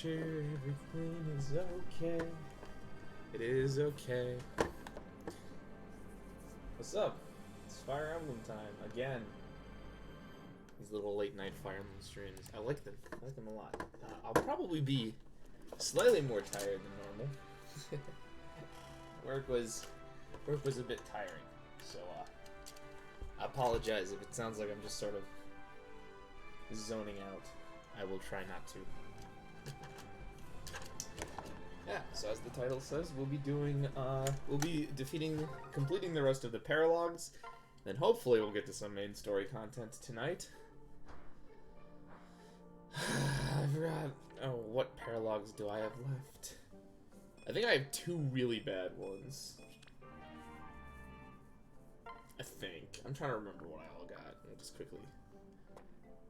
sure everything is okay. It is okay. What's up? It's Fire Emblem time again. These little late night Fire Emblem streams. I like them. I like them a lot. I'll probably be slightly more tired than normal. Work was a bit tiring, so I apologize if it sounds like I'm just sort of zoning out. I will try not to. Yeah, so as the title says, we'll be completing the rest of the paralogs, then hopefully we'll get to some main story content tonight. I forgot. Oh, what paralogs do I have left? I think I have 2 really bad ones. I think. I'm trying to remember what I all got. I'll just quickly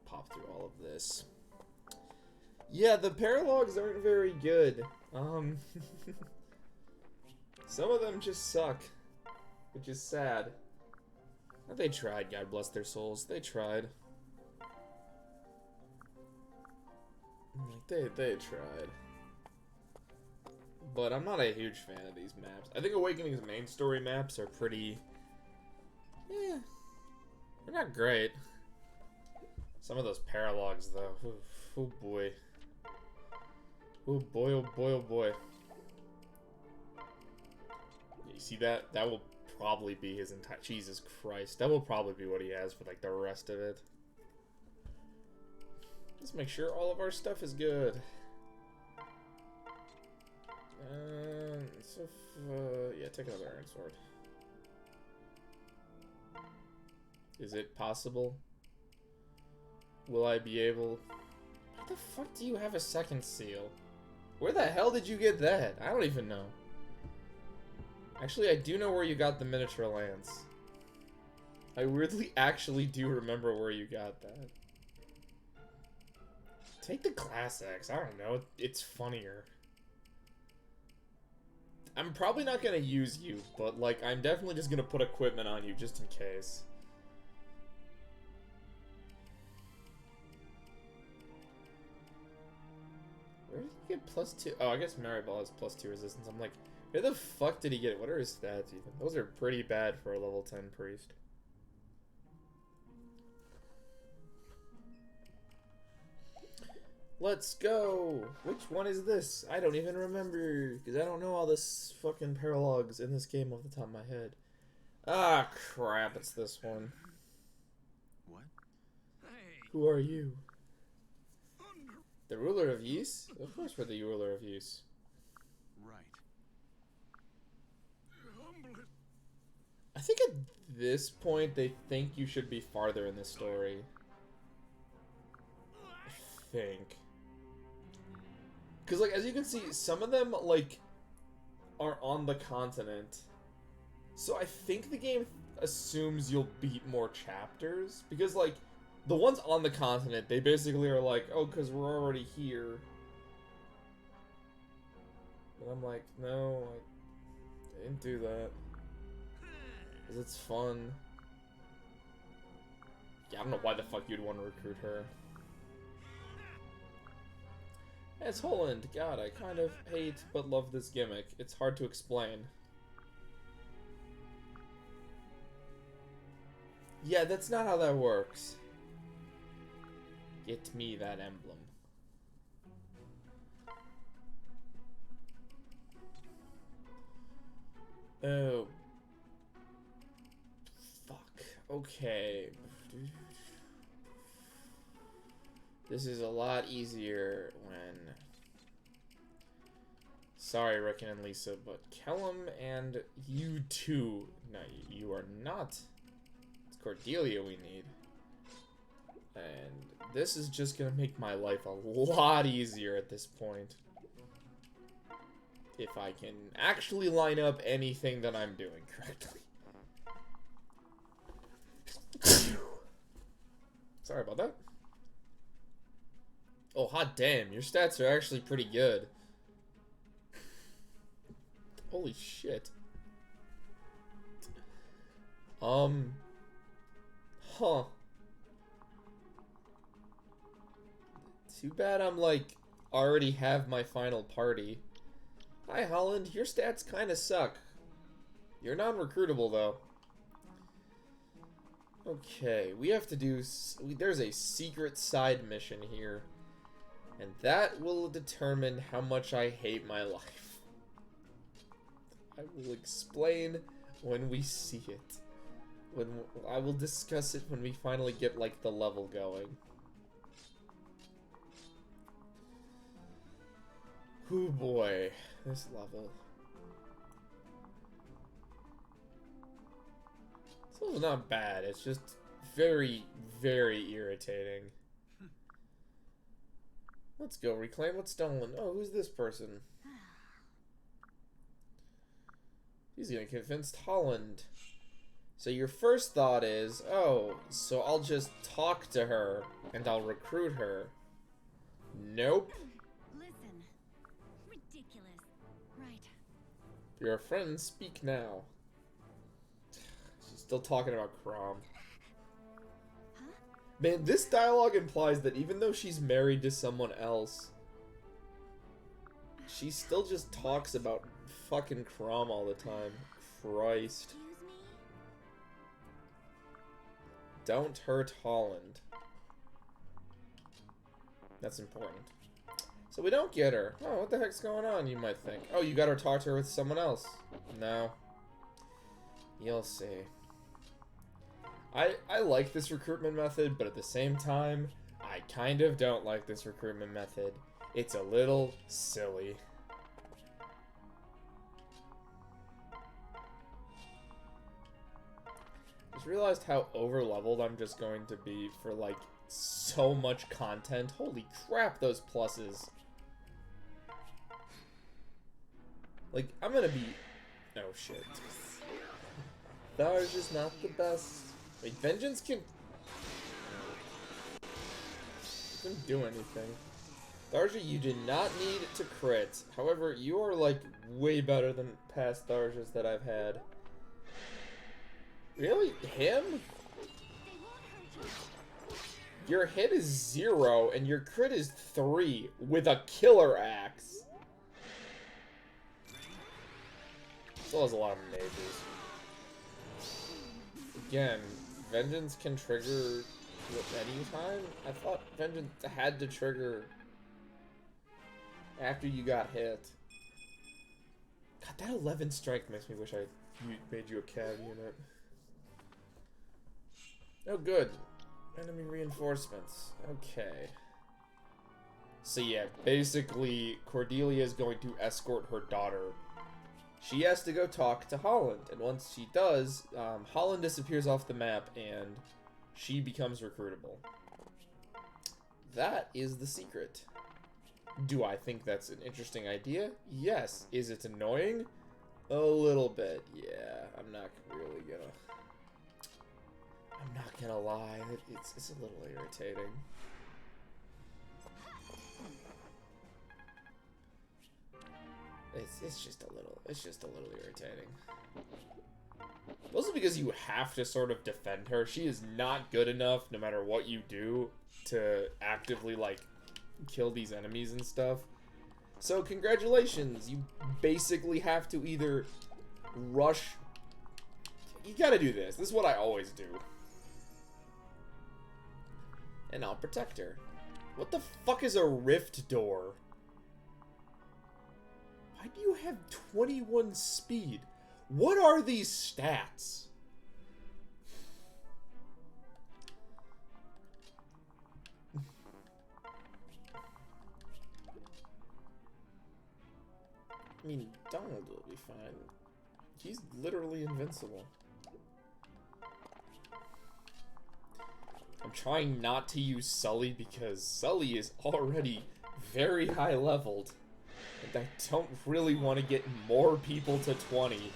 pop through all of this. Yeah, the paralogs aren't very good. Some of them just suck, which is sad. But they tried, God bless their souls. They tried. Like, they tried. But I'm not a huge fan of these maps. I think Awakening's main story maps are pretty... yeah, they're not great. Some of those paralogs, though. Oh boy. Oh boy, oh boy, oh boy. You see that? That will probably be his entire... Jesus Christ. That will probably be what he has for, like, the rest of it. Let's make sure all of our stuff is good. Yeah, take another Iron Sword. Is it possible? Will I be able... Why the fuck do you have a second seal? Where the hell did you get that? I don't even know. Actually, I do know where you got the miniature lance. I weirdly actually do remember where you got that. Take the class X. I don't know. It's funnier. I'm probably not gonna use you, but like, I'm definitely just gonna put equipment on you just in case. Where did he get +2? Oh, I guess Maribel has +2 resistance. I'm like, where the fuck did he get it? What are his stats even? Those are pretty bad for a level 10 priest. Let's go! Which one is this? I don't even remember, because I don't know all this fucking paralogs in this game off the top of my head. Ah, crap, it's this one. What? Hey. Who are you? The ruler of Ys? Of course we're the ruler of Ys. Right. I think at this point they think you should be farther in the story. I think. Because, like, as you can see, some of them, like, are on the continent. So I think the game assumes you'll beat more chapters. Because, like, the ones on the continent, they basically are like, oh, because we're already here. But I'm like, no, I didn't do that. Because it's fun. Yeah, I don't know why the fuck you'd want to recruit her. It's Holland. God, I kind of hate but love this gimmick. It's hard to explain. Yeah, that's not how that works. Get me that emblem. Oh. Fuck. Okay. This is a lot easier when... Sorry, Rickon and Lisa, but Kellum and you too. No, you are not. It's Cordelia we need. And this is just gonna make my life a lot easier at this point. If I can actually line up anything that I'm doing correctly. Sorry about that. Oh, hot damn, your stats are actually pretty good. Holy shit. Huh. Too bad I'm like already have my final party. Hi, Holland. Your stats kind of suck. You're non-recruitable, though. Okay, we have to do... There's a secret side mission here. And that will determine how much I hate my life. I will explain when we see it. I will discuss it when we finally get, like, the level going. Oh boy, this level. This level's not bad, it's just very, very irritating. Let's go reclaim what's stolen. Oh, who's this person? He's gonna convince Holland. So your first thought is, oh, so I'll just talk to her and I'll recruit her. Nope. Listen. Ridiculous. Right. You're a friend, speak now. She's still talking about Crom. Huh? Man, this dialogue implies that even though she's married to someone else, she still just talks about fucking Crom all the time. Christ. Excuse me? Don't hurt Holland. That's important. So we don't get her. Oh, what the heck's going on, you might think. Oh, you gotta talk to her with someone else. No. You'll see. I like this recruitment method, but at the same time, I kind of don't like this recruitment method. It's a little silly. Just realized how over-leveled I'm just going to be for, like, so much content. Holy crap, those pluses. Like, I'm gonna be... Oh, shit. Thar's just not the best. Wait, Vengeance can... Doesn't do anything. Tharja, you do not need to crit. However, you are, like, way better than past Tharjas that I've had. Really? Him? Your hit is 0, and your crit is 3, with a killer axe. Still has a lot of mages. Again, Vengeance can trigger at any time? I thought Vengeance had to trigger after you got hit. God, that 11 strength makes me wish I made you a cav unit. Oh, good. Enemy reinforcements. Okay. So yeah, basically, Cordelia is going to escort her daughter. She has to go talk to Holland, and once she does, Holland disappears off the map, and she becomes recruitable. That is the secret. Do I think that's an interesting idea? Yes. Is it annoying? A little bit, yeah. I'm not gonna lie, it's a little irritating. It's just a little irritating. Mostly because you have to sort of defend her. She is not good enough, no matter what you do, to actively, like, kill these enemies and stuff. So congratulations, you basically have to either rush... You gotta do this. This is what I always do. And I'll protect her. What the fuck is a rift door? Why do you have 21 speed? What are these stats? I mean, Donald will be fine. He's literally invincible. I'm trying not to use Sully because Sully is already very high leveled. And I don't really want to get more people to 20.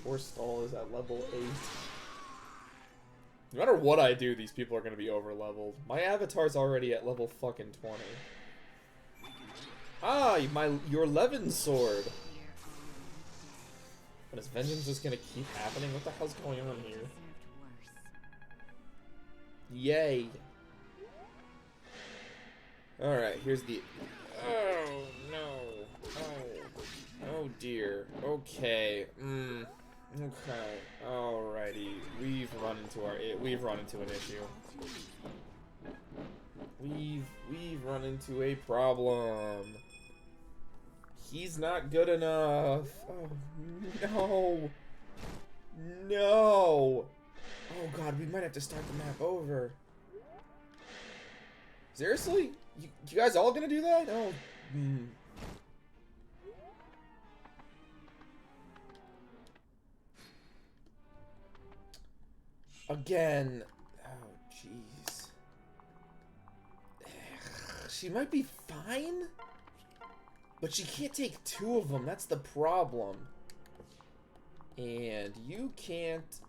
Poor Stall is at level 8. No matter what I do, these people are going to be over leveled. My avatar's already at level fucking 20. Ah, your Levin sword. But is Vengeance just gonna keep happening? What the hell's going on here? Yay. Alright, here's the... Oh, no. Oh. Oh, dear. Okay. Okay. Alrighty. We've run into an issue. We've run into a problem. He's not good enough. Oh, no. No. Oh, God, we might have to start the map over. Seriously? You guys all gonna do that? Oh. Again. Oh, jeez. She might be fine, but she can't take two of them. That's the problem. And you can't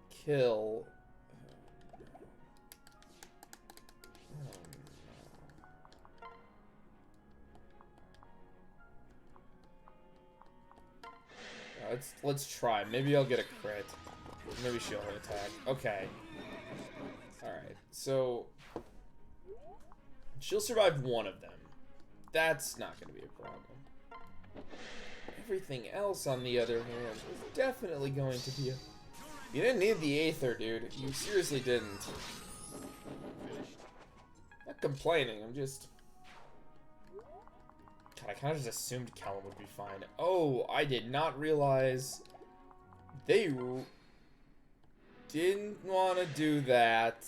kill... Let's try. Maybe I'll get a crit. Maybe she'll hit attack. Okay. Alright, so... she'll survive one of them. That's not going to be a problem. Everything else, on the other hand, is definitely going to be a... You didn't need the Aether, dude. You seriously didn't. Not complaining, I'm just... God, I kind of just assumed Callum would be fine. Oh, I did not realize they didn't want to do that.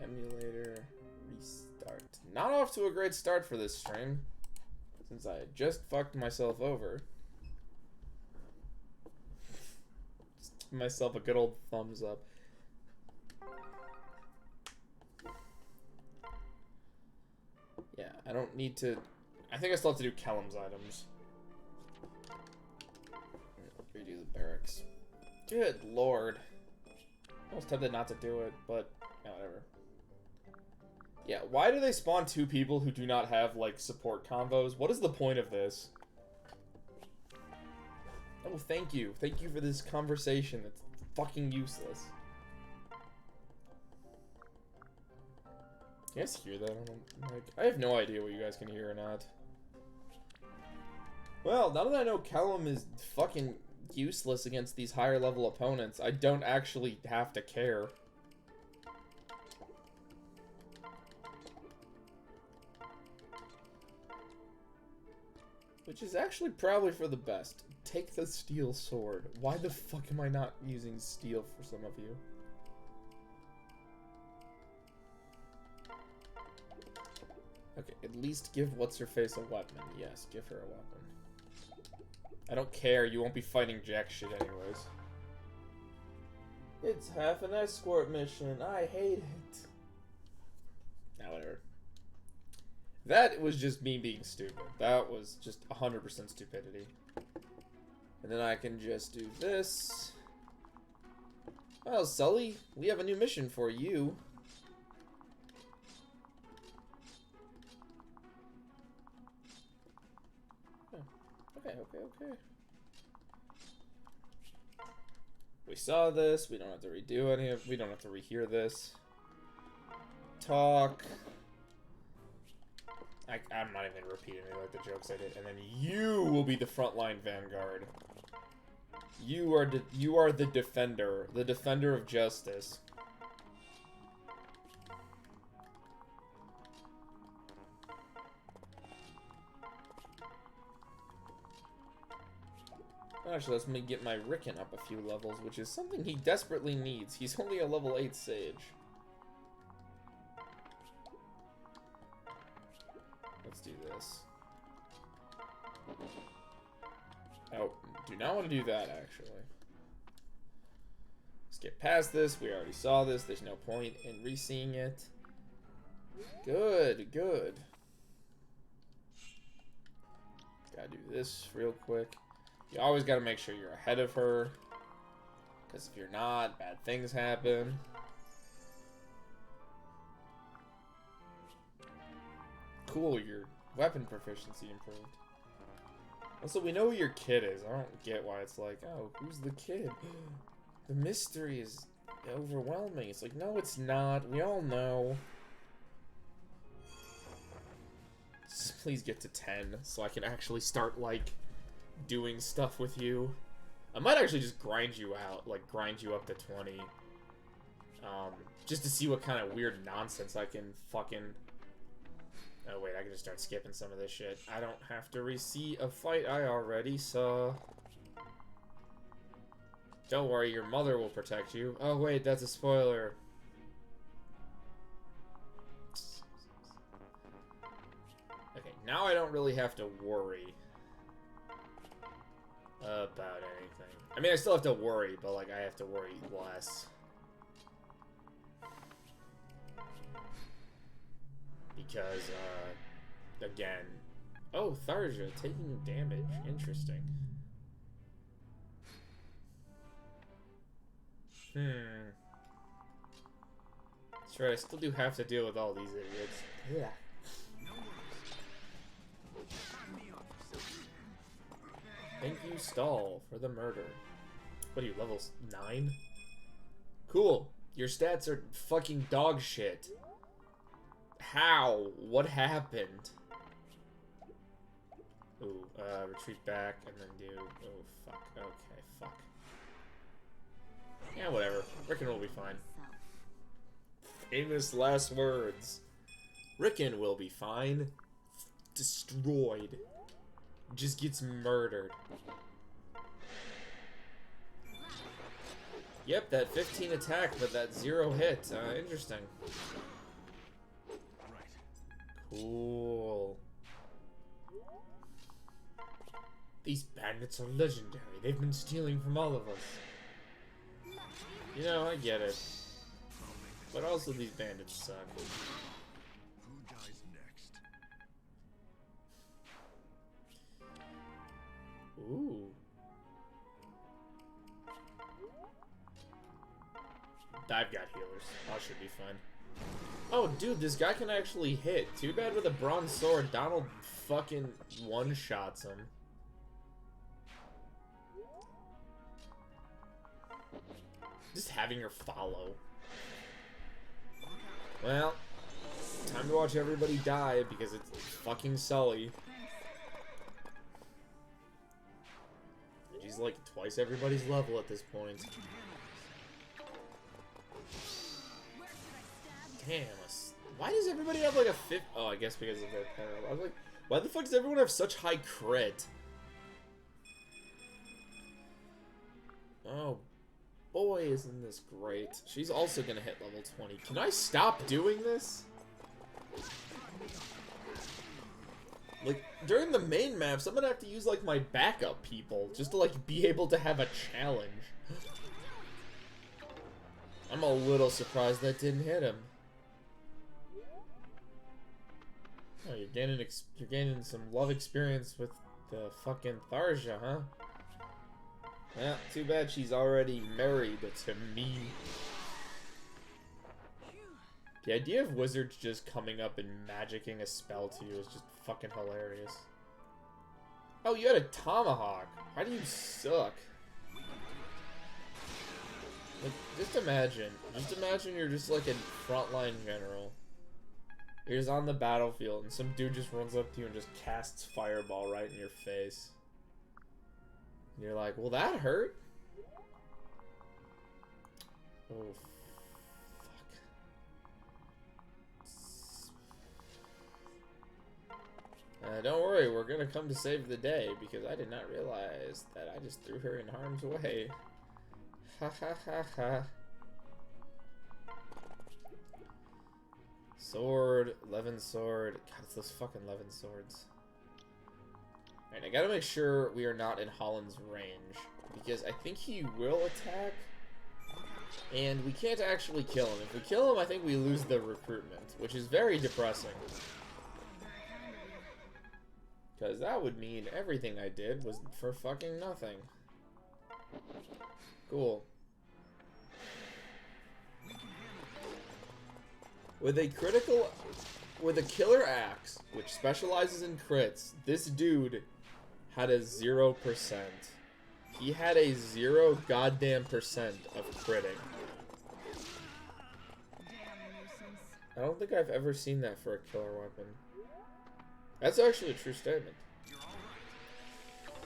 Emulator, restart. Not off to a great start for this stream, since I just fucked myself over. Just give myself a good old thumbs up. Yeah, I don't need to... I think I still have to do Callum's items. Redo the barracks. Good lord. I was tempted not to do it, but whatever. Yeah, why do they spawn two people who do not have, like, support combos? What is the point of this? Oh, thank you. Thank you for this conversation. It's fucking useless. Can you guys hear that? I have no idea what you guys can hear or not. Well, now that I know Callum is fucking useless against these higher level opponents, I don't actually have to care. Which is actually probably for the best. Take the steel sword. Why the fuck am I not using steel for some of you? Okay, at least give what's-her-face a weapon. Yes, give her a weapon. I don't care, you won't be fighting jack shit anyways. It's half an escort mission. I hate it. Now, whatever. That was just me being stupid. That was just 100% stupidity. And then I can just do this. Well, Sully, we have a new mission for you. Okay. We saw this. We don't have to redo any of. We don't have to rehear this. Talk. I'm not even repeating any like the jokes I did. And then you will be the frontline vanguard. You are the defender of justice. Actually, let me get my Rickon up a few levels, which is something he desperately needs. He's only a level 8 sage. Let's do this. Oh, do not want to do that, actually. Let's get past this. We already saw this. There's no point in re-seeing it. Good. Gotta do this real quick. You always gotta make sure you're ahead of her, because if you're not, bad things happen. Cool, your weapon proficiency improved. Also, we know who your kid is. I don't get why it's like, oh, who's the kid? The mystery is overwhelming. It's like, no, it's not. We all know. Just please get to 10 so I can actually start, like, doing stuff with you. I might actually just grind you out, like, grind you up to 20. Just to see what kind of weird nonsense I can fucking... Oh, wait, I can just start skipping some of this shit. I don't have to re-see a fight I already saw. Don't worry, your mother will protect you. Oh, wait, that's a spoiler. Okay, now I don't really have to worry about anything. I mean, I still have to worry, but, like, I have to worry less. Because, again... Oh, Tharja, taking damage. Interesting. That's right, I still do have to deal with all these idiots. Yeah. Thank you, Stall, for the murder. What are you, level 9? Cool. Your stats are fucking dog shit. How? What happened? Ooh, retreat back and then do... Oh, fuck. Okay, fuck. Yeah, whatever. Rickon will be fine. Famous last words. Rickon will be fine. Destroyed. Just gets murdered. Yep, that 15 attack, but that 0 hit. Interesting. Cool. These bandits are legendary. They've been stealing from all of us. You know, I get it. But also these bandits suck. Who dies next? Ooh. I've got healers. I should be fine. Oh, dude, this guy can actually hit. Too bad with a bronze sword, Donald fucking one-shots him. Just having her follow. Well, time to watch everybody die because it's fucking Sully. She's like twice everybody's level at this point. Damn, why does everybody have like a 5th? Oh, I guess because of their peril. I was like, why the fuck does everyone have such high crit? Oh boy, isn't this great. She's also gonna hit level 20. Can I stop doing this? Like, during the main maps, I'm gonna have to use like my backup people just to like be able to have a challenge. I'm a little surprised that didn't hit him. Oh, you're gaining some love experience with the fucking Tharja, huh? Yeah, too bad she's already married to me. The idea of wizards just coming up and magicking a spell to you is just fucking hilarious. Oh, you had a tomahawk. Why do you suck? Like, just imagine you're just like a frontline general. You're just on the battlefield and some dude just runs up to you and just casts fireball right in your face. And you're like, well, that hurt. Oh, fuck. Don't worry, we're gonna come to save the day because I did not realize that I just threw her in harm's way. Ha ha ha ha. Sword, Levin sword. God, it's those fucking Levin swords. Alright, I gotta make sure we are not in Holland's range, because I think he will attack, and we can't actually kill him. If we kill him, I think we lose the recruitment, which is very depressing. Because that would mean everything I did was for fucking nothing. Cool. With a killer axe, which specializes in crits, this dude had a 0%. He had a 0 goddamn % of critting. I don't think I've ever seen that for a killer weapon. That's actually a true statement. You're all right.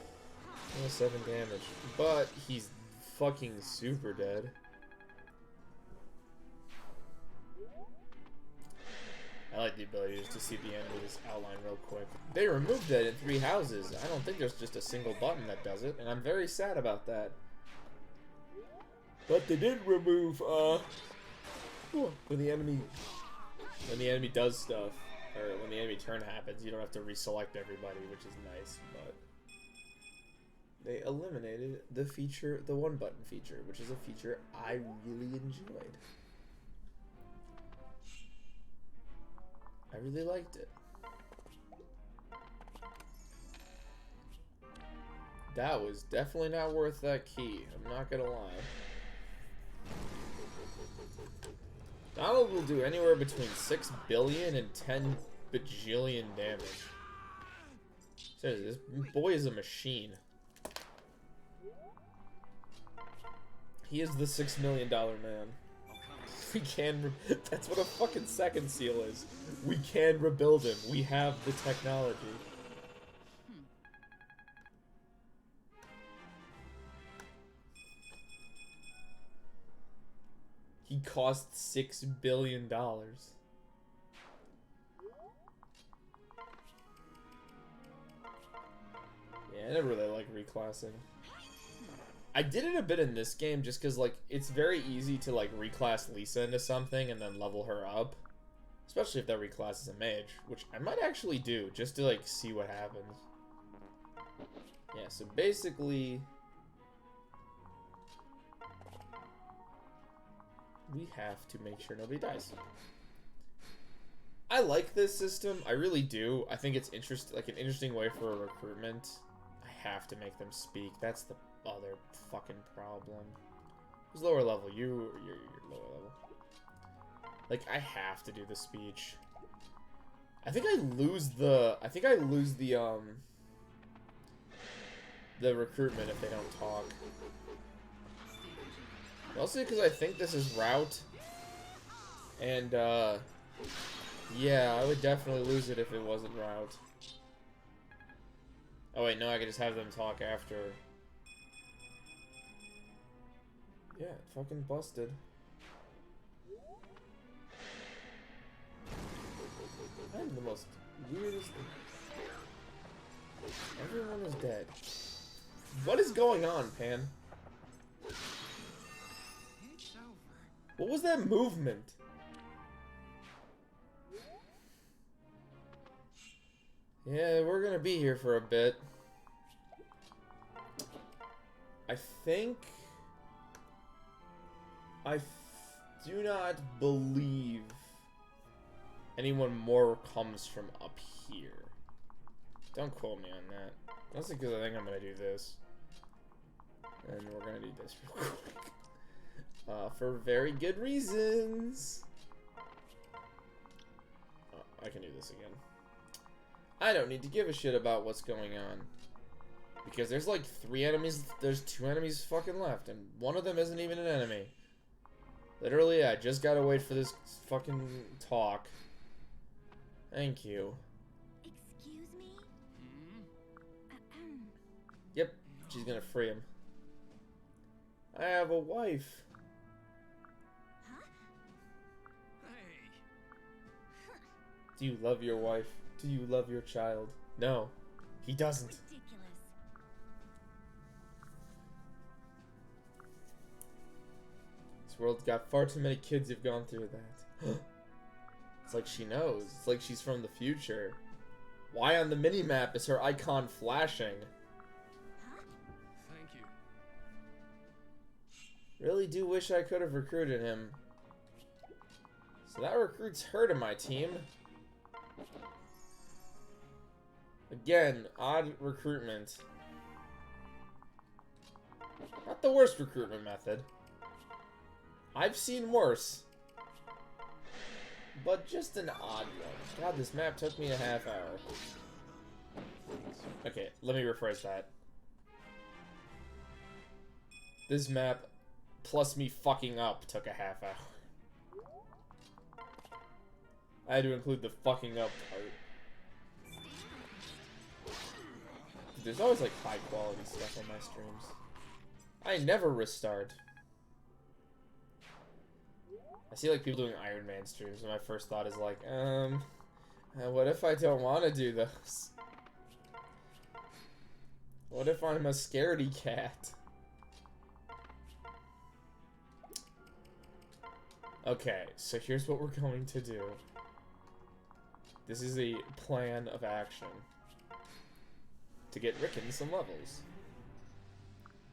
Only 7 damage. But he's fucking super dead. I like the ability just to see the enemy's outline real quick. They removed that in 3 houses. I don't think there's just a single button that does it, and I'm very sad about that. But they did remove, when the enemy does stuff, or when the enemy turn happens, you don't have to reselect everybody, which is nice, but they eliminated the feature, the 1-button feature, which is a feature I really enjoyed. I really liked it. That was definitely not worth that key, I'm not gonna lie. Donald will do anywhere between 6 billion and 10 bajillion damage. Seriously, this boy is a machine. He is the $6 million man. We can. That's what a fucking second seal is. We can rebuild him. We have the technology. He cost $6 billion. Yeah, I never really like reclassing. I did it a bit in this game just because, like, it's very easy to, like, reclass Lisa into something and then level her up. Especially if that reclass is a mage, which I might actually do just to, like, see what happens. Yeah, so basically we have to make sure nobody dies. I like this system. I really do. I think it's like an interesting way for a recruitment. I have to make them speak. That's the other fucking problem. Who's lower level? You're lower level. Like, I have to do the speech. I think I lose the recruitment if they don't talk. Mostly because I think this is route. And, yeah, I would definitely lose it if it wasn't route. Oh wait, no, I could just have them talk after. Yeah, it fucking busted. I'm the most weirdest thing. Everyone is dead. What is going on, Pan? It's over. What was that movement? Yeah, we're gonna be here for a bit. I think I do not believe anyone more comes from up here. Don't quote me on that. Mostly because I think I'm gonna do this. And we're gonna do this real quick. For very good reasons. Oh, I can do this again. I don't need to give a shit about what's going on. Because there's like 3 enemies, there's 2 enemies fucking left, and one of them isn't even an enemy. Literally, I just gotta wait for this fucking talk. Thank you. Excuse me? Yep, she's gonna free him. I have a wife. Huh? Hey. Do you love your wife? Do you love your child? No, he doesn't. Ridiculous. This world's got far too many kids who've gone through that. It's like she knows. It's like she's from the future. Why on the minimap is her icon flashing? Huh? Thank you. Really do wish I could have recruited him. So that recruits her to my team. Again, odd recruitment. Not the worst recruitment method. I've seen worse. But just an odd one. God, this map took me a half hour. Okay, let me rephrase that. This map, plus me fucking up, took a half hour. I had to include the fucking up part. There's always like high quality stuff on my streams. I never restart. I see like people doing Iron Man streams, and my first thought is like, what if I don't want to do those? What if I'm a scaredy cat? Okay, so here's what we're going to do. This is a plan of action to get Rick in some levels.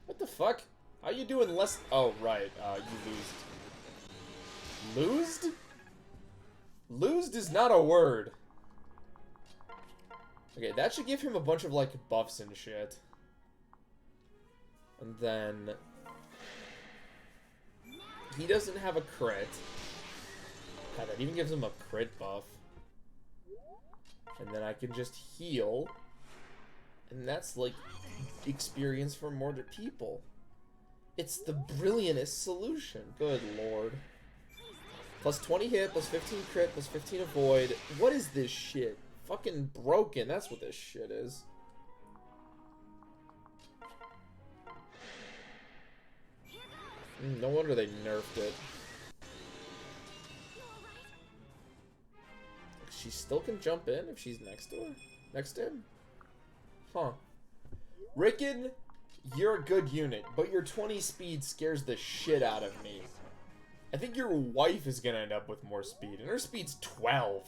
What the fuck? How you doing less? Oh, right, you losed. Losed? Losed is not a word. Okay, that should give him a bunch of, like, buffs and shit. And then... he doesn't have a crit. God, that even gives him a crit buff. And then I can just heal. And that's, like, experience for more people. It's the brilliantest solution. Good lord. Plus 20 hit, plus 15 crit, plus 15 avoid. What is this shit? Fucking broken. That's what this shit is. No wonder they nerfed it. She still can jump in if she's next to her? Next to him? Huh. Rickon, you're a good unit, but your 20 speed scares the shit out of me. I think your wife is gonna end up with more speed, and her speed's 12.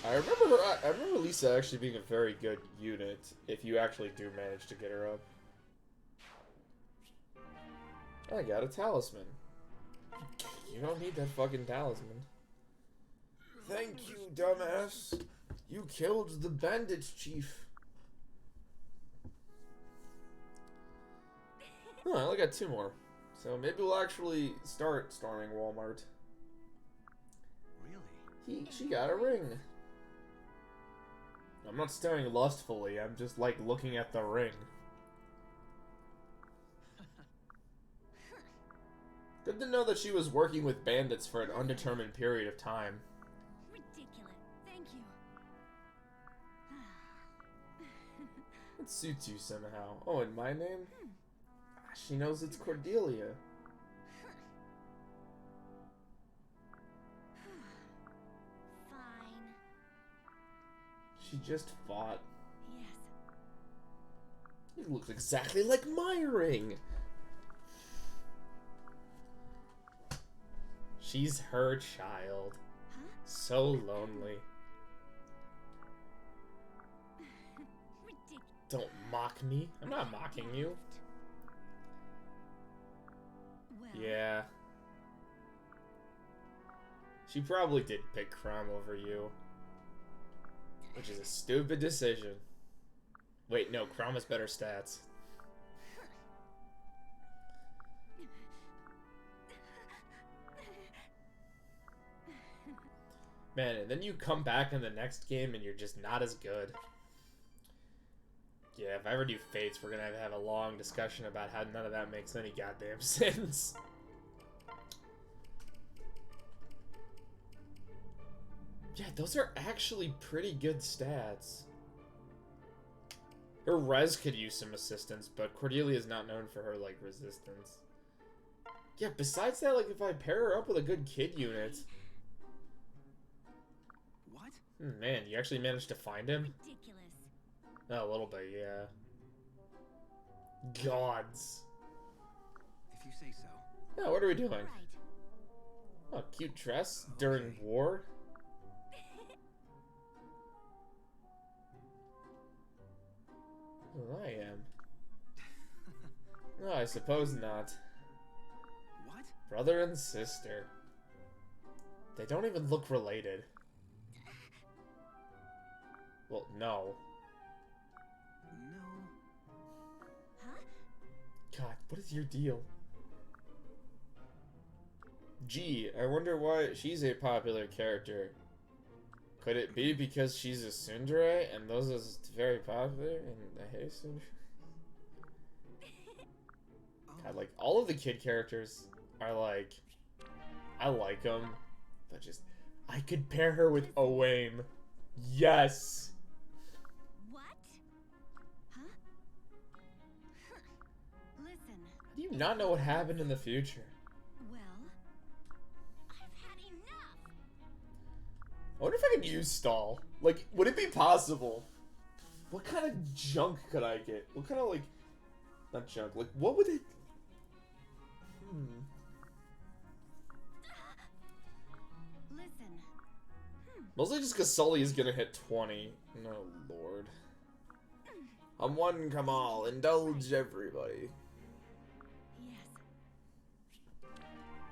I remember Lisa actually being a very good unit, if you actually do manage to get her up. I got a talisman. You don't need that fucking talisman. Thank you, dumbass. You killed the bandit chief. Oh, I only got 2 more. So maybe we'll actually start storming Walmart. Really? She got a ring. I'm not staring lustfully, I'm just like looking at the ring. Good to know that she was working with bandits for an undetermined period of time. Ridiculous. Thank you. It suits you somehow. Oh, and my name? She knows it's Cordelia. Fine. She just fought. Yes. It looks exactly like my ring. She's her child. Huh? So lonely. Ridiculous. Don't mock me. I'm not mocking you. Well, Yeah. She probably did pick Crom over you. Which is a stupid decision. Wait, no, Crom has better stats. Man, and then you come back in the next game and you're just not as good. Yeah, if I ever do Fates, we're gonna have a long discussion about how none of that makes any goddamn sense. Yeah, those are actually pretty good stats. Her res could use some assistance, but Cordelia is not known for her, like, resistance. Yeah, besides that, like, if I pair her up with a good kid unit... What? Man, you actually managed to find him? ridiculous. Oh, a little bit, yeah. Gods. If you say so. Yeah, what are we doing? Right. Oh, cute dress during war? Well, I am. No, I suppose not. What? Brother and sister. They don't even look related. Well, no. No. Huh? God, what is your deal? Gee, I wonder why she's a popular character. Could it be because she's a tsundere and those is very popular and I hate tsundere? God, like, all all of the kid characters are like, I like them, but just, I could pair her with Owain. Yes. What? Huh? Listen. How do you not know what happened in the future? Well, I've had enough. I wonder if I could use stall. Like, would it be possible? What kind of junk could I get? What kind of, like, not junk, like, what would it... Listen. Mostly just because Sully is gonna hit 20. No, lord. I'm one Kamal. Indulge everybody. Yes.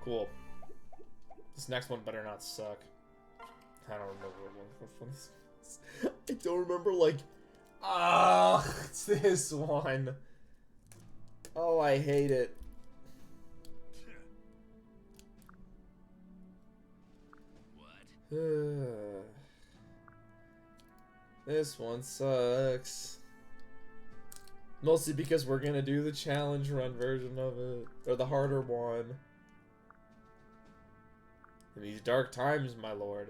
Cool. This next one better not suck. I don't remember which one this is. I don't remember, like... it's this one. Oh, I hate it. What? This one sucks. Mostly because we're gonna do the challenge run version of it. Or the harder one. In these dark times, my lord.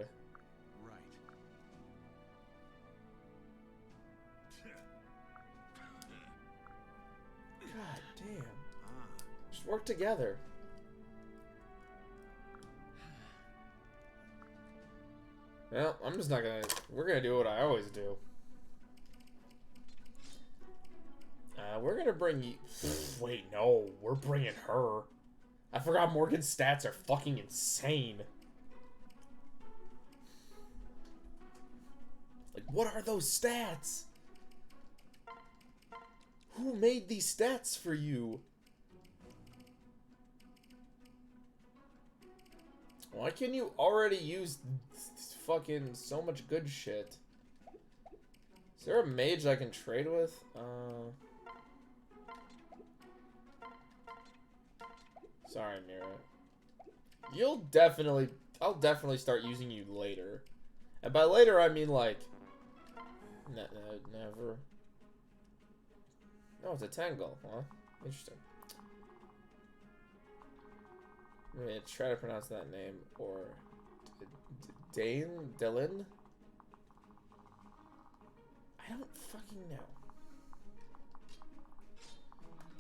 Right. God damn. Ah. Just work together. Well, I'm just not gonna... We're gonna do what I always do. We're gonna bring you... Wait, no. We're bringing her. I forgot Morgan's stats are fucking insane. Like, what are those stats? Who made these stats for you? Why can you already use fucking so much good shit? Is there a mage I can trade with? Sorry, Mira. I'll definitely start using you later. And by later, I mean like... never. No, it's a Tangle, huh? Interesting. I'm gonna try to pronounce that name, or... Dylan? I don't fucking know.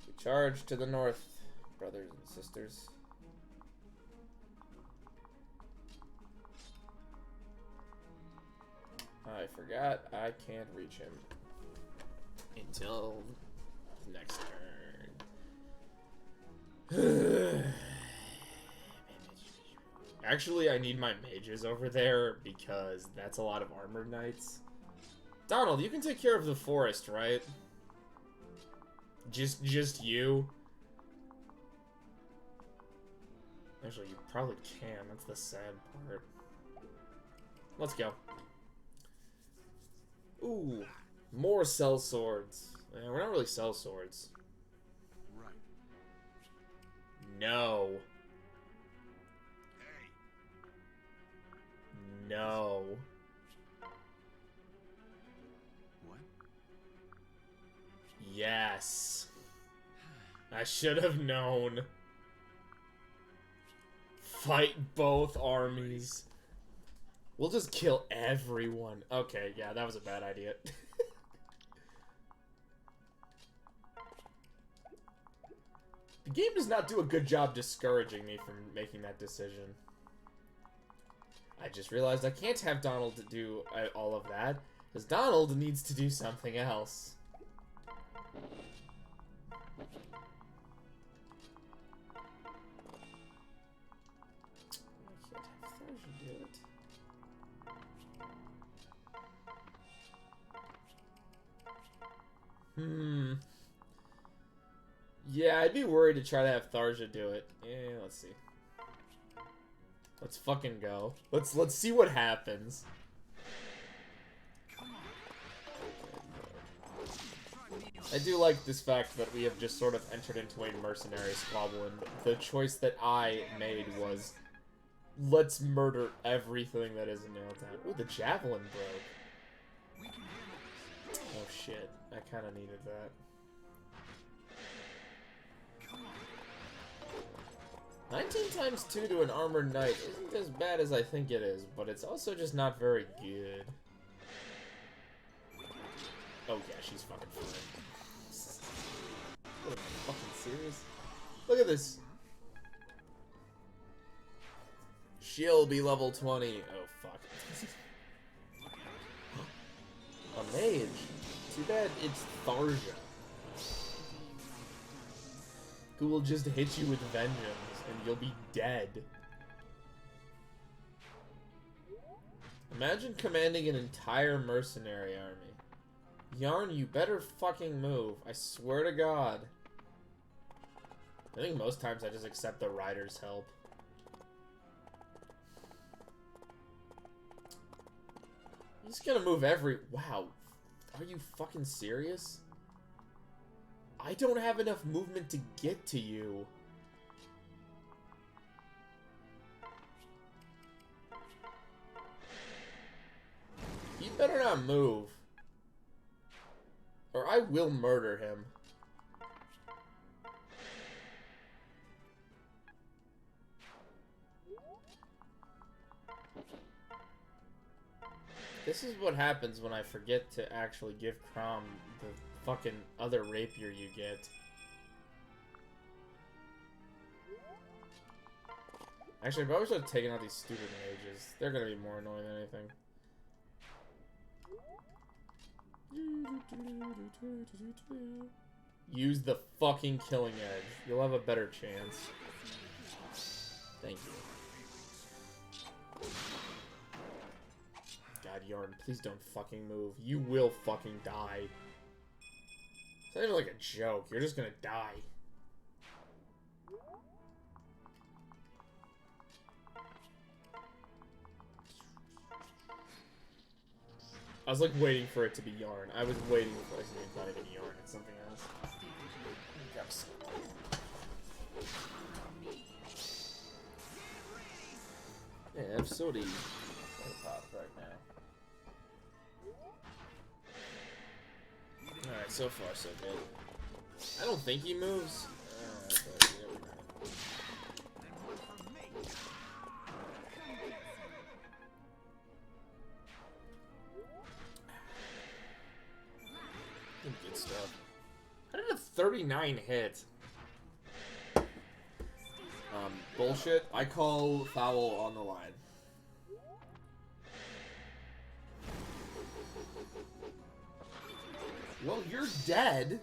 We charge to the north, brothers and sisters. I forgot I can't reach him until next turn. Actually, I need my mages over there because that's a lot of armored knights. Donald, you can take care of the forest, right? Just you? Actually, you probably can. That's the sad part. Let's go. Ooh, more cell swords. Yeah, we're not really cell swords. Right. No. Hey. No. What? Yes. I should have known. Fight both armies. We'll just kill everyone. Okay, yeah, that was a bad idea. The game does not do a good job discouraging me from making that decision. I just realized I can't have Donald do all of that, because Donald needs to do something else. I can't have Tharsha do it. Yeah, I'd be worried to try to have Tharsha do it. Yeah, let's see. Let's fucking go. Let's see what happens. I do like this fact that we have just sort of entered into a mercenary squabble, and the choice that I made was, let's murder everything that is in Nailtown. Ooh, the javelin broke. Oh shit, I kind of needed that. 19 times 2 to an armored knight isn't as bad as I think it is, but it's also just not very good. Oh yeah, she's fucking fine. What, am I fucking serious? Look at this. She'll be level 20. Oh fuck. A mage. Too bad it's Tharja. Who will just hit you with vengeance and you'll be dead. Imagine commanding an entire mercenary army. Yarn, you better fucking move. I swear to God. I think most times I just accept the rider's help. He's gonna move every... Wow. Are you fucking serious? I don't have enough movement to get to you. You better not move. Or I will murder him. This is what happens when I forget to actually give Crom the fucking other rapier you get. Actually, I probably should have taken out these stupid mages. They're gonna be more annoying than anything. Use the fucking killing edge. You'll have a better chance. Thank you. God, Yarn, please don't fucking move. You will fucking die. It's not even like a joke. You're just gonna die. I was like waiting for it to be Yarn. I was waiting for it to be not even Yarn. It's something else. Yeah, absolutely. Pop right now. Alright, so far so good. I don't think he moves. But yeah, we might. Good stuff. How did a 39 hit? Bullshit. I call foul on the line. Well, you're dead.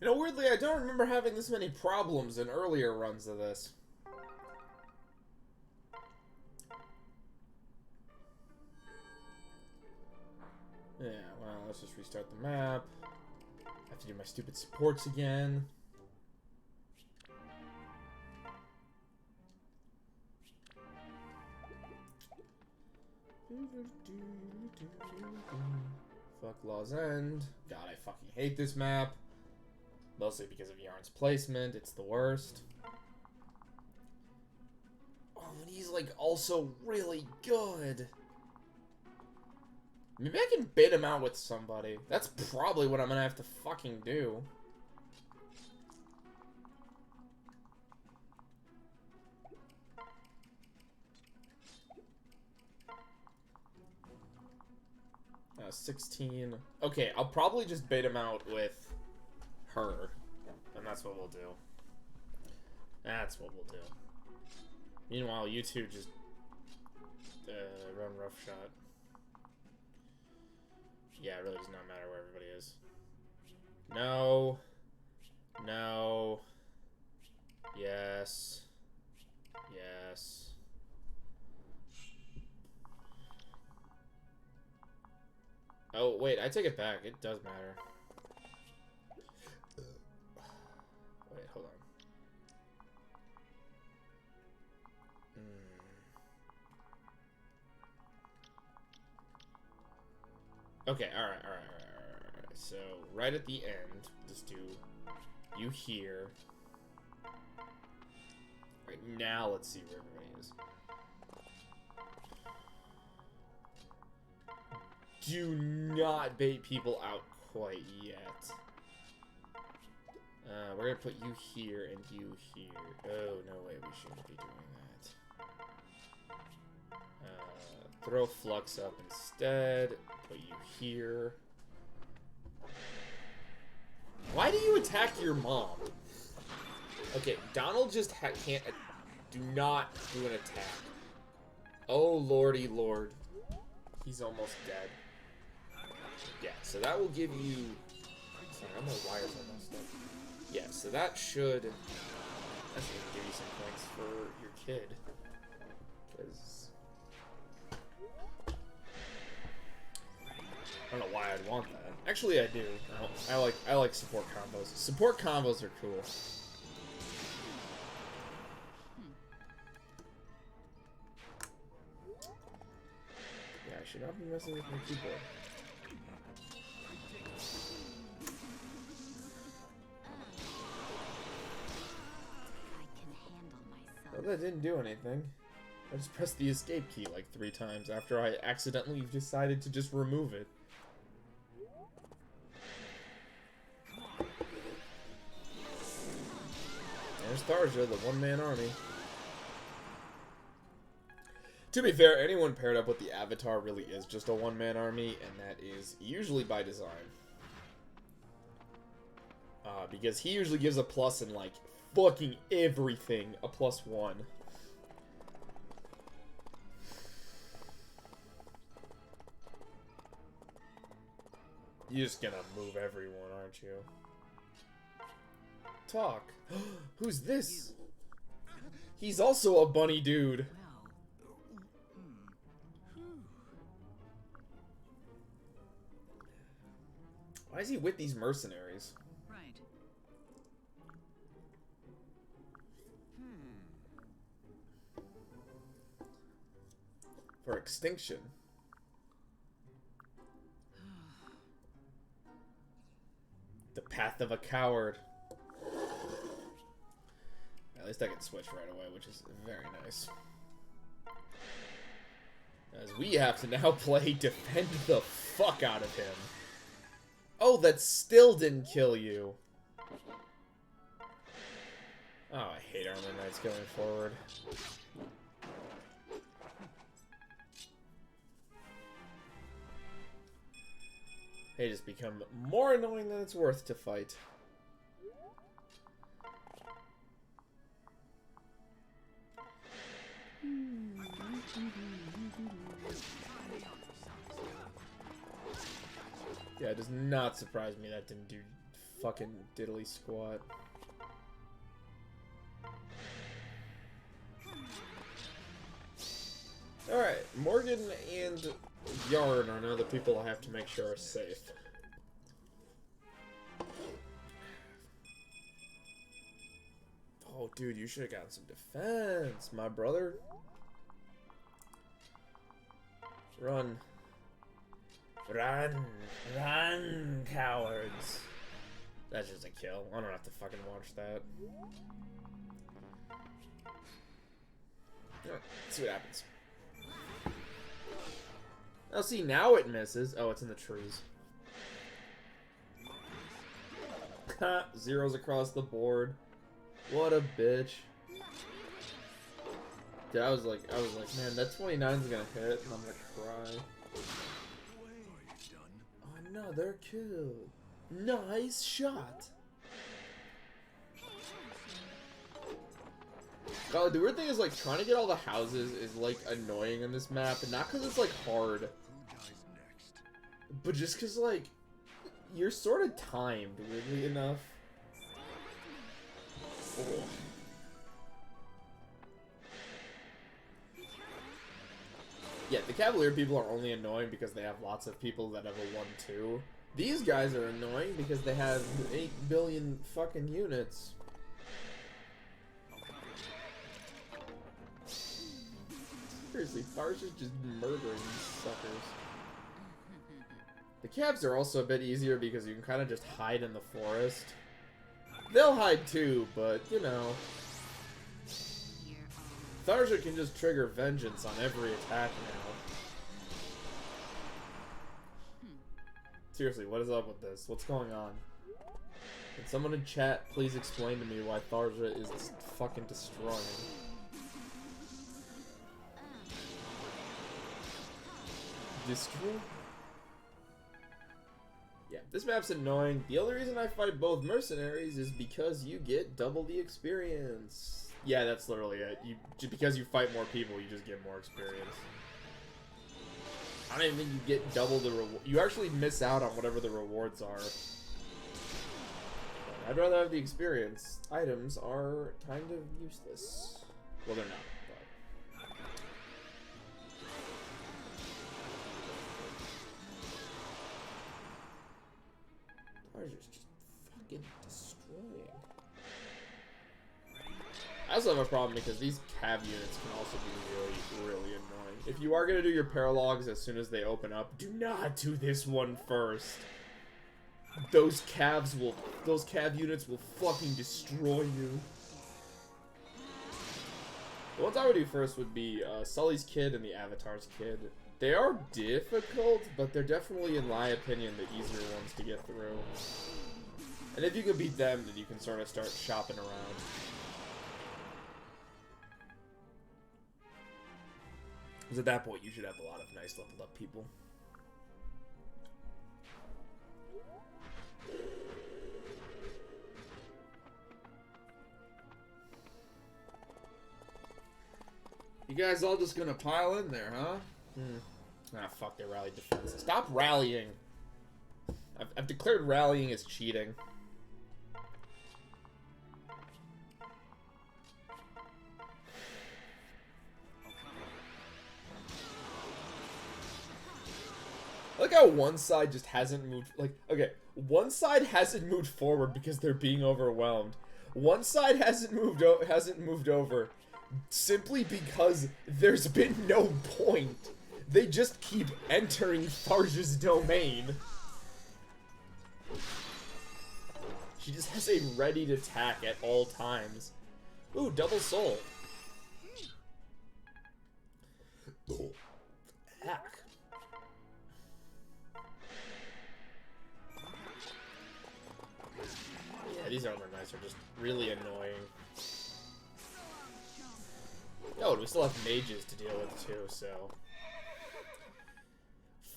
You know, weirdly, I don't remember having this many problems in earlier runs of this. Yeah, well, let's just restart the map. I have to do my stupid supports again. Fuck Law's End. God, I fucking hate this map. Mostly because of Yarn's placement. It's the worst. Oh, and he's like also really good. Maybe I can bait him out with somebody. That's probably what I'm gonna have to fucking do. Uh, 16. Okay, I'll probably just bait him out with her. And that's what we'll do. That's what we'll do. Meanwhile, you two just run roughshod. Yeah, it really does not matter where everybody is. No. No. Yes. Yes. Oh, wait, I take it back. It does matter. Wait, hold on. Okay, alright. so right at the end, just do you here. Right now, let's see where everybody is. Do not bait people out quite yet. We're gonna put you here and you here. Oh, no way, we shouldn't be doing that. Throw Flux up instead. Put you here. Why do you attack your mom? Okay, Donald just can't... do not do an attack. Oh, lordy lord. He's almost dead. Yeah, so that will give you... Sorry, I'm gonna wires all messed up. Yeah, so that should... That's gonna give you some points for your kid. Because... I don't know why I'd want that. Actually, I do. I like support combos. Support combos are cool. Yeah, I should not be messing with my keyboard. Well, that didn't do anything. I just pressed the escape key like 3 times after I accidentally decided to just remove it. There's Tharja, the one-man army. To be fair, anyone paired up with the Avatar really is just a one-man army, and that is usually by design. Because he usually gives a plus in, like, fucking everything a +1. You're just gonna move everyone, aren't you? Talk. Who's this? He's also a bunny dude. Why is he with these mercenaries? Right. For extinction. The path of a coward. At least I can switch right away, which is very nice. As we have to now play defend the fuck out of him. Oh, that still didn't kill you. Oh, I hate Armor Knights going forward. They just become more annoying than it's worth to fight. Yeah, it does not surprise me that didn't do fucking diddly squat. Alright, Morgan and Yarn are now the people I have to make sure are safe. Oh, dude, you should have gotten some defense, my brother. Run. Run. Run, cowards. That's just a kill. I don't have to fucking watch that. Alright, let's see what happens. Oh, see, now it misses. Oh, it's in the trees. Ha! Zeros across the board. What a bitch. Dude, I was like, man, that 29's gonna hit, and I'm gonna cry. Another kill. Nice shot. Oh, the weird thing is, like, trying to get all the houses is, like, annoying in this map, and not because it's, like, hard. But just because, like, you're sort of timed, weirdly enough. Oh. Yeah, the Cavalier people are only annoying because they have lots of people that have a 1-2. These guys are annoying because they have 8 billion fucking units. Seriously, Tharsh is just murdering these suckers. The cabs are also a bit easier because you can kind of just hide in the forest. They'll hide too, but, you know. Tharja can just trigger vengeance on every attack now. Seriously, what is up with this? What's going on? Can someone in chat please explain to me why Tharja is fucking destroying? Destroy? Yeah, this map's annoying. The only reason I fight both mercenaries is because you get double the experience. Yeah, that's literally it. Because you fight more people, you just get more experience. I don't even think you get double the reward. You actually miss out on whatever the rewards are. I'd rather have the experience. Items are kind of useless. Well, they're not, but... Tarja's just fucking destroying. I also have a problem because these cav units can also be really, really annoying. If you are going to do your paralogs as soon as they open up, do not do this one first. Those cav units will fucking destroy you. The ones I would do first would be Sully's kid and the Avatar's kid. They are difficult, but they're definitely, in my opinion, the easier ones to get through. And if you can beat them, then you can sort of start shopping around. Because at that point, you should have a lot of nice leveled up people. You guys all just gonna pile in there, huh? Ah, fuck, they rallied defense. Stop rallying! I've declared rallying as cheating. Look how one side just hasn't moved. Like, okay, one side hasn't moved forward because they're being overwhelmed. One side hasn't moved over simply because there's been no point. They just keep entering Tharja's domain. She just has a ready attack at all times. Ooh, double soul. Oh, heck. Yeah, these armor knights are just really annoying. Oh, and we still have mages to deal with too, so...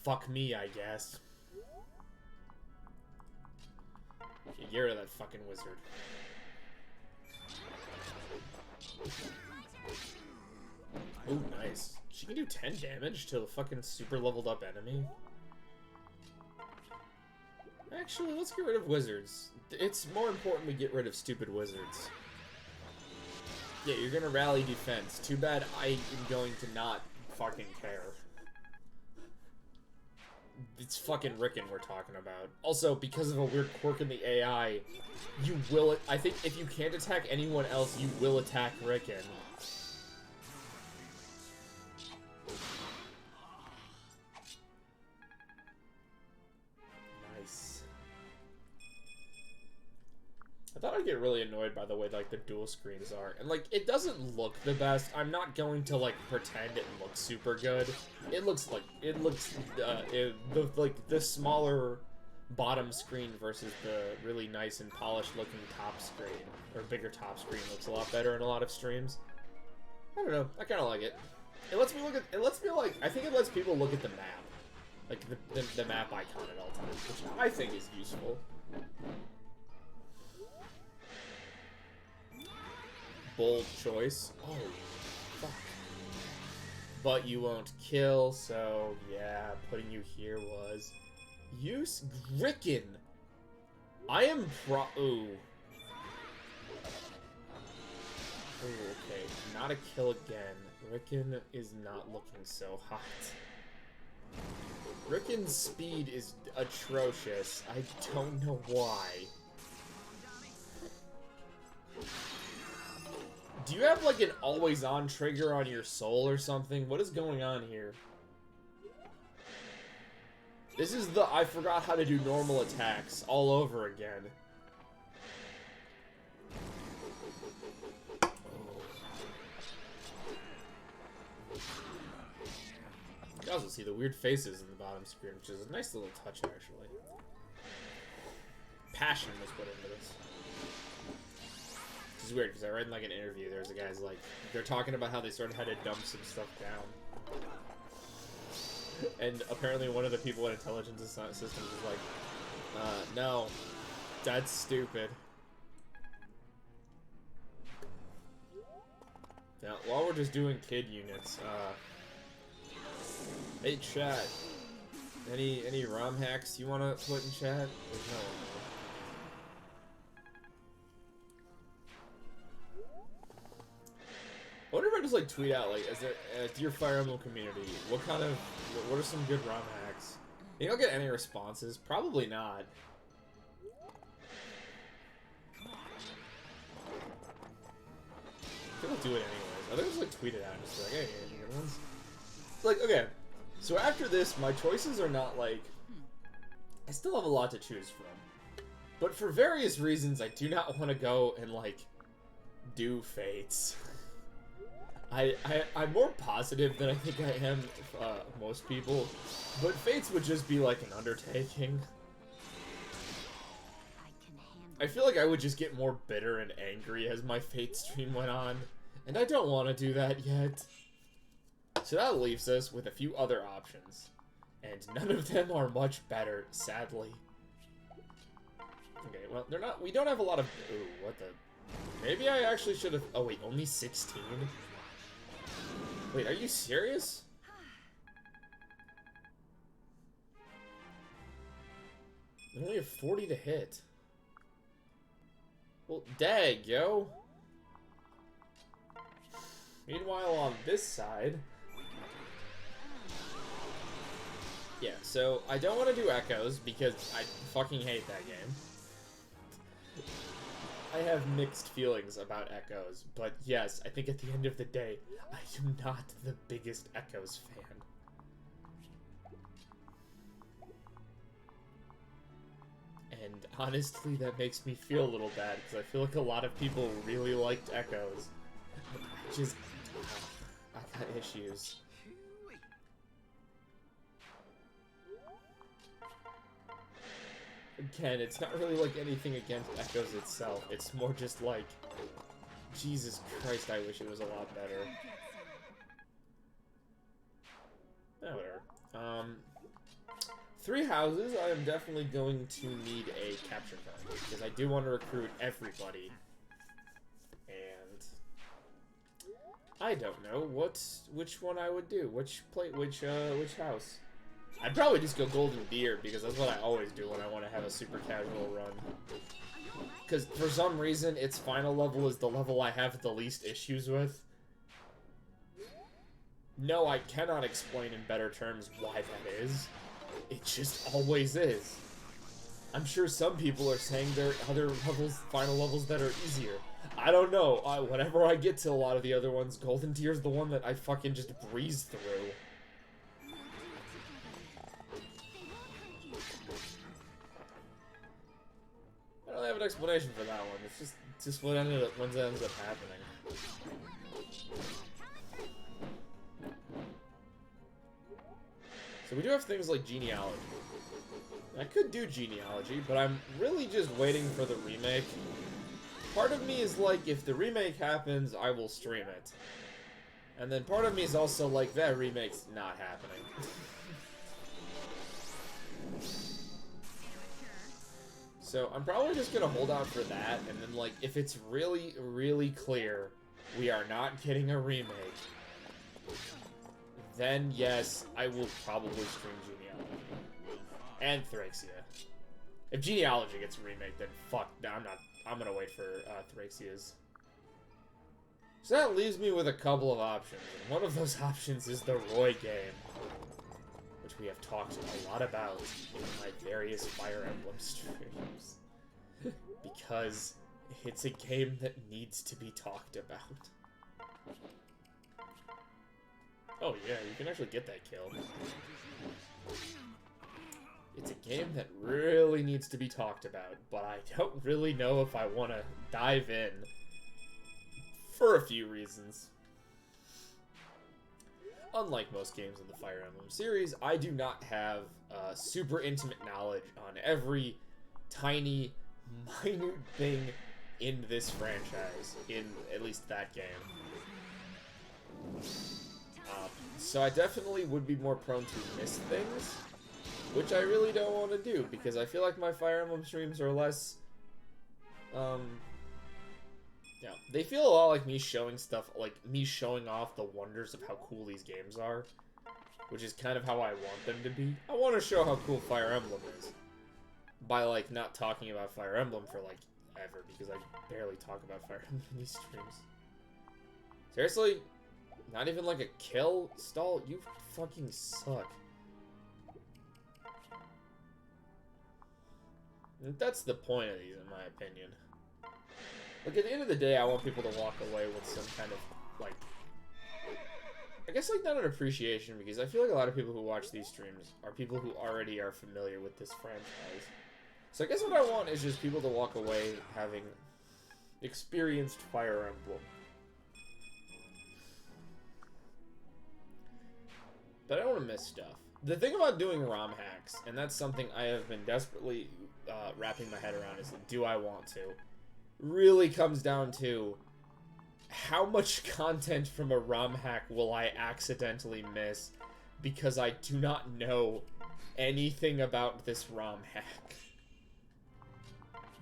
Fuck me, I guess. Okay, get rid of that fucking wizard. Ooh, nice. She can do 10 damage to a fucking super leveled up enemy. Actually, let's get rid of wizards. It's more important we get rid of stupid wizards. Yeah, you're gonna rally defense. Too bad I am going to not fucking care. It's fucking Rickon we're talking about. Also, because of a weird quirk in the AI, you will... I think if you can't attack anyone else, you will attack Rickon. Nice. I thought I'd get really annoyed by the way, like, the dual screens are. And, like, it doesn't look the best. I'm not going to, like, pretend it looks super good. It looks, the smaller bottom screen versus the really nice and polished looking top screen, or bigger top screen, looks a lot better in a lot of streams. I don't know. I kind of like it. It lets me I think it lets people look at the map. Like, the map icon at all times, which I think is useful. Bold choice. Oh, fuck. But you won't kill, so yeah, putting you here was... Use Rickon! I am Ooh. Ooh, okay. Not a kill again. Rickon is not looking so hot. Rickon's speed is atrocious. I don't know why. Do you have, like, an always-on trigger on your soul or something? What is going on here? This is the I forgot how to do normal attacks all over again. You can also see the weird faces in the bottom screen, which is a nice little touch, actually. Passion was put into this. Which is weird, because I read in like an interview, there's a guy's like, they're talking about how they sort of had to dump some stuff down. And apparently one of the people in intelligence systems was like, no, that's stupid. Now, while we're just doing kid units, hey chat, any ROM hacks you want to put in chat? There's no one. I wonder if I just like tweet out like, is there dear Fire Emblem community, what are some good ROM hacks? You don't get any responses, probably not. People do it anyways. I think just like tweet it out and just be like, hey, any good ones? Like, okay, so after this, my choices are not like, I still have a lot to choose from. But for various reasons, I do not want to go and like, do Fates. I'm more positive than I think I am most people, but Fates would just be like an undertaking. I feel like I would just get more bitter and angry as my Fate stream went on, and I don't want to do that yet. So that leaves us with a few other options, and none of them are much better, sadly. Okay, well, we don't have a lot of, ooh, what the, maybe I actually should have, oh wait, only 16? Wait, are you serious? I only have 40 to hit. Well, dag, yo. Meanwhile, on this side... Yeah, so I don't want to do Echoes because I fucking hate that game. I have mixed feelings about Echoes, but yes, I think at the end of the day, I am not the biggest Echoes fan. And honestly, that makes me feel a little bad, because I feel like a lot of people really liked Echoes. I got issues. Again, it's not really like anything against Echoes itself. It's more just like, Jesus Christ, I wish it was a lot better. Oh, whatever. 3 houses, I am definitely going to need a capture card, because I do want to recruit everybody. And I don't know which one I would do. Which house? I'd probably just go Golden Deer, because that's what I always do when I want to have a super casual run. Because for some reason, its final level is the level I have the least issues with. No, I cannot explain in better terms why that is. It just always is. I'm sure some people are saying there are other levels, final levels that are easier. I don't know. Whenever I get to a lot of the other ones, Golden Deer's the one that I fucking just breeze through. I don't have an explanation for that one. It's just what ends up happening. So we do have things like genealogy. I could do genealogy, but I'm really just waiting for the remake. Part of me is like, if the remake happens, I will stream it. And then part of me is also like, that remake's not happening. So I'm probably just gonna hold out for that, and then like, if it's really, really clear we are not getting a remake, then yes, I will probably stream Genealogy. And Thraxia. If Genealogy gets a remake, then fuck, no, I'm gonna wait for Thraxia's. So that leaves me with a couple of options, and one of those options is the Roy game, which we have talked a lot about in my various Fire Emblem streams, because it's a game that needs to be talked about. Oh yeah, you can actually get that kill. It's a game that really needs to be talked about, but I don't really know if I want to dive in for a few reasons. Unlike most games in the Fire Emblem series, I do not have super intimate knowledge on every tiny, minute thing in this franchise, in at least that game. So I definitely would be more prone to miss things, which I really don't want to do, because I feel like my Fire Emblem streams are less, yeah, they feel a lot like me showing stuff, like me showing off the wonders of how cool these games are, which is kind of how I want them to be. I want to show how cool Fire Emblem is, by, like, not talking about Fire Emblem for, like, ever, because I barely talk about Fire Emblem in these streams. Seriously? Not even, like, a kill stall? You fucking suck. And that's the point of these, in my opinion. Like, at the end of the day, I want people to walk away with some kind of, like, I guess, like, not an appreciation, because I feel like a lot of people who watch these streams are people who already are familiar with this franchise. So I guess what I want is just people to walk away having experienced Fire Emblem. But I don't want to miss stuff. The thing about doing ROM hacks, and that's something I have been desperately wrapping my head around, is do I want to? Really comes down to how much content from a ROM hack will I accidentally miss because I do not know anything about this ROM hack.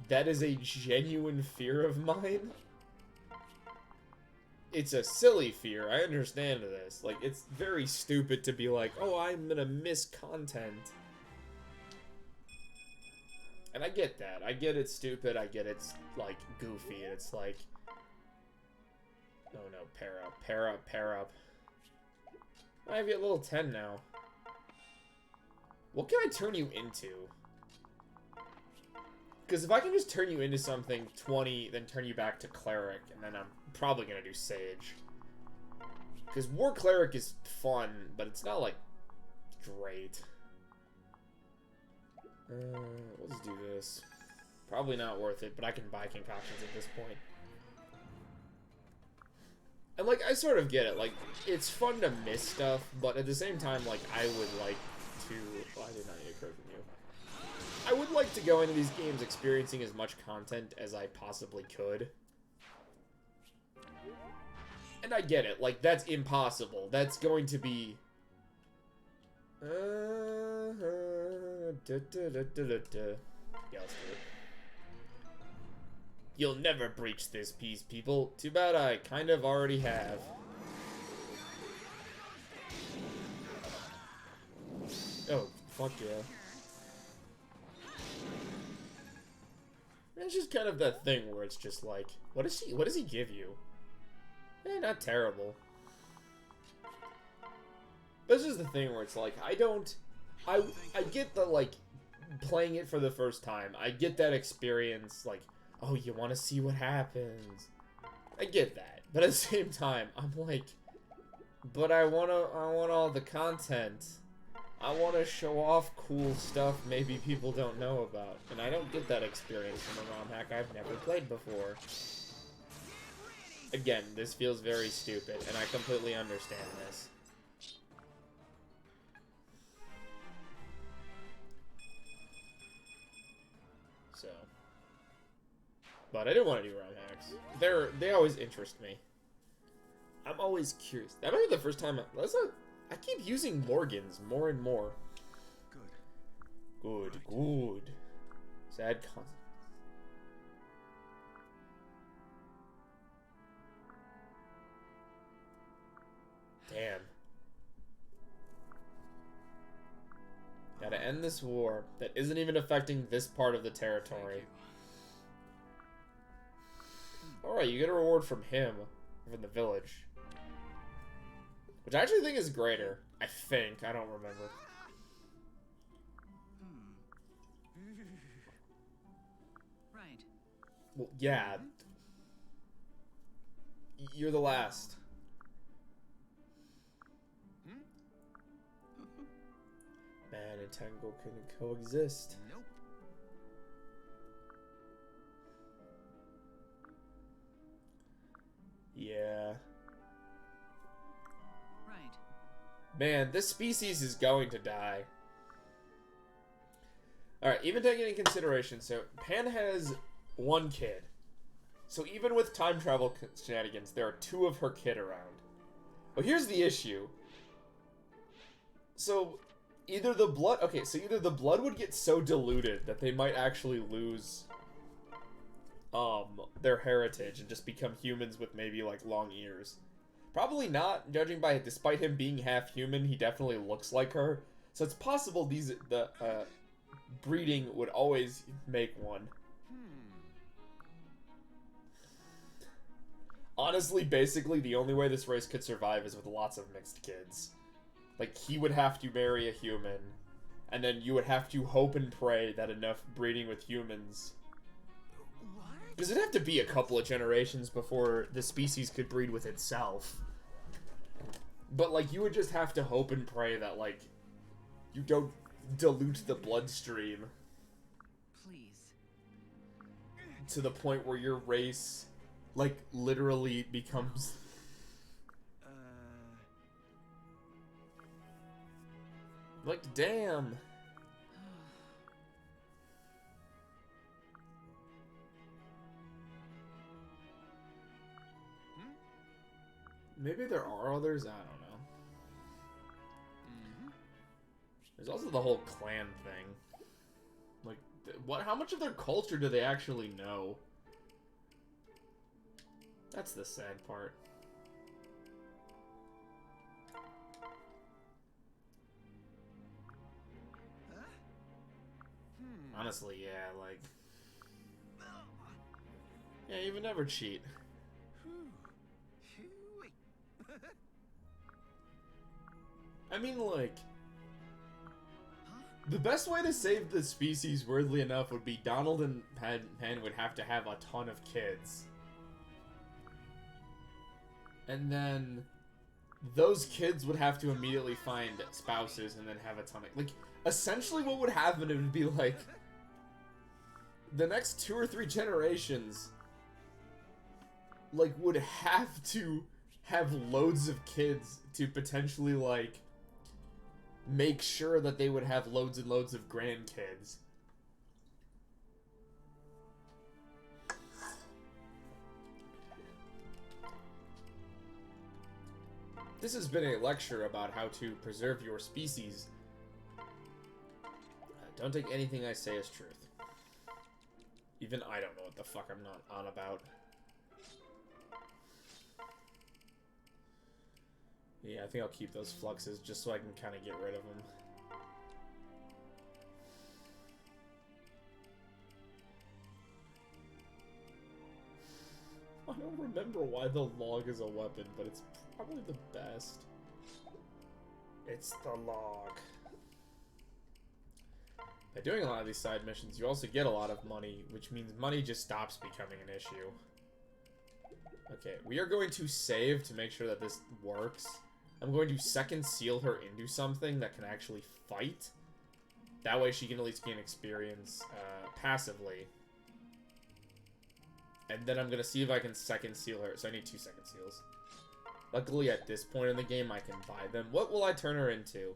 That is a genuine fear of mine. It's a silly fear, I understand this. Like, it's very stupid to be like, oh, I'm gonna miss content. And I get that. I get it's stupid, I get it's, like, goofy, and it's like... Oh no, pair up, pair up, pair up. I have you at level 10 now. What can I turn you into? Because if I can just turn you into something 20, then turn you back to Cleric, and then I'm probably going to do Sage. Because War Cleric is fun, but it's not, like, great. Let's do this. Probably not worth it, but I can buy concoctions at this point. And, like, I sort of get it. Like, it's fun to miss stuff, but at the same time, like, I would like to... Oh, I did not need a code from you. I would like to go into these games experiencing as much content as I possibly could. And I get it. Like, that's impossible. That's going to be... Yeah, let's do it. You'll never breach this peace, people. Too bad I kind of already have. Oh, fuck yeah. It's just kind of that thing where it's just like, what does he give you? Eh, not terrible. This is the thing where it's like, I get the, like, playing it for the first time. I get that experience, like, oh, you want to see what happens. I get that. But at the same time, I'm like, but I want all the content. I want to show off cool stuff maybe people don't know about. And I don't get that experience from a ROM hack I've never played before. Again, this feels very stupid, and I completely understand this. So. But I didn't want to do ROM hacks. They always interest me. I'm always curious. That might be the first time I keep using Morgans more and more. Good. Good. Sad concept. Damn. Gotta end this war that isn't even affecting this part of the territory. Alright, you get a reward from him, from the village. Which I actually think is greater. I think. I don't remember. Right. Well, yeah. You're the last. Man. Pan and Tango can coexist. Nope. Yeah. Right. Man, this species is going to die. Alright, even taking into consideration, so Pan has one kid. So even with time travel shenanigans, there are 2 of her kid around. But here's the issue. So, either the blood... Okay, so either the blood would get so diluted that they might actually lose their heritage and just become humans with maybe, like, long ears. Probably not, judging by... Despite him being half human, he definitely looks like her. So it's possible the breeding would always make one. Honestly, basically, the only way this race could survive is with lots of mixed kids. Like, he would have to marry a human, and then you would have to hope and pray that enough breeding with humans... What? Because it'd have to be a couple of generations before the species could breed with itself. But, like, you would just have to hope and pray that, like, you don't dilute the bloodstream Please. to the point where your race, like, literally becomes... Like, damn. Maybe there are others, I don't know. There's also the whole clan thing. Like, what? How much of their culture do they actually know? That's the sad part. Honestly, yeah, like... Yeah, you would never cheat. I mean, like... The best way to save the species, weirdly enough, would be Donald and Pan would have to have a ton of kids. And then... those kids would have to immediately find spouses and then have a ton of... Like, essentially what would happen, it would be like... the next 2 or 3 generations... like, would have to have loads of kids to potentially, like... make sure that they would have loads and loads of grandkids. This has been a lecture about how to preserve your species. Don't take anything I say as truth. Even I don't know what the fuck I'm not on about. Yeah, I think I'll keep those fluxes just so I can kind of get rid of them. I don't remember why the log is a weapon, but it's probably the best. It's the log. By doing a lot of these side missions, you also get a lot of money, which means money just stops becoming an issue. Okay, we are going to save to make sure that this works. I'm going to second seal her into something that can actually fight. That way she can at least gain experience passively. And then I'm going to see if I can second seal her. So I need 2 second seals. Luckily at this point in the game I can buy them. What will I turn her into?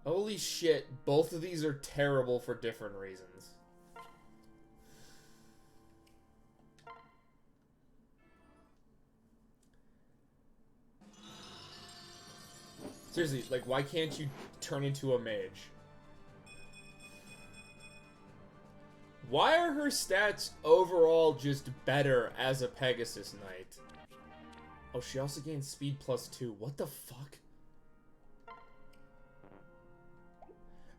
Holy shit, both of these are terrible for different reasons. Seriously, like, why can't you turn into a mage? Why are her stats overall just better as a Pegasus Knight? Oh, she also gains speed +2. What the fuck?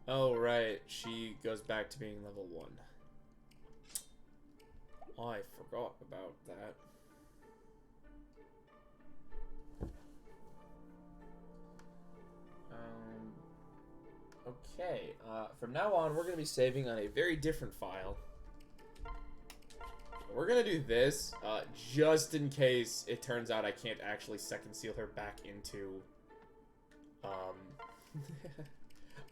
Oh, right. She goes back to being level 1. Oh, I forgot about that. Okay, from now on, we're going to be saving on a very different file. We're going to do this, just in case it turns out I can't actually second seal her back into,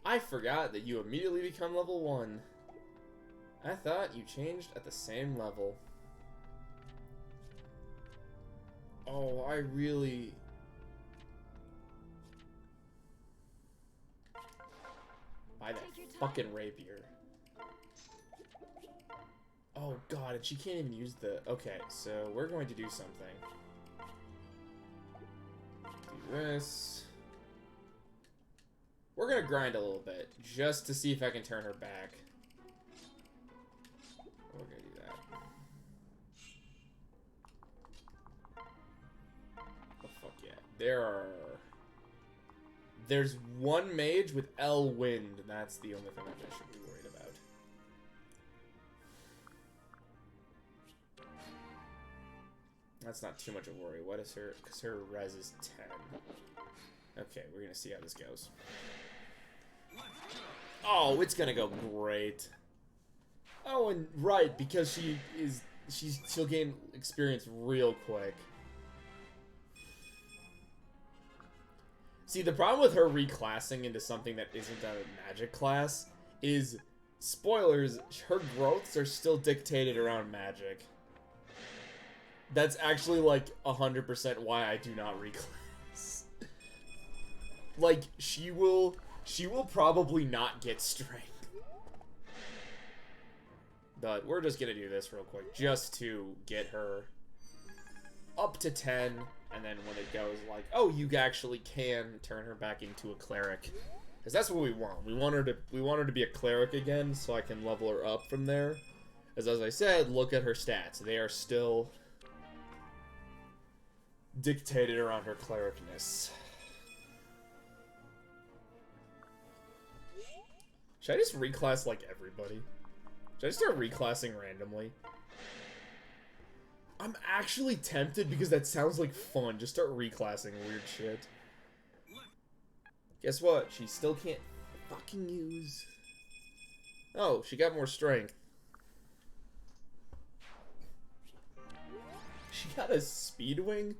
I forgot that you immediately become level 1. I thought you changed at the same level. Oh, I really... Buy that fucking rapier. Oh god, and she can't even use the... Okay, so we're going to do something. Do this. We're gonna grind a little bit, just to see if I can turn her back. We're gonna do that. Oh fuck yeah. There's one mage with L wind, and that's the only thing that I should be worried about. That's not too much of a worry. What is her... Because her res is 10. Okay, we're gonna see how this goes. Oh, it's gonna go great. Oh, and right, because she'll gain experience real quick. See, the problem with her reclassing into something that isn't a magic class is, spoilers, her growths are still dictated around magic. That's actually, like, 100% why I do not reclass. Like, she will probably not get strength. But we're just gonna do this real quick, just to get her up to 10, and then when it goes like, oh, you actually can turn her back into a cleric. Because that's what we want. We want her to be a cleric again, so I can level her up from there. As I said, look at her stats. They are still dictated around her clericness. Should I just reclass like everybody? Should I just start reclassing randomly? I'm actually tempted because that sounds like fun. Just start reclassing weird shit. Guess what? She still can't fucking use... Oh, she got more strength. She got a speed wing?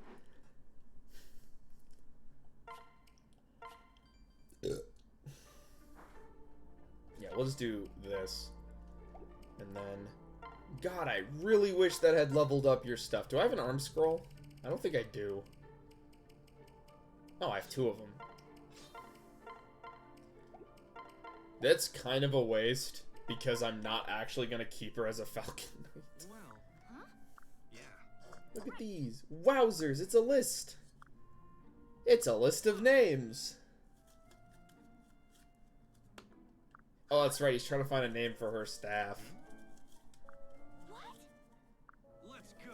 Yeah, we'll just do this. And then... God, I really wish that had leveled up your stuff. Do I have an arm scroll? I don't think I do. Oh, I have 2 of them. That's kind of a waste, because I'm not actually going to keep her as a Falcon Knight. Well, huh? Yeah. Look at these. Wowzers, it's a list. It's a list of names. Oh, that's right, he's trying to find a name for her staff. Let's go.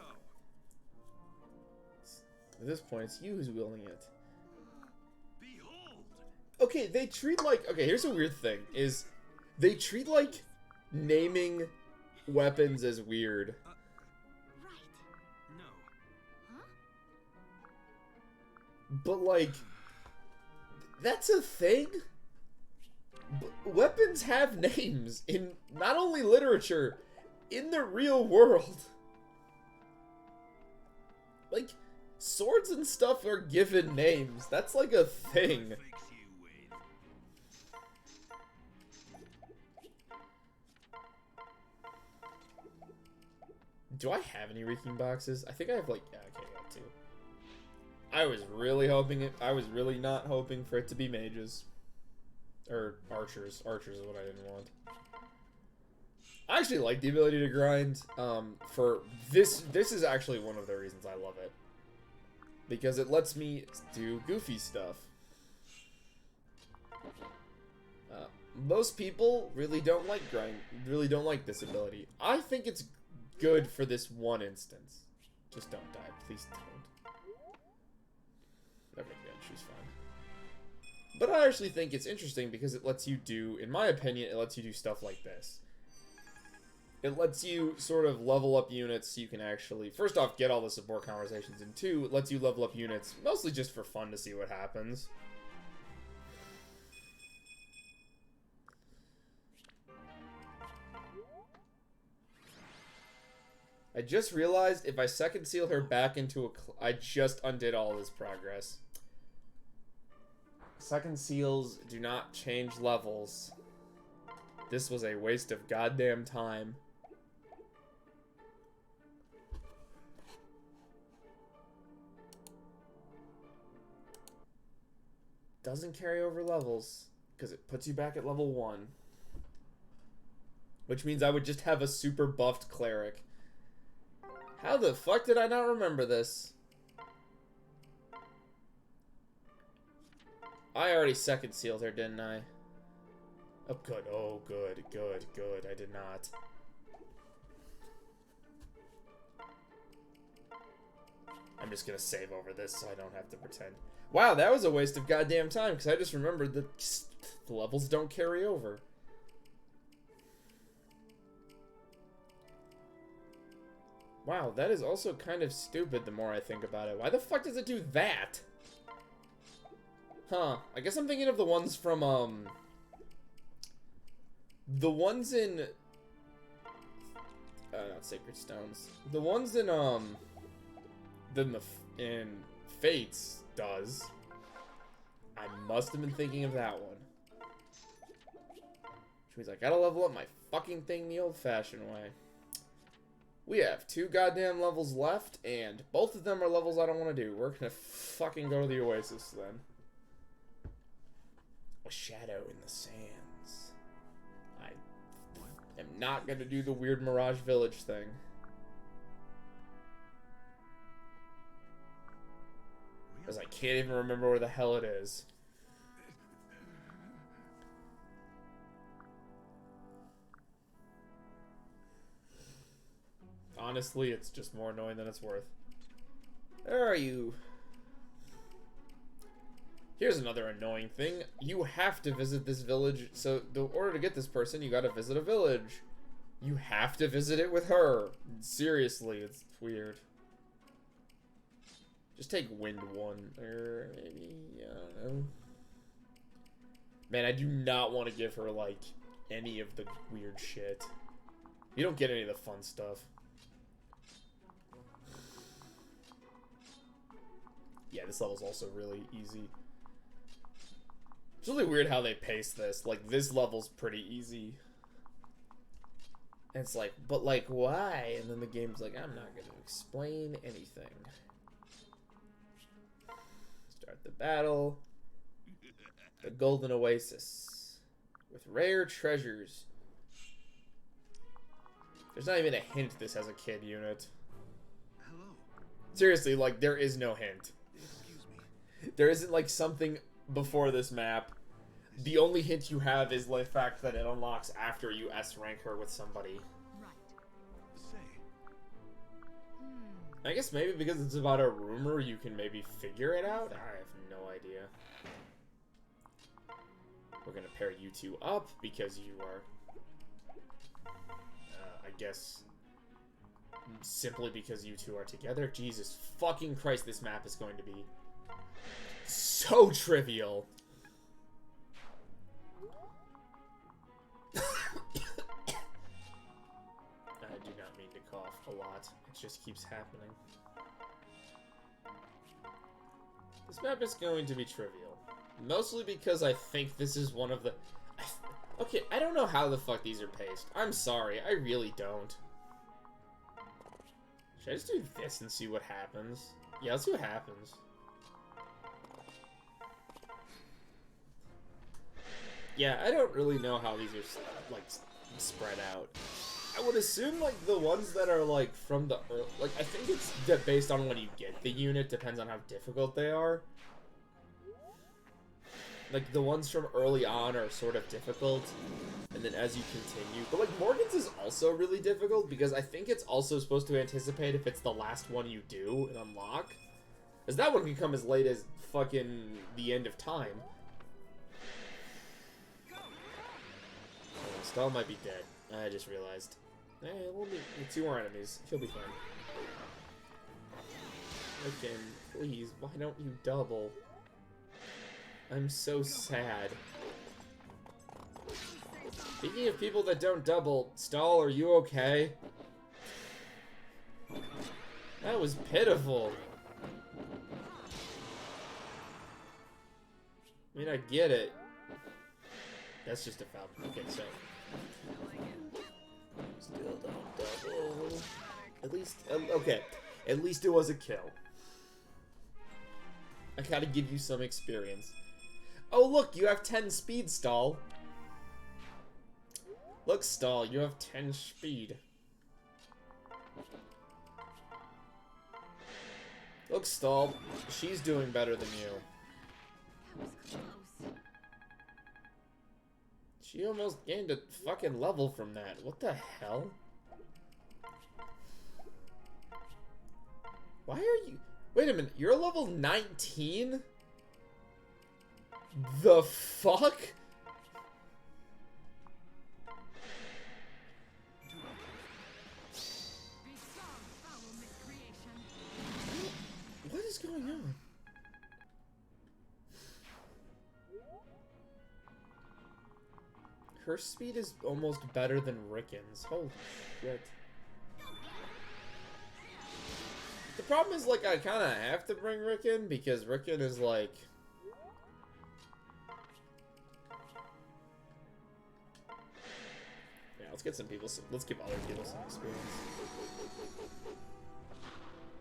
At this point, it's you who's wielding it. Behold. Okay, they treat like... Okay, here's a weird thing, is... They treat, like, naming weapons as weird. Right. No. Huh? But, like... That's a thing? Weapons have names in not only literature, in the real world. Like, swords and stuff are given names. That's like a thing. Fix you with. Do I have any reeking boxes? I think I have like, yeah, okay, I got 2. I was really hoping it, I was really not hoping for it to be mages. Or archers. Archers is what I didn't want. I actually like the ability to grind. For this is actually one of the reasons I love it. Because it lets me do goofy stuff. Most people really don't like this ability. I think it's good for this one instance. Just don't die, please don't. Okay, good, she's fine. But I actually think it's interesting because it lets you do, in my opinion, it lets you do stuff like this. It lets you sort of level up units so you can actually, first off, get all the support conversations, and 2, it lets you level up units, mostly just for fun to see what happens. I just realized if I second seal her back into a... I just undid all this progress. Second seals do not change levels. This was a waste of goddamn time. Doesn't carry over levels because it puts you back at level 1. Which means I would just have a super buffed cleric. How the fuck did I not remember this? I already second sealed her, didn't I? Oh, good. Oh, good, good, good. I did not. I'm just gonna save over this so I don't have to pretend. Wow, that was a waste of goddamn time because I just remembered that the levels don't carry over. Wow, that is also kind of stupid the more I think about it. Why the fuck does it do that? Huh. I guess I'm thinking of the ones from, the ones in... not Sacred Stones. The ones in, in Fates does. I must have been thinking of that one. Which means I gotta level up my fucking thing the old-fashioned way. We have 2 goddamn levels left, and both of them are levels I don't want to do. We're gonna fucking go to the Oasis, then. A shadow in the sands. I am not gonna do the weird Mirage Village thing. Because I can't even remember where the hell it is. Honestly, it's just more annoying than it's worth. Where are you? Here's another annoying thing. You have to visit this village. So, in order to get this person, you gotta visit a village. You have to visit it with her. Seriously, it's weird. Just take Wind 1. Or maybe, I don't know. Man, I do not want to give her, like, any of the weird shit. You don't get any of the fun stuff. Yeah, this level's also really easy. It's really weird how they pace this. Like, this level's pretty easy. And it's like, but like, why? And then the game's like, I'm not going to explain anything. Start the battle. The Golden Oasis. With rare treasures. There's not even a hint this has a kid unit. Hello. Seriously, like, there is no hint. Excuse me. There isn't, like, something before this map. The only hint you have is the fact that it unlocks after you S-rank her with somebody. Right. Say. I guess maybe because it's about a rumor, you can maybe figure it out? I have no idea. We're gonna pair you two up because you are... I guess... simply because you two are together. Jesus fucking Christ, this map is going to be... so trivial. I do not mean to cough a lot. It just keeps happening. This map is going to be trivial. Mostly because I think this is one of the... Okay, I don't know how the fuck these are paced. I'm sorry, I really don't. Should I just do this and see what happens? Yeah, let's see what happens. Yeah, I don't really know how these are, like, spread out. I would assume, like, the ones that are, like, from the early... Like, I think it's based on when you get the unit, depends on how difficult they are. Like, the ones from early on are sort of difficult, and then as you continue... But, like, Morgan's is also really difficult, because I think it's also supposed to anticipate if it's the last one you do and unlock. Because that one can come as late as fucking the end of time. Stall might be dead. I just realized. Hey, we'll be 2 more enemies. She'll be fine. Again, please, why don't you double? I'm so sad. Speaking of people that don't double, Stall, are you okay? That was pitiful. I mean, I get it. That's just a foul. Okay, so. Still don't double. At least, okay. At least it was a kill. I gotta give you some experience. Oh, look, you have 10 speed, Stall. Look, Stall, you have 10 speed. Look, Stall, she's doing better than you. That was close. She almost gained a fucking level from that. What the hell? Why are you... Wait a minute, you're level 19? The fuck? What is going on? Her speed is almost better than Rickon's. Holy shit. The problem is, like, I kind of have to bring Rickon because Rickon is, like... Yeah, let's get some people some... Let's give other people some experience.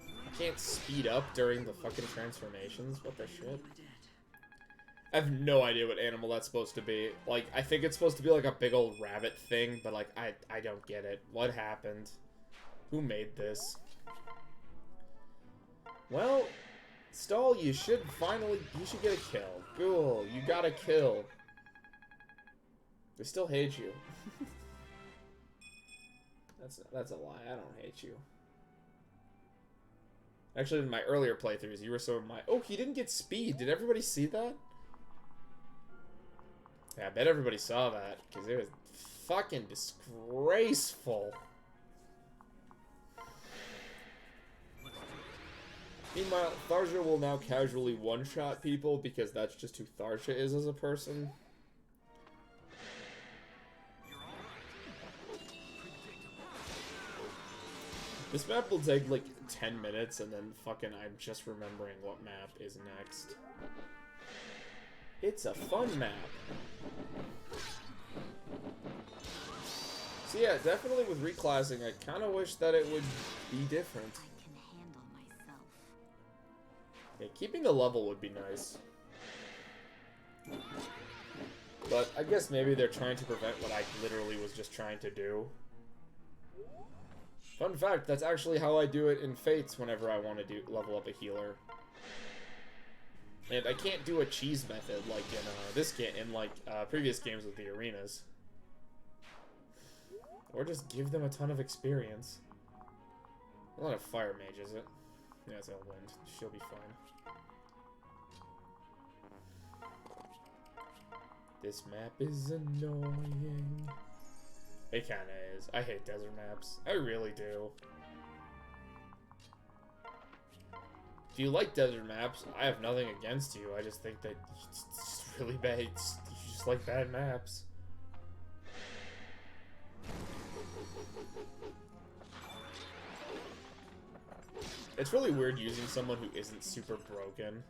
I can't speed up during the fucking transformations. What the shit? I have no idea what animal that's supposed to be. Like, I think it's supposed to be like a big old rabbit thing, but like, I don't get it. What happened? Who made this? Well, Stall, you should get a kill. Cool, you got a kill. They still hate you. That's a lie. I don't hate you. Actually, in my earlier playthroughs, you were so my... Oh, he didn't get speed. Did everybody see that? Yeah, I bet everybody saw that, because it was fucking disgraceful. Meanwhile, Tharja will now casually one-shot people, because that's just who Tharja is as a person. This map will take, like, 10 minutes, and then fucking I'm just remembering what map is next. It's a fun map. So yeah, definitely with reclassing, I kind of wish that it would be different. I can handle myself. Yeah, keeping the level would be nice. But I guess maybe they're trying to prevent what I literally was just trying to do. Fun fact, that's actually how I do it in Fates whenever I want to level up a healer. And I can't do a cheese method like in this game, in like previous games with the arenas. Or just give them a ton of experience. A lot of fire mage, is it? Yeah, it's Elwind. She'll be fine. This map is annoying. It kinda is. I hate desert maps. I really do. If you like desert maps, I have nothing against you. I just think that it's really bad. You just like bad maps. It's really weird using someone who isn't super broken.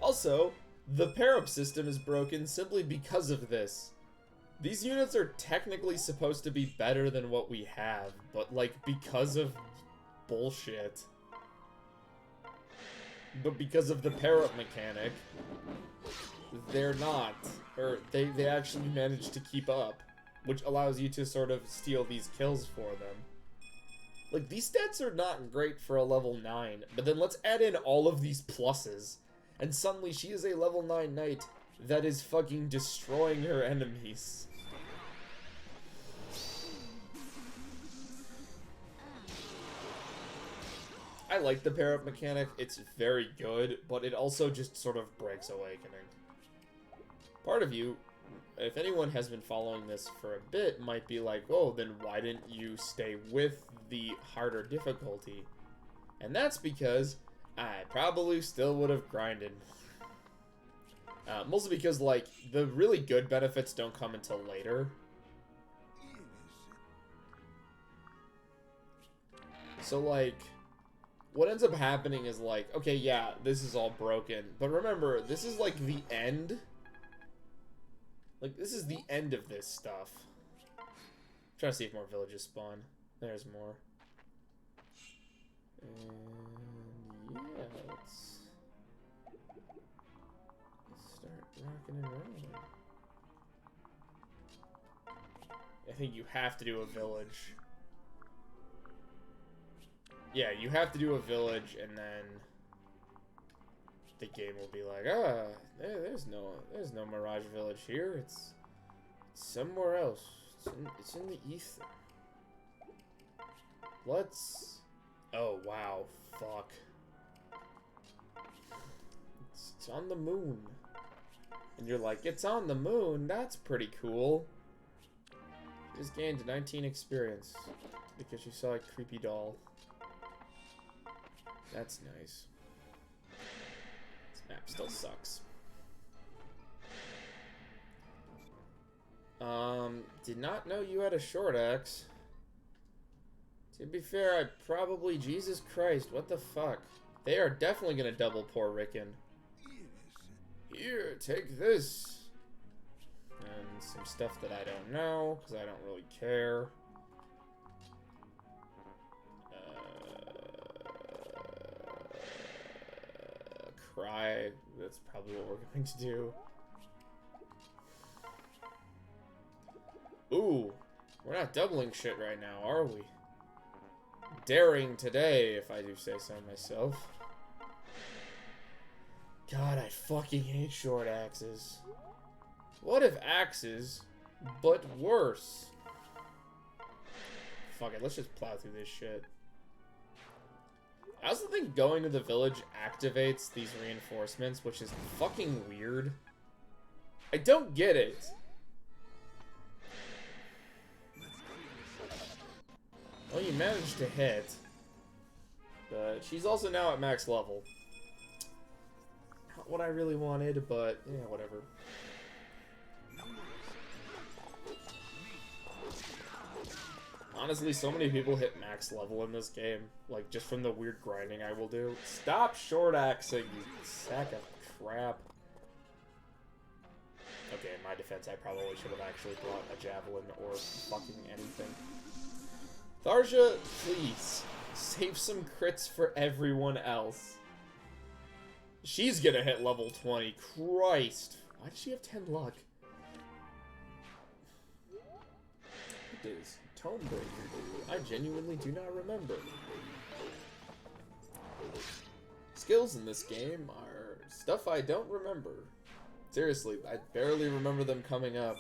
Also, the pair-up system is broken simply because of this. These units are technically supposed to be better than what we have, but like because of bullshit. But because of the pair-up mechanic, they're not. Or they actually manage to keep up, which allows you to sort of steal these kills for them. Like, these stats are not great for a level 9, but then let's add in all of these pluses, and suddenly she is a level 9 knight that is fucking destroying her enemies. I like the pair-up mechanic, it's very good, but it also just sort of breaks Awakening. Part of you, if anyone has been following this for a bit, might be like, oh, then why didn't you stay with the harder difficulty? And that's because I probably still would have grinded. Mostly because, like, the really good benefits don't come until later. So, like, what ends up happening is like, okay, yeah, this is all broken, but remember, this is like the end. Like, this is the end of this stuff. I'm trying to see if more villages spawn. There's more. And yeah, let's start rocking and rolling. I think you have to do a village. Yeah, you have to do a village, and then the game will be like, there's no Mirage Village here. It's somewhere else. It's in the ether. Let's. Oh wow, fuck. It's on the moon, and you're like, it's on the moon. That's pretty cool. You just gained 19 experience because you saw a creepy doll. That's nice. This map still sucks. Did not know you had a short axe. To be fair, I probably... Jesus Christ, what the fuck? They are definitely gonna double poor Rickon. Here, take this. And some stuff that I don't know, because I don't really care. Cry. That's probably what we're going to do. Ooh, we're not doubling shit right now, are we? Daring today, if I do say so myself. God, I fucking hate short axes. What if axes, but worse? Fuck it, let's just plow through this shit. I also think going to the village activates these reinforcements, which is fucking weird. I don't get it. Well, you managed to hit. But she's also now at max level. Not what I really wanted, but yeah, whatever. Honestly, so many people hit max level in this game, like, just from the weird grinding I will do. Stop short axing, you sack of crap. Okay, in my defense, I probably should have actually brought a javelin or fucking anything. Tharja, please, save some crits for everyone else. She's gonna hit level 20, Christ. Why does she have 10 luck? It is Tonebreaker. I genuinely do not remember. Skills in this game are stuff I don't remember. Seriously, I barely remember them coming up.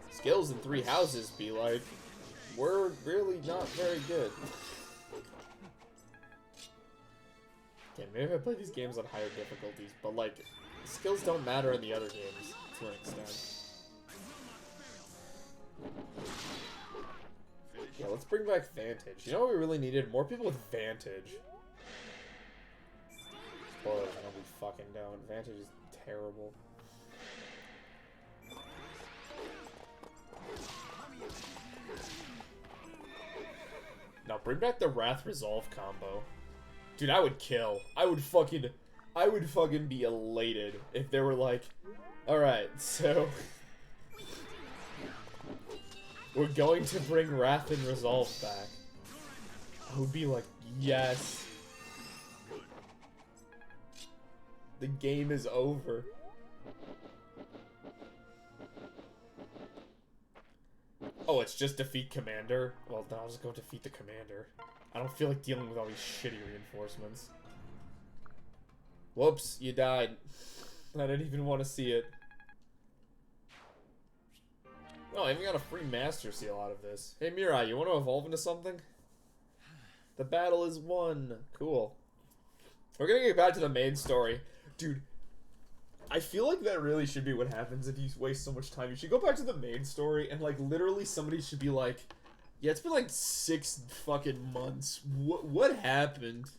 Skills in 3 houses be like, we're really not very good. Okay, maybe I play these games on higher difficulties, but like, skills don't matter in the other games to an extent. Yeah, let's bring back Vantage. You know what we really needed? More people with Vantage. Spoiler, no, we fucking don't. Vantage is terrible. Now bring back the Wrath Resolve combo. Dude, I would kill. I would fucking be elated if they were like, alright, so we're going to bring Wrath and Resolve back. I would be like, yes. The game is over. Oh, it's just defeat Commander? Well, then I'll just go defeat the Commander. I don't feel like dealing with all these shitty reinforcements. Whoops, you died. I didn't even want to see it. Oh, I even got a free Master Seal out of this. Hey, Mirai, you want to evolve into something? The battle is won. Cool. We're gonna get back to the main story. Dude, I feel like that really should be what happens if you waste so much time. You should go back to the main story and, like, literally somebody should be like, yeah, it's been like 6 fucking months. What happened?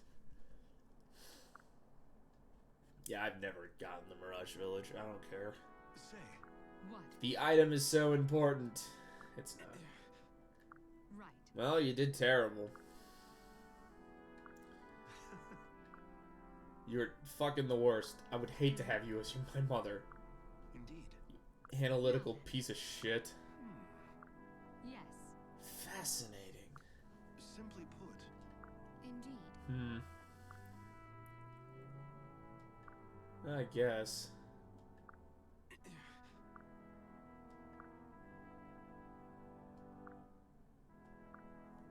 Yeah, I've never gotten the Mirage Village. I don't care. Say, What? The item is so important. It's not. Right. Well, you did terrible. You're fucking the worst. I would hate to have you as my mother. Indeed. Analytical piece of shit. Yes, Fascinating. Simply put, indeed. I guess.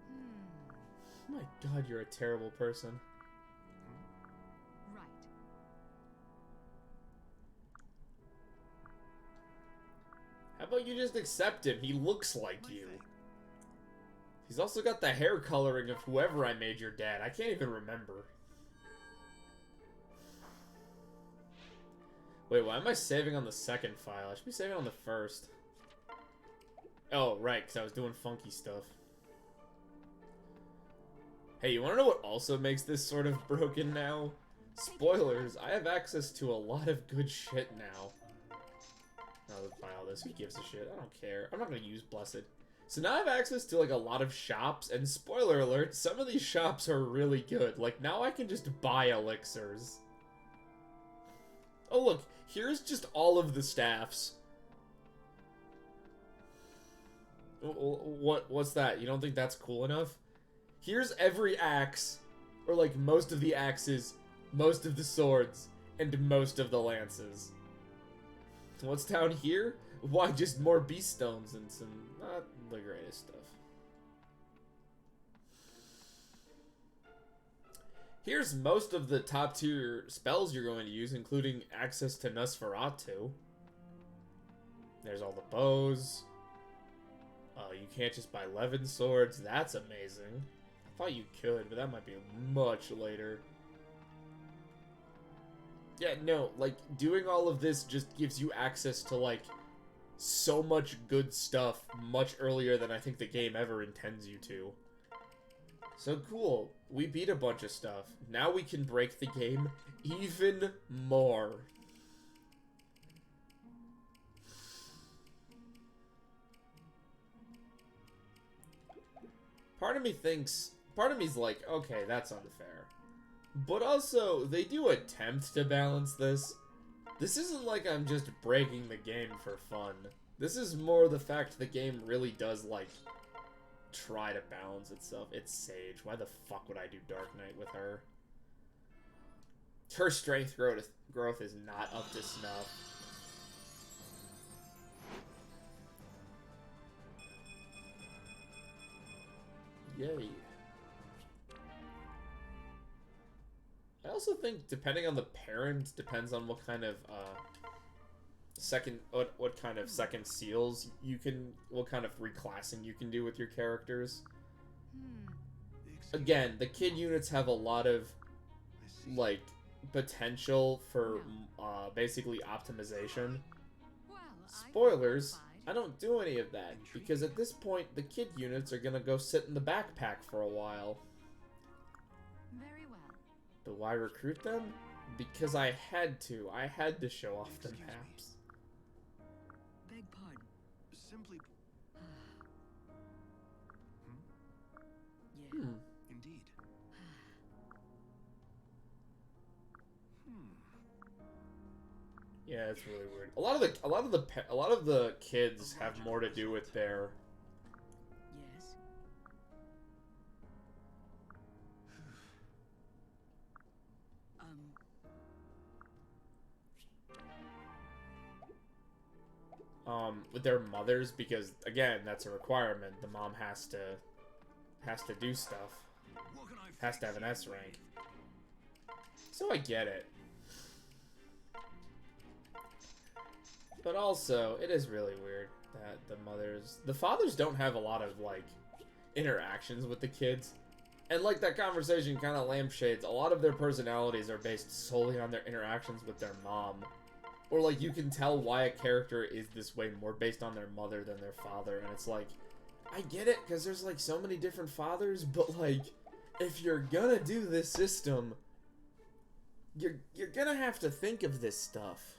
Hmm. My god, you're a terrible person. Right. How about you just accept him? He looks like my you. fate. He's also got the hair coloring of whoever I made your dad. I can't even remember. Wait, why am I saving on the second file? I should be saving on the first. Oh, right, because I was doing funky stuff. Hey, you want to know what also makes this sort of broken now? Spoilers, I have access to a lot of good shit now. I'll buy all this. Who gives a shit? I don't care. I'm not going to use Blessed. So now I have access to, like, a lot of shops, and spoiler alert, some of these shops are really good. Like, now I can just buy elixirs. Oh, look, here's just all of the staffs. What's that? You don't think that's cool enough? Here's every axe, or like most of the axes, most of the swords, and most of the lances. What's down here? Why, just more beast stones and some not the greatest stuff. Here's most of the top tier spells you're going to use, including access to Nosferatu. There's all the bows. You can't just buy Levin swords. That's amazing. I thought you could, but that might be much later. Yeah, no, like, doing all of this just gives you access to, like, so much good stuff much earlier than I think the game ever intends you to. So cool. We beat a bunch of stuff. Now we can break the game even more. Part of me's like, okay, that's unfair. But also, they do attempt to balance this. This isn't like I'm just breaking the game for fun. This is more the fact the game really does, like, try to balance itself. It's Sage. Why the fuck would I do Dark Knight with her? Her strength growth is not up to snuff. Yay. I also think depending on the parent depends on what kind of what kind of second seals you can, what kind of reclassing you can do with your characters. Again, the kid units have a lot of like potential for basically optimization. Well, Spoilers, I don't do any of that because at this point the kid units are gonna go sit in the backpack for a while. Very well. But why recruit them? Because I had to. I had to show off the Excuse me. maps. Beg pardon. Simply, Yeah. indeed. Yeah, it's really weird. A lot of the kids have more to do with their Yes. with their mothers because again, that's a requirement. The mom has to do stuff. What can I Has to have an S rank. So I get it. But also, it is really weird that the fathers don't have a lot of, like, interactions with the kids. And, like, that conversation kind of lampshades, a lot of their personalities are based solely on their interactions with their mom. Or, like, you can tell why a character is this way more based on their mother than their father. And it's like, I get it, because there's, like, so many different fathers, but, like, if you're gonna do this system, you're gonna have to think of this stuff.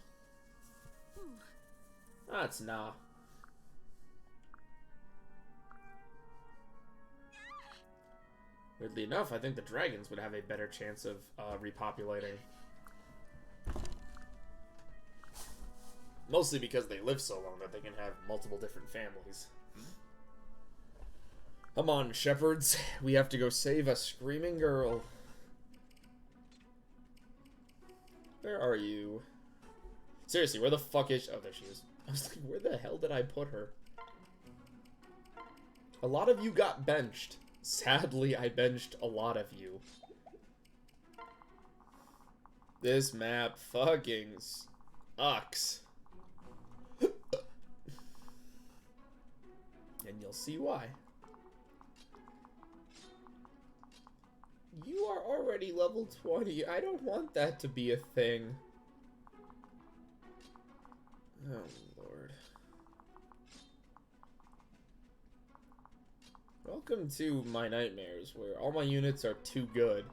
That's nah. Weirdly enough, I think the dragons would have a better chance of repopulating. Mostly because they live so long that they can have multiple different families. Come on, shepherds. We have to go save a screaming girl. Where are you? Seriously, where the fuck is she? Oh, there she is. I was like, where the hell did I put her? A lot of you got benched. Sadly, I benched a lot of you. This map fucking sucks. And you'll see why. You are already level 20. I don't want that to be a thing. Oh, Lord. Welcome to my nightmares, where all my units are too good.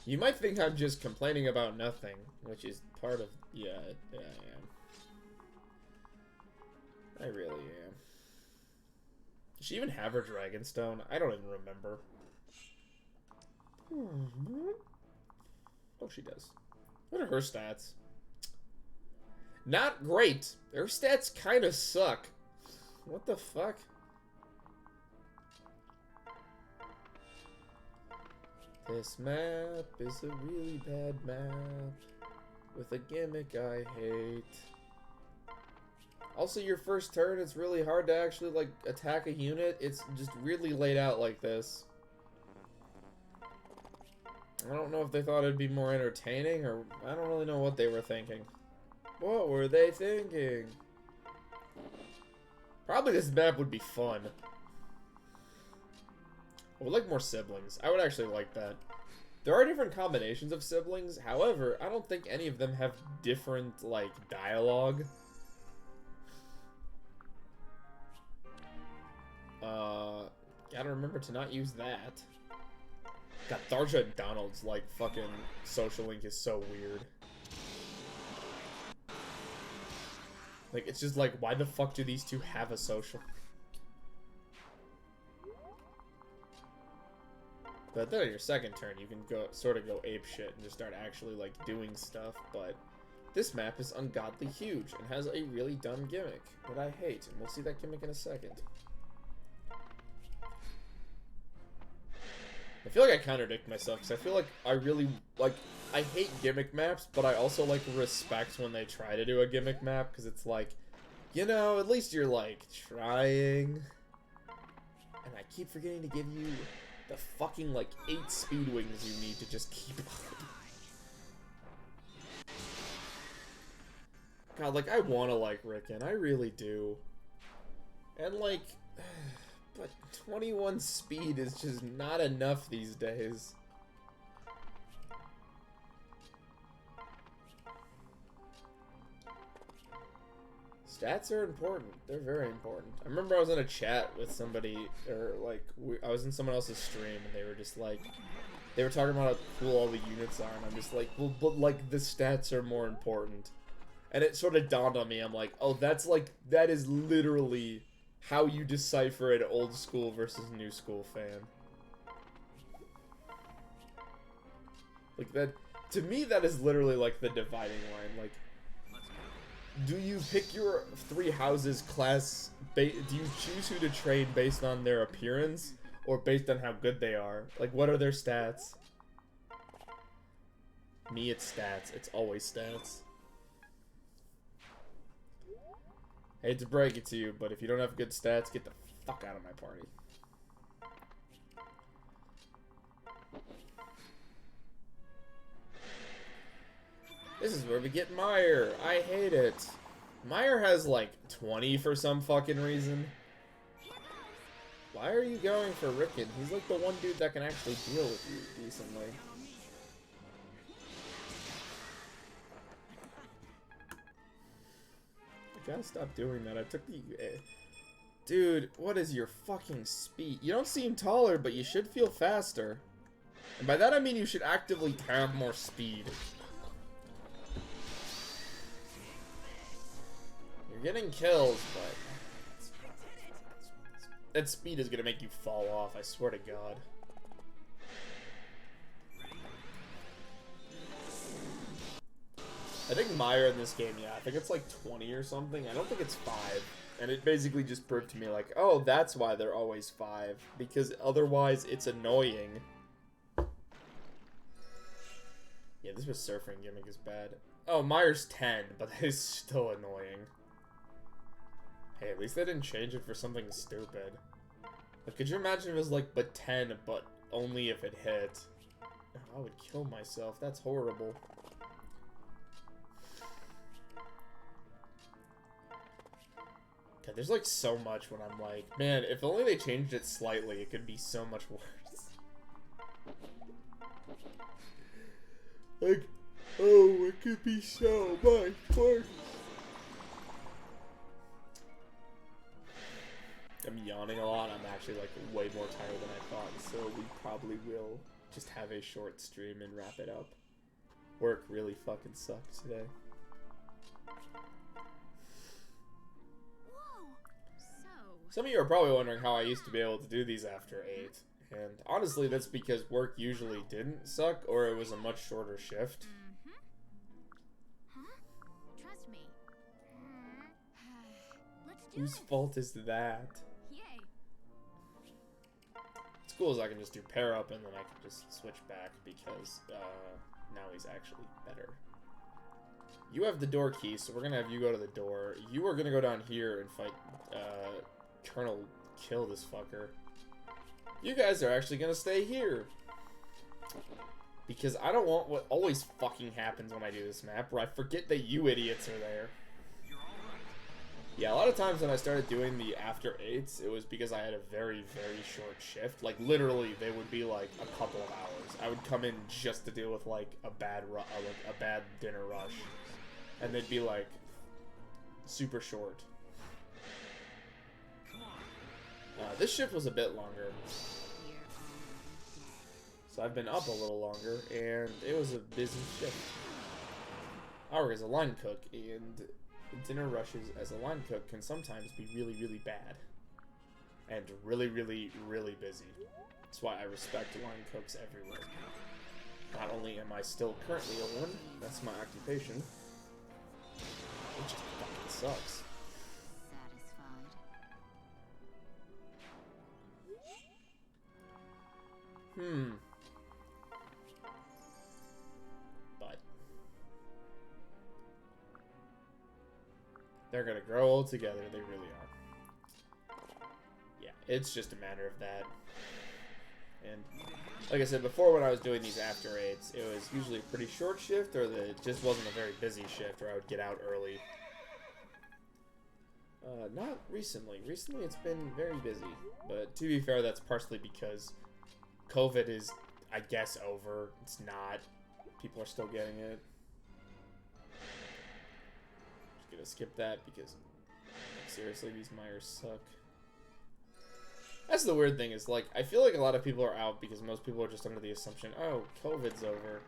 You might think I'm just complaining about nothing, which is part of... Yeah, I am. I really am. Does she even have her Dragonstone? I don't even remember. Oh, she does. What are her stats? Not great. Her stats kind of suck. What the fuck? This map is a really bad map with a gimmick I hate. Also, your first turn, it's really hard to actually, like, attack a unit. It's just really laid out like this. I don't know if they thought it'd be more entertaining, or I don't really know what they were thinking. What were they thinking? Probably this map would be fun. I would like more siblings. I would actually like that. There are different combinations of siblings. However, I don't think any of them have different, like, dialogue. Gotta remember to not use that. God, Tharja and Donald's, like, fucking social link is so weird. Like, it's just like, why the fuck do these two have a social? But then on your second turn, you can go sort of go ape shit and just start actually, like, doing stuff. But this map is ungodly huge and has a really dumb gimmick that I hate. And we'll see that gimmick in a second. I feel like I contradict myself, because I feel like I really, like, I hate gimmick maps, but I also, like, respect when they try to do a gimmick map, because it's like, you know, at least you're, like, trying. And I keep forgetting to give you the fucking, like, 8 speed wings you need to just keep up. God, like, I want to like Rickon, I really do. And, like... But 21 speed is just not enough these days. Stats are important. They're very important. I remember I was in a chat with somebody, or like, I was in someone else's stream, and they were just like, they were talking about how cool all the units are, and I'm just like, well, but like, the stats are more important. And it sort of dawned on me, I'm like, oh, that's like, that is literally how you decipher an old school versus new school fan. Like, that, to me, that is literally, like, the dividing line. Like, do you pick your 3 houses class, do you choose who to train based on their appearance, or based on how good they are? Like, what are their stats? Me, it's stats. It's always stats. I hate to break it to you, but if you don't have good stats, get the fuck out of my party. This is where we get Meyer. I hate it. Meyer has like 20 for some fucking reason. Why are you going for Rickon? He's like the one dude that can actually deal with you decently. Gotta stop doing that. I took the... Dude, what is your fucking speed? You don't seem taller, but you should feel faster. And by that I mean you should actively have more speed. You're getting kills, but... that speed is gonna make you fall off, I swear to God. I think Meyer in this game, yeah, I think it's like 20 or something. I don't think it's 5. And it basically just proved to me like, oh, that's why they're always 5. Because otherwise it's annoying. Yeah, this was surfing gimmick is bad. Oh, Meyer's 10, but that is still annoying. Hey, at least they didn't change it for something stupid. Like, could you imagine if it was like, but 10, but only if it hit? Oh, I would kill myself. That's horrible. Okay, there's like so much when I'm like, man, if only they changed it slightly, it could be so much worse. Like, oh, it could be so much worse. I'm yawning a lot. I'm actually like way more tired than I thought, so we probably will just have a short stream and wrap it up. Work really fucking sucked today. Whoa. So. Some of you are probably wondering how I used to be able to do these after 8. And honestly, that's because work usually didn't suck, or it was a much shorter shift. Mm-hmm. Huh? Trust me. Let's do Whose this. fault is that? Yay. It's cool as I can just do pair up and then I can just switch back because now he's actually better. You have the door key, so we're gonna have you go to the door. You are gonna go down here and fight Colonel Kill this fucker. You guys are actually gonna stay here. Because I don't want what always fucking happens when I do this map, where I forget that you idiots are there. Yeah, a lot of times when I started doing the after 8s, it was because I had a very, very short shift. Like, literally, they would be, like, a couple of hours. I would come in just to deal with, like, a bad dinner rush. And they'd be, like, super short. This shift was a bit longer. So I've been up a little longer, and it was a busy shift. I work as a line cook, and dinner rushes as a line cook can sometimes be really, really bad. And really, really, really busy. That's why I respect line cooks everywhere. Not only am I still currently a one, that's my occupation. It just fucking sucks. Satisfied. But they're gonna grow old together, they really are. Yeah, it's just a matter of that. And like I said before, when I was doing these after 8s, it was usually a pretty short shift, or it just wasn't a very busy shift, or I would get out early. Not recently. Recently it's been very busy, but to be fair, that's partially because COVID is, I guess, over. It's not. People are still getting it. Just gonna skip that because, seriously, these Myers suck. That's the weird thing is, like, I feel like a lot of people are out because most people are just under the assumption, oh, COVID's over.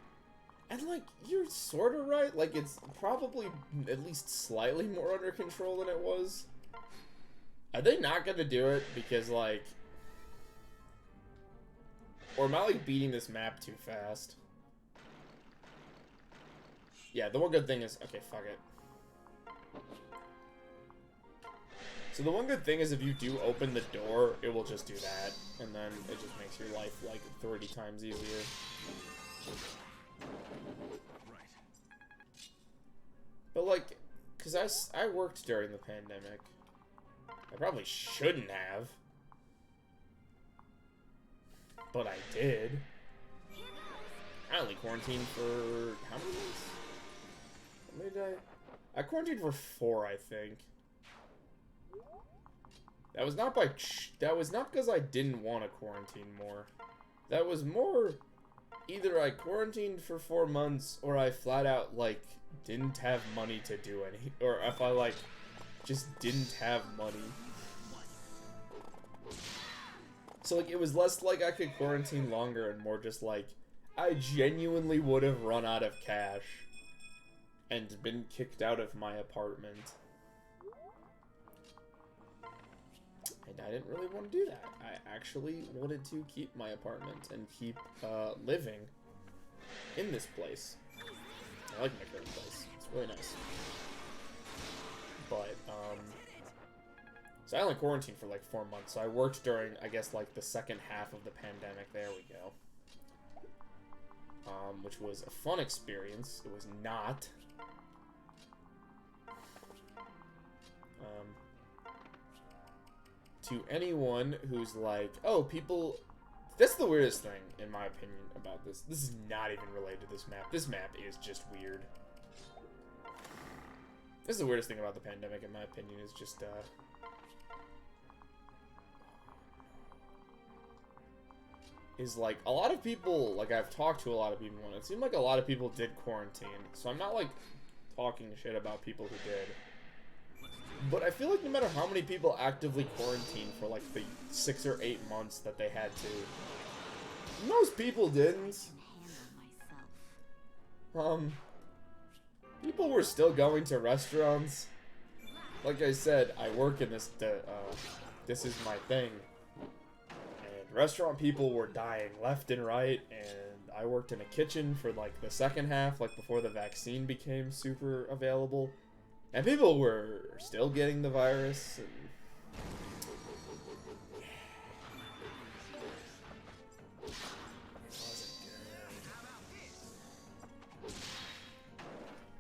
And, like, you're sort of right. Like, it's probably at least slightly more under control than it was. Are they not gonna do it because, like... Or am I, like, beating this map too fast? Yeah, the one good thing is... Okay, fuck it. So the one good thing is if you do open the door, it will just do that. And then it just makes your life, like, 30 times easier. Right. But, like, because I worked during the pandemic. I probably shouldn't have. But I did. I only quarantined for... How many months? How many did I quarantined for 4, I think. That was not by... That was not because I didn't want to quarantine more. That was more... Either I quarantined for 4 months, or I flat out, like, didn't have money to do any... Or if I, like, just didn't have money. So, like, it was less like I could quarantine longer and more just, like, I genuinely would have run out of cash and been kicked out of my apartment. And I didn't really want to do that. I actually wanted to keep my apartment and keep living in this place. I like my current place. It's It's really nice. But, so I only quarantined for like 4 months, so I worked during, I guess, like the second half of the pandemic. There we go. Which was a fun experience. It was not. To anyone who's like, oh, people... That's the weirdest thing, in my opinion, about this. This is not even related to this map. This map is just weird. This is the weirdest thing about the pandemic, in my opinion, is just, is, like, a lot of people, like, I've talked to a lot of people, and it seemed like a lot of people did quarantine. So I'm not, like, talking shit about people who did. But I feel like no matter how many people actively quarantined for, like, the 6 or 8 months that they had to, most people didn't. People were still going to restaurants. Like I said, I work in this, this is my thing. And restaurant people were dying left and right, and I worked in a kitchen for, like, the second half, like, before the vaccine became super available. And people were still getting the virus. And... It wasn't good.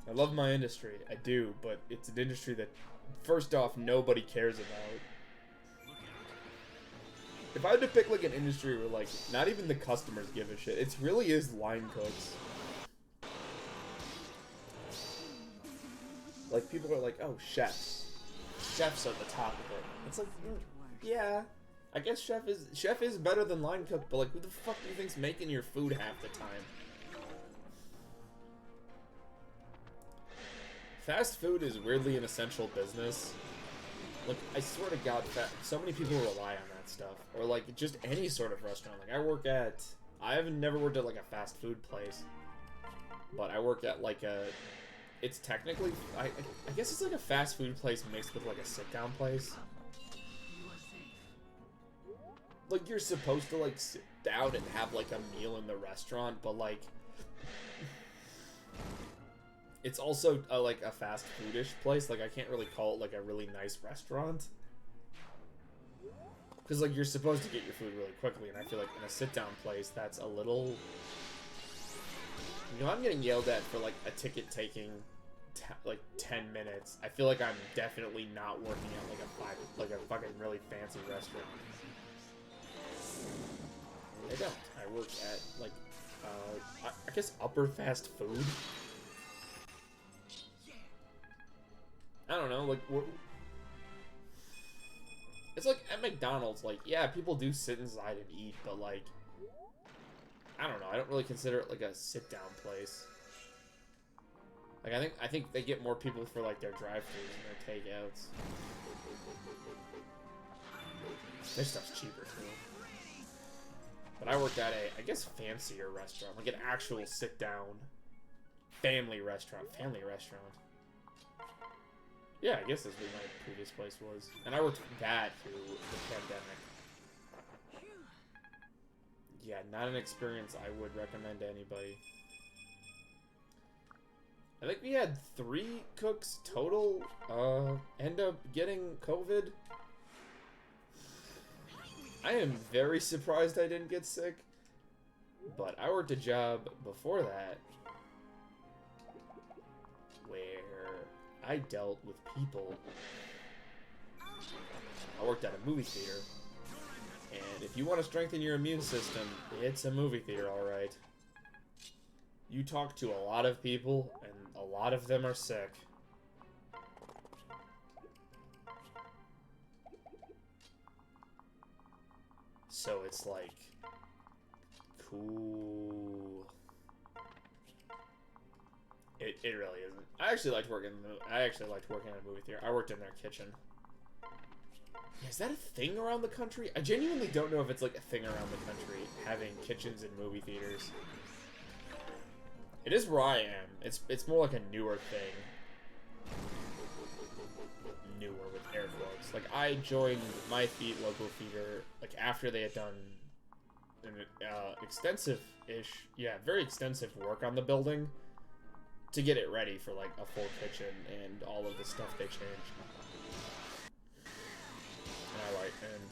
I love my industry. I do, but it's an industry that, first off, nobody cares about. If I had to pick, like, an industry where, like, not even the customers give a shit, it really is line cooks. Like, people are like, oh, chefs. Chef's at the top of it. It's like, yeah. I guess chef is better than line cook, but, like, who the fuck do you think's making your food half the time? Fast food is weirdly an essential business. Like, I swear to God, so many people rely on that stuff. Or, like, just any sort of restaurant. Like, I have never worked at, like, a fast food place. But I work at, like, it's technically, I guess it's like a fast food place mixed with, like, a sit-down place. Like, you're supposed to, like, sit down and have, like, a meal in the restaurant, but, like, it's also, like, a fast foodish place. Like, I can't really call it, like, a really nice restaurant. Because, like, you're supposed to get your food really quickly, and I feel like in a sit-down place, that's a little... You know, I'm getting yelled at for, like, a ticket taking, like, 10 minutes. I feel like I'm definitely not working at, like, a fucking really fancy restaurant. I don't. I work at, like, I guess upper fast food? I don't know, like, it's like, at McDonald's, like, yeah, people do sit inside and eat, but, like, I don't know. I don't really consider it like a sit-down place. Like, I think they get more people for, like, their drive-thrus and their takeouts. Their stuff's cheaper too. But I worked at a, I guess, fancier restaurant, like an actual sit-down family restaurant. Yeah, I guess that's what my previous place was. And I worked that through the pandemic. Yeah, not an experience I would recommend to anybody. I think we had 3 cooks total end up getting COVID. I am very surprised I didn't get sick. But I worked a job before that where I dealt with people. I worked at a movie theater. And if you want to strengthen your immune system, it's a movie theater, alright. You talk to a lot of people, and a lot of them are sick. So it's like, cool. It really isn't. I actually liked working in a movie theater. I worked in their kitchen. Is that a thing around the country? I genuinely don't know if it's like a thing around the country, having kitchens in movie theaters. It is where I am. It's more like a newer thing. Newer with air quotes. Like, I joined my local theater, like, after they had done an extensive-ish, yeah, very extensive work on the building. to get it ready for like a full kitchen and all of the stuff they changed. And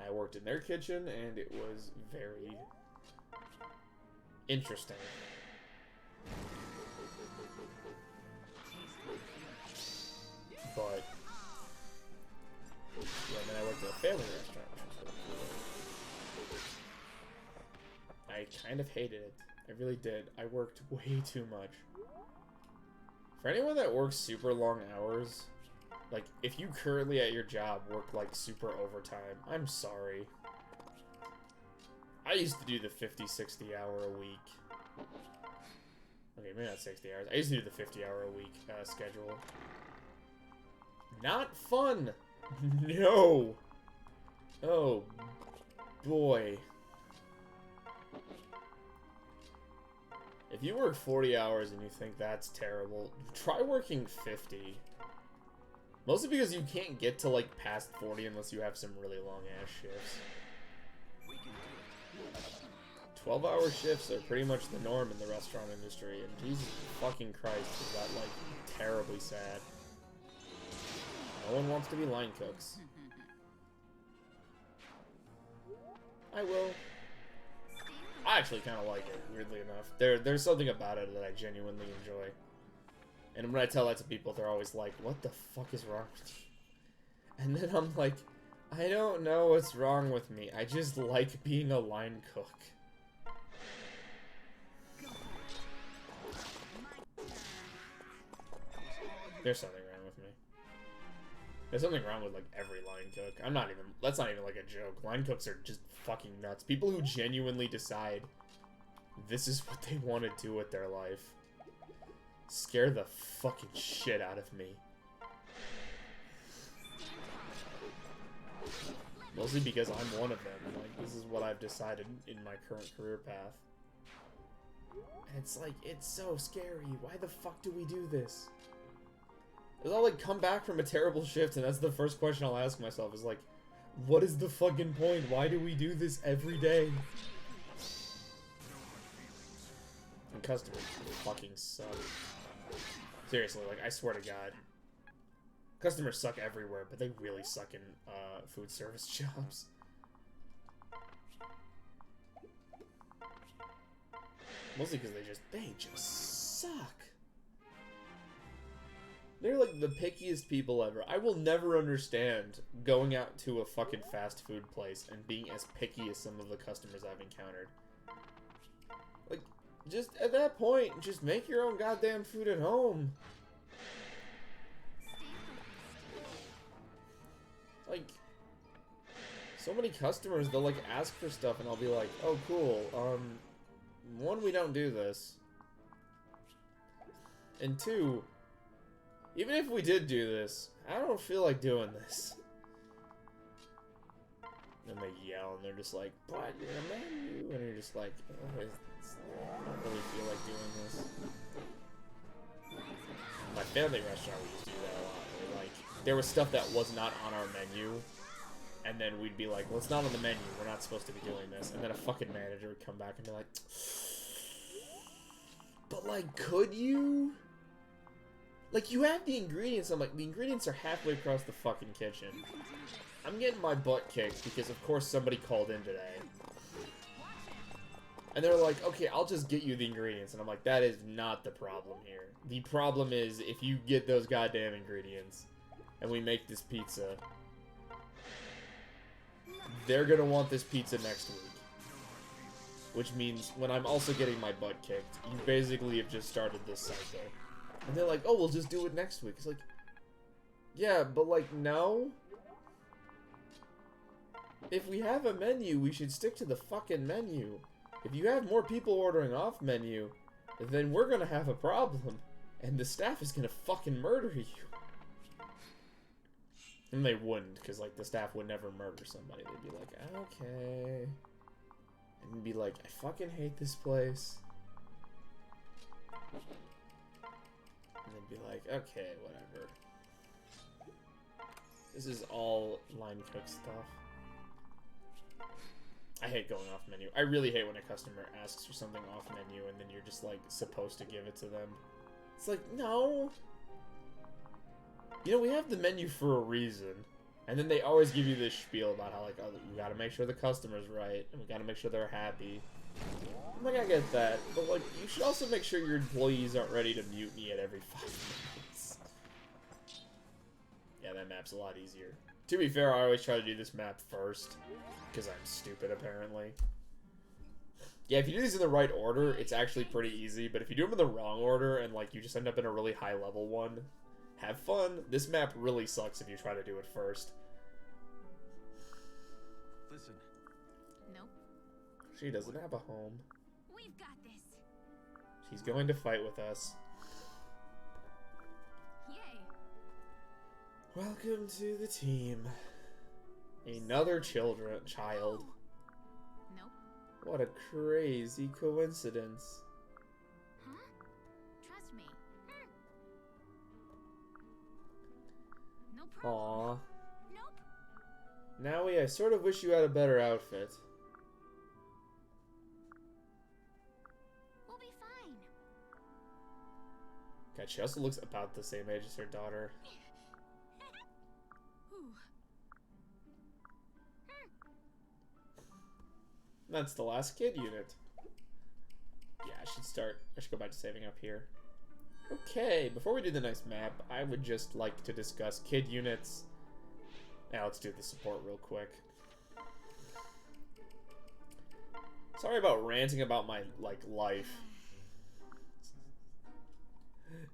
I worked in their kitchen, and it was very interesting. But yeah, then I worked at a family restaurant, which was really cool. I kind of hated it. I really did. I worked way too much. For anyone that works super long hours, like, if you currently at your job work, like, super overtime, I'm sorry. I used to do the 50, 60 hour a week. Okay, maybe not 60 hours. I used to do the 50 hour a week schedule. Not fun! No! Oh, boy. If you work 40 hours and you think that's terrible, try working 50. Mostly because you can't get to, like, past 40 unless you have some really long-ass shifts. 12-hour shifts are pretty much the norm in the restaurant industry, and Jesus fucking Christ, is that, like, terribly sad. No one wants to be line cooks. I will. I actually kind of like it, weirdly enough. There's something about it that I genuinely enjoy. And when I tell that to people, they're always like, what the fuck is wrong with you? And then I'm like, I don't know what's wrong with me. I just like being a line cook. There's something wrong with me. There's something wrong with, like, every line cook. That's not even, like, a joke. Line cooks are just fucking nuts. People who genuinely decide this is what they want to do with their life scare the fucking shit out of me. Mostly because I'm one of them. Like, this is what I've decided in my current career path. And it's like, it's so scary. Why the fuck do we do this? Because I'll, like, come back from a terrible shift, and that's the first question I'll ask myself, is like, what is the fucking point? Why do we do this every day? And customers fucking suck. Seriously, like, I swear to God. Customers suck everywhere, but they really suck in, food service jobs. Mostly because they just suck. They're, like, the pickiest people ever. I will never understand going out to a fucking fast food place and being as picky as some of the customers I've encountered. Like, just, at that point, just make your own goddamn food at home. Like, so many customers, they'll, like, ask for stuff, and I'll be like, oh, cool, one, we don't do this. And two, even if we did do this, I don't feel like doing this. And they yell, and they're just like, but you're a menu, and you're just like, oh, I don't really feel like doing this. My family restaurant, we used to do that a lot. Like, there was stuff that was not on our menu, and then we'd be like, well, it's not on the menu, we're not supposed to be doing this. And then a fucking manager would come back and be like, but, like, could you? Like, you have the ingredients. I'm like, the ingredients are halfway across the fucking kitchen. I'm getting my butt kicked because, of course, somebody called in today. And they're like, okay, I'll just get you the ingredients. And I'm like, that is not the problem here. The problem is, if you get those goddamn ingredients, and we make this pizza, they're gonna want this pizza next week. Which means, when I'm also getting my butt kicked, you basically have just started this cycle. And they're like, oh, we'll just do it next week. It's like, yeah, but, like, no. If we have a menu, we should stick to the fucking menu. If you have more people ordering off menu, then we're gonna have a problem. And the staff is gonna fucking murder you. And they wouldn't, because, like, the staff would never murder somebody. They'd be like, okay. And be like, I fucking hate this place. And they'd be like, okay, whatever. This is all line cook stuff. I hate going off menu. I really hate when a customer asks for something off menu and then you're just like supposed to give it to them. It's like, no. You know, we have the menu for a reason. And then they always give you this spiel about how, like, oh, we gotta make sure the customer's right, and we gotta make sure they're happy. I'm like, I get that, but, like, you should also make sure your employees aren't ready to mutiny at every 5 minutes. Yeah, that map's a lot easier. To be fair, I always try to do this map first, because I'm stupid, apparently. Yeah, if you do these in the right order, it's actually pretty easy, but if you do them in the wrong order, and, like, you just end up in a really high-level one, have fun. This map really sucks if you try to do it first. Listen. Nope. She doesn't have a home. We've got this. She's going to fight with us. Yay. Welcome to the team. Another child. Nope. What a crazy coincidence. Huh? Trust me. No problem. Aww. Nope. Nowie, I sort of wish you had a better outfit. We'll be fine. God, she also looks about the same age as her daughter. Ooh. That's the last kid unit. Yeah, I should go back to saving up here. Okay, before we do the next map, I would just like to discuss kid units. Now let's do the support real quick. Sorry about ranting about my, like, life.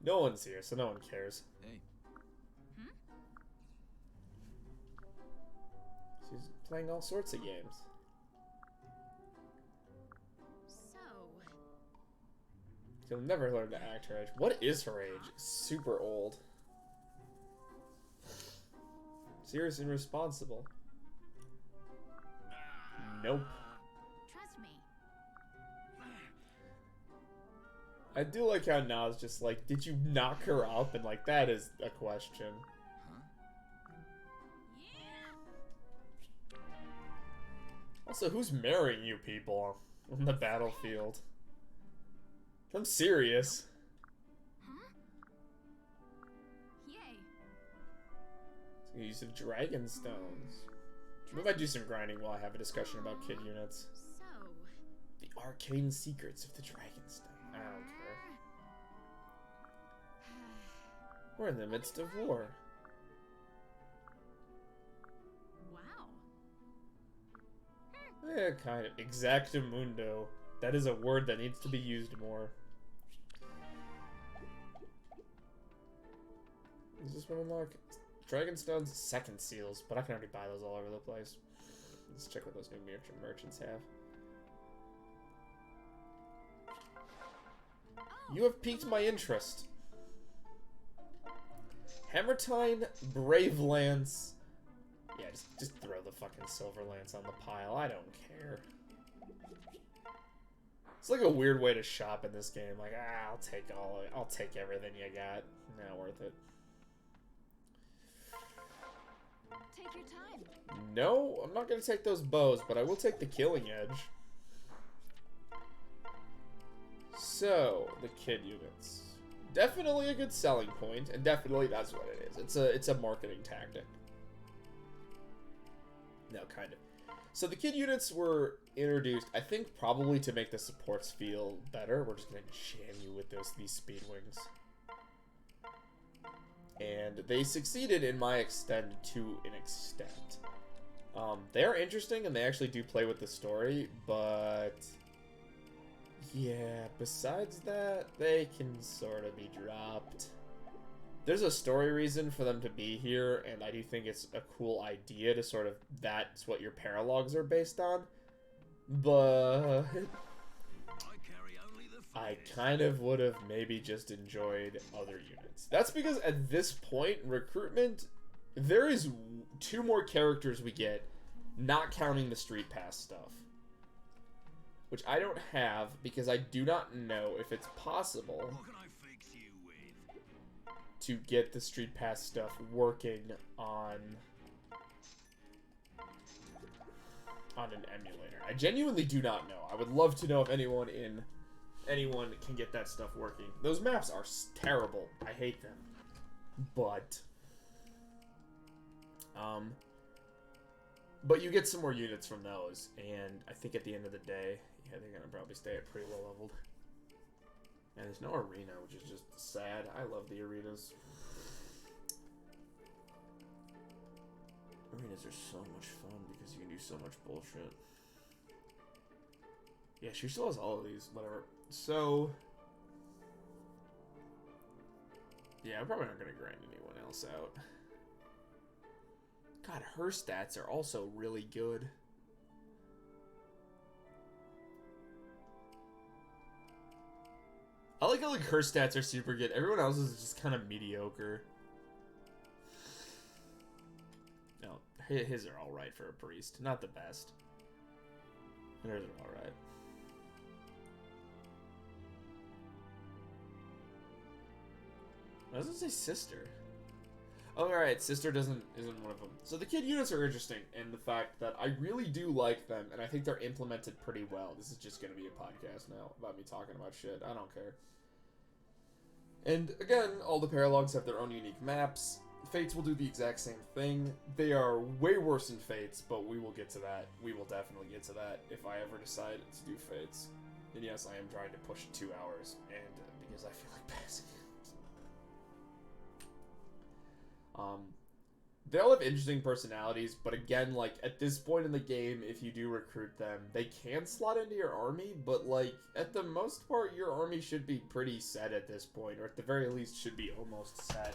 No one's here, so no one cares. Hey. She's playing all sorts of games. So, She'll never learn to act her age. What is her age? Super old. Serious and responsible. Nope. trust me. I do like how Na's just like, did you knock her up? And like, that is a question. Yeah. Also, who's marrying you people on the battlefield? I'm serious. Huh? Yay. Use of dragon stones. We might do some grinding while I have a discussion about kid units. So, The arcane secrets of the dragon stone. I don't care. We're in the midst of war. wow. Kind of. Exactamundo. That is a word that needs to be used more. Is this one unlocked? Dragonstone's second seals, but I can already buy those all over the place. Let's check what those new merchants have. You have piqued my interest. Hammertine, Brave Lance. Yeah, just throw the fucking Silver Lance on the pile. I don't care. It's like a weird way to shop in this game. Like, I'll take everything you got. Not worth it. Take your time. No, I'm not gonna take those bows, but I will take the Killing Edge. So, the kid units. Definitely a good selling point, and definitely that's what it is. It's a marketing tactic. No, kind of. So the kid units were introduced, I think, probably to make the supports feel better. We're just gonna jam you with these speed wings. And they succeeded in my extent to an extent. They're interesting and they actually do play with the story, but yeah, besides that, they can sort of be dropped. There's a story reason for them to be here, and I do think it's a cool idea to sort of, that's what your paralogs are based on, but I kind of would have maybe just enjoyed other units. That's because at this point, recruitment, there is 2 more characters we get, not counting the Street Pass stuff. Which I don't have, because I do not know if it's possible What can I fix you with? to get the Street Pass stuff working on on an emulator. I genuinely do not know. I would love to know if anyone can get that stuff working. Those maps are terrible. I hate them. But you get some more units from those, and I think at the end of the day, yeah, they're gonna probably stay at pretty low leveled. And there's no arena, which is just sad. I love the arenas. Arenas are so much fun because you can do so much bullshit. Yeah, she still has all of these, whatever. So, yeah, I'm probably not gonna grind anyone else out. God, her stats are also really good. I like how like her stats are super good. Everyone else is just kind of mediocre. No, his are all right for a priest. Not the best. Hers are all right. Why does it say sister? Oh, alright, sister isn't one of them. So the kid units are interesting in the fact that I really do like them, and I think they're implemented pretty well. This is just going to be a podcast now about me talking about shit. I don't care. And again, all the paralogs have their own unique maps. Fates will do the exact same thing. They are way worse than Fates, but we will get to that. We will definitely get to that if I ever decide to do Fates. And yes, I am trying to push 2 hours, and because I feel like passing. They all have interesting personalities, but again, like, at this point in the game, if you do recruit them, they can slot into your army, but, like, at the most part, your army should be pretty set at this point, or at the very least should be almost set.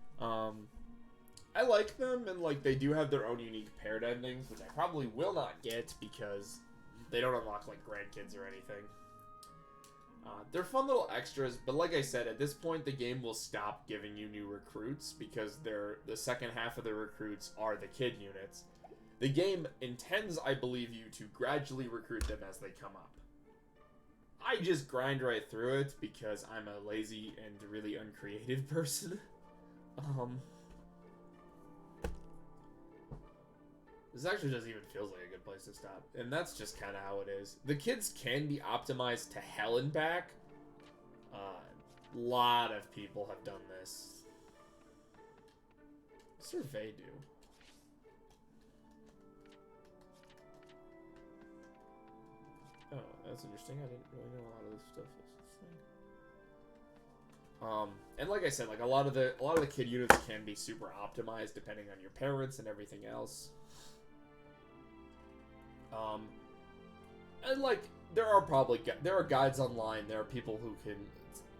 I like them, and, like, they do have their own unique paired endings, which I probably will not get, because they don't unlock, like, grandkids or anything. They're fun little extras, but like I said, at this point the game will stop giving you new recruits because the second half of the recruits are the kid units. The game intends, I believe, you to gradually recruit them as they come up. I just grind right through it because I'm a lazy and really uncreative person. This actually doesn't even feel like a good place to stop. And that's just kind of how it is. The kids can be optimized to hell and back. A lot of people have done this. What's Survey do? Oh, that's interesting. I didn't really know a lot of this stuff was this thing. And like I said, like a lot of the kid units can be super optimized depending on your parents and everything else. And like there are guides online. There are people who can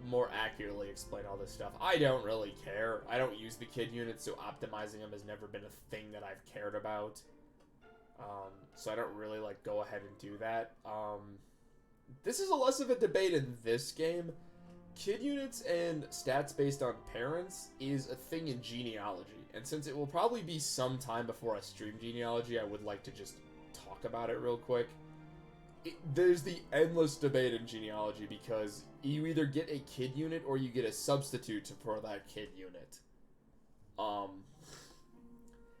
more accurately explain all this stuff. I don't really care. I don't use the kid units, so optimizing them has never been a thing that I've cared about. So I don't really like go ahead and do that. This is a less of a debate in this game. Kid units and stats based on parents is a thing in genealogy, and since it will probably be some time before I stream genealogy, I would like to just talk about it real quick. There's the endless debate in genealogy because you either get a kid unit or you get a substitute for that kid unit.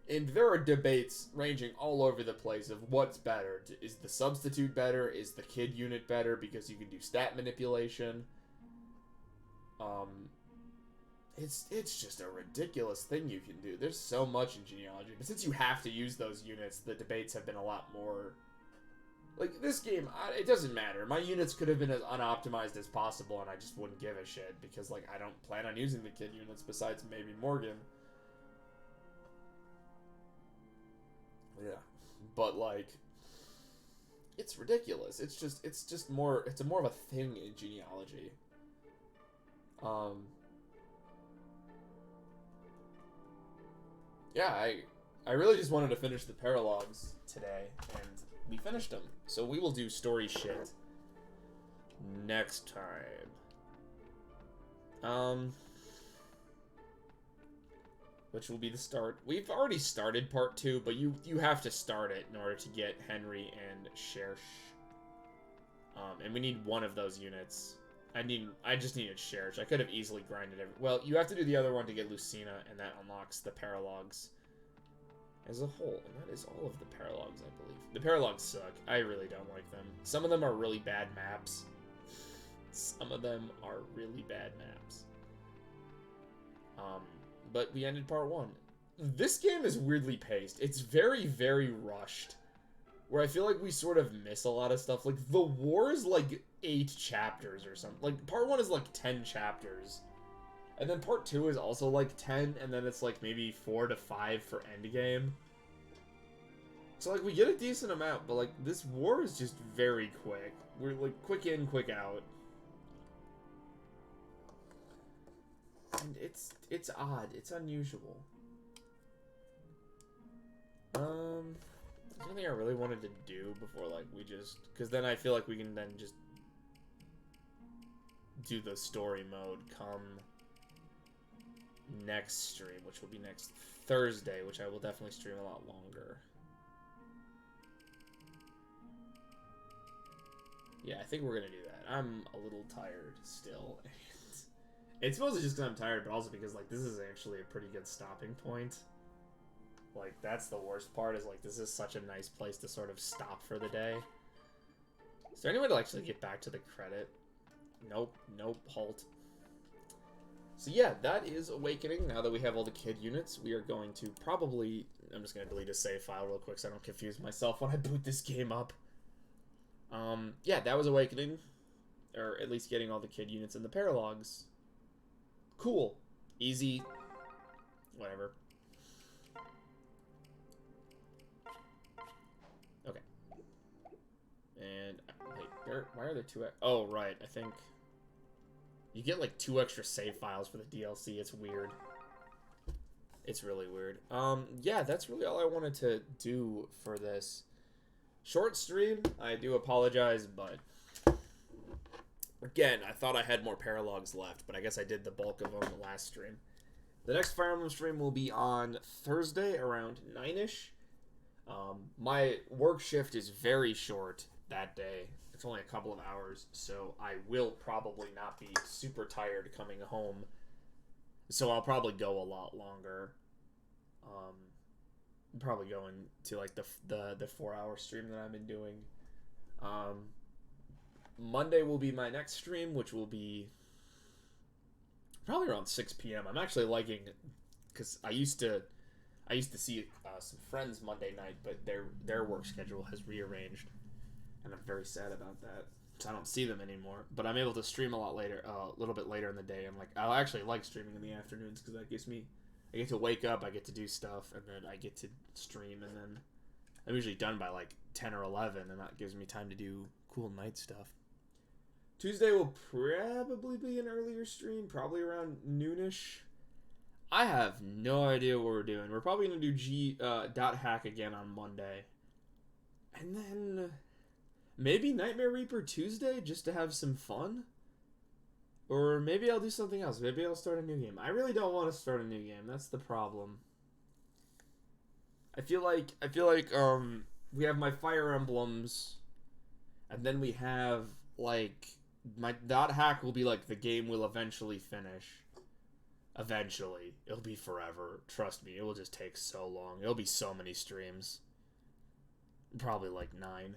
And there are debates ranging all over the place of what's better. Is the substitute better? Is the kid unit better because you can do stat manipulation? It's just a ridiculous thing you can do. There's so much in genealogy, but since you have to use those units, the debates have been a lot more. Like, this game, it doesn't matter. My units could have been as unoptimized as possible, and I just wouldn't give a shit, because, like, I don't plan on using the kid units besides maybe Morgan. Yeah. But, like, it's ridiculous. It's just more, it's more of a thing in genealogy. Yeah, I really just wanted to finish the paralogs today, and we finished them. So we will do story shit next time. Which will be the start. We've already started part 2, but you have to start it in order to get Henry and Shersh. And we need one of those units. I just needed Shersh. I could have easily grinded well, you have to do the other one to get Lucina, and that unlocks the paralogs. as a whole, and that is all of the paralogs, I believe. The paralogs suck. I really don't like them. Some of them are really bad maps. Some of them are really bad maps. But we ended part 1. This game is weirdly paced. It's very, very rushed. Where I feel like we sort of miss a lot of stuff. Like, the war is like 8 chapters or something. Like, part 1 is like 10 chapters. And then part 2 is also like 10, and then it's like maybe 4 to 5 for endgame. So, like, we get a decent amount, but, like, this war is just very quick. We're, like, quick in, quick out. And it's odd. It's unusual. There's anything I really wanted to do before, like, we just... Because then I feel like we can then just do the story mode come next stream, which will be next Thursday, which I will definitely stream a lot longer. Yeah, I think we're gonna do that. I'm a little tired still. It's mostly just because I'm tired, but also because, like, this is actually a pretty good stopping point. Like, that's the worst part, is, like, this is such a nice place to sort of stop for the day. Is there any way to actually get back to the credit? Nope, halt. So yeah, that is Awakening. Now that we have all the kid units, we are going to probably... I'm just going to delete a save file real quick so I don't confuse myself when I boot this game up. Yeah, that was Awakening. Or at least getting all the kid units and the paralogs. Cool. Easy. Whatever. Okay. And, wait, why are there 2... Oh, right, I think... You get, like, 2 extra save files for the DLC. It's weird. It's really weird. Yeah, that's really all I wanted to do for this short stream. I do apologize, but... Again, I thought I had more paralogs left, but I guess I did the bulk of them the last stream. The next Fire Emblem stream will be on Thursday around 9-ish. My work shift is very short that day. It's only a couple of hours, so I will probably not be super tired coming home. So I'll probably go a lot longer. Probably going to like the 4-hour stream that I've been doing. Monday will be my next stream, which will be probably around 6 p.m. I'm actually liking, because I used to see some friends Monday night, but their work schedule has rearranged, and I'm very sad about that. So I don't see them anymore. But I'm able to stream a lot later, a little bit later in the day. And like, I actually like streaming in the afternoons because that gives me, I get to wake up, I get to do stuff, and then I get to stream, and then I'm usually done by like 10 or 11, and that gives me time to do cool night stuff. Tuesday will probably be an earlier stream, probably around noonish. I have no idea what we're doing. We're probably going to do dot hack again on Monday. And then maybe Nightmare Reaper Tuesday just to have some fun. Or maybe I'll do something else. Maybe I'll start a new game. I really don't want to start a new game. That's the problem. I feel like we have my Fire Emblems, and then we have like my dot hack will be like the game will eventually finish. Eventually. It'll be forever. Trust me, it will just take so long. It'll be so many streams. Probably like 9.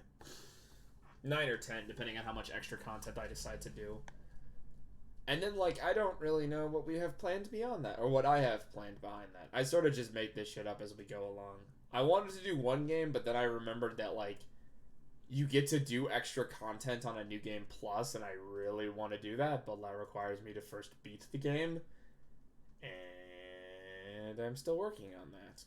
9 or 10, depending on how much extra content I decide to do. And then, like, I don't really know what we have planned beyond that, or what I have planned behind that. I sort of just make this shit up as we go along. I wanted to do one game, but then I remembered that, like, you get to do extra content on a New Game Plus, and I really want to do that, but that requires me to first beat the game. And I'm still working on that.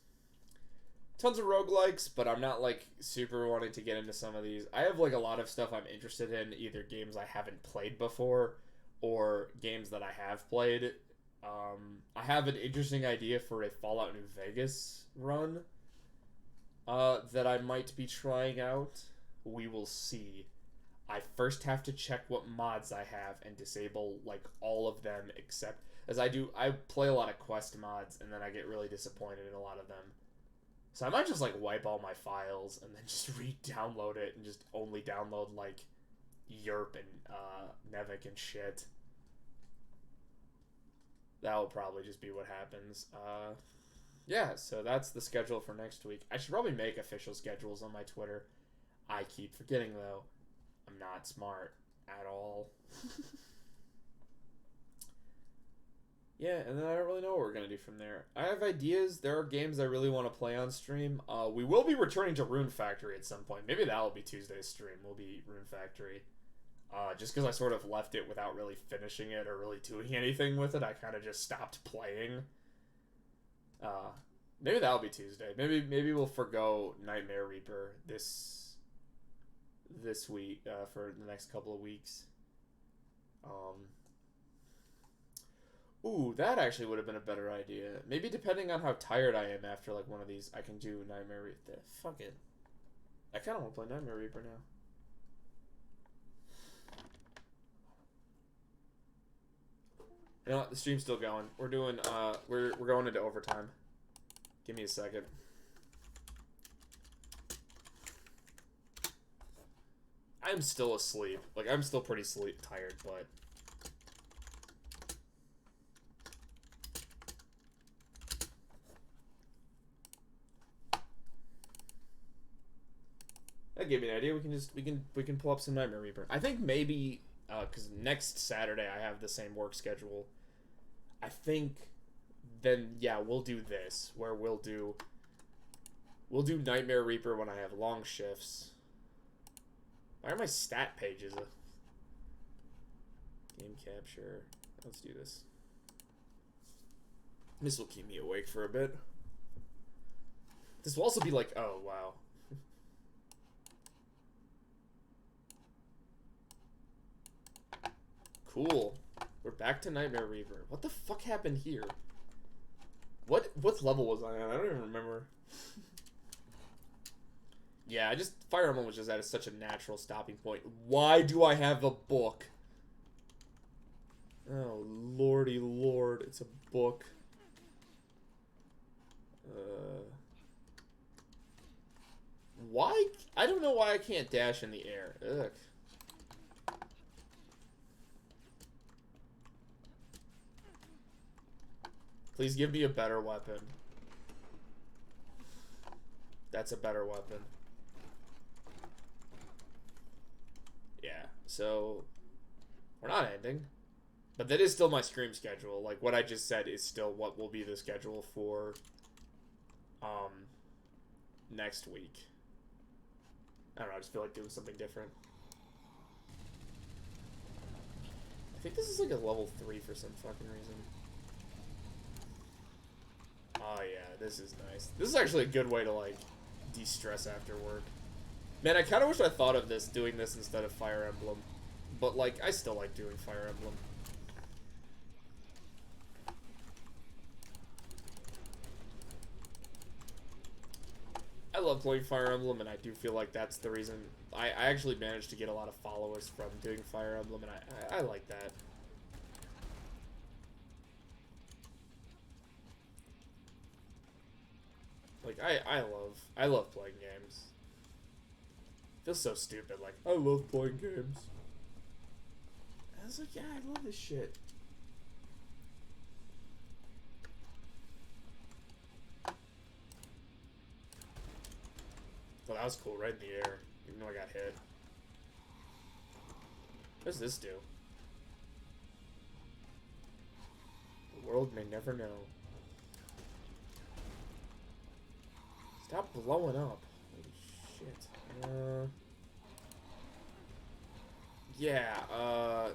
Tons of roguelikes, but I'm not, like, super wanting to get into some of these. I have, like, a lot of stuff I'm interested in, either games I haven't played before, or games that I have played. I have an interesting idea for a Fallout New Vegas run that I might be trying out. We will see. I first have to check what mods I have and disable, like, all of them except... As I play a lot of quest mods, and then I get really disappointed in a lot of them. So I might just, like, wipe all my files and then just re-download it and just only download, like, Yerp and Nevik and shit. That will probably just be what happens. Yeah, so that's the schedule for next week. I should probably make official schedules on my Twitter. I keep forgetting, though. I'm not smart at all. Yeah, and then I don't really know what we're going to do from there. I have ideas. There are games I really want to play on stream. We will be returning to Rune Factory at some point. Maybe that will be Tuesday's stream. Will be Rune Factory. Just because I sort of left it without really finishing it or really doing anything with it. I kind of just stopped playing. Maybe that'll be Tuesday. Maybe we'll forgo Nightmare Reaper this week for the next couple of weeks. Ooh, that actually would have been a better idea. Maybe depending on how tired I am after like one of these, I can do Nightmare Reaper. Fuck it. I kind of want to play Nightmare Reaper now. You know what? The stream's still going. We're doing. We're going into overtime. Give me a second. I'm still asleep. Like I'm still pretty tired, but. That gave me an idea. We can pull up some Nightmare Reaper. I think maybe because next Saturday I have the same work schedule. I think then yeah we'll do this where we'll do Nightmare Reaper when I have long shifts. Why are my stat pages? Game capture. Let's do this. This will keep me awake for a bit. This will also be like, oh wow. Cool. We're back to Nightmare Reaper. What the fuck happened here? What level was I on? I don't even remember. Yeah, Fire Emblem was just at such a natural stopping point. Why do I have a book? Oh, lordy lord. It's a book. Why? I don't know why I can't dash in the air. Ugh. Please give me a better weapon. That's a better weapon. Yeah, so we're not ending. But that is still my stream schedule. Like what I just said is still what will be the schedule for next week. I don't know, I just feel like doing something different. I think this is like a level 3 for some fucking reason. Oh yeah, this is nice. This is actually a good way to like de-stress after work. Man, I kind of wish I thought of doing this instead of Fire Emblem. But like, I still like doing Fire Emblem. I love playing Fire Emblem, and I do feel like that's the reason I actually managed to get a lot of followers from doing Fire Emblem, and I like that. Like, I love playing games. It feels so stupid, like, I love playing games. I was like, yeah, I love this shit. Well, that was cool, right in the air, even though I got hit. What does this do? The world may never know. Stop blowing up. Holy shit. Yeah,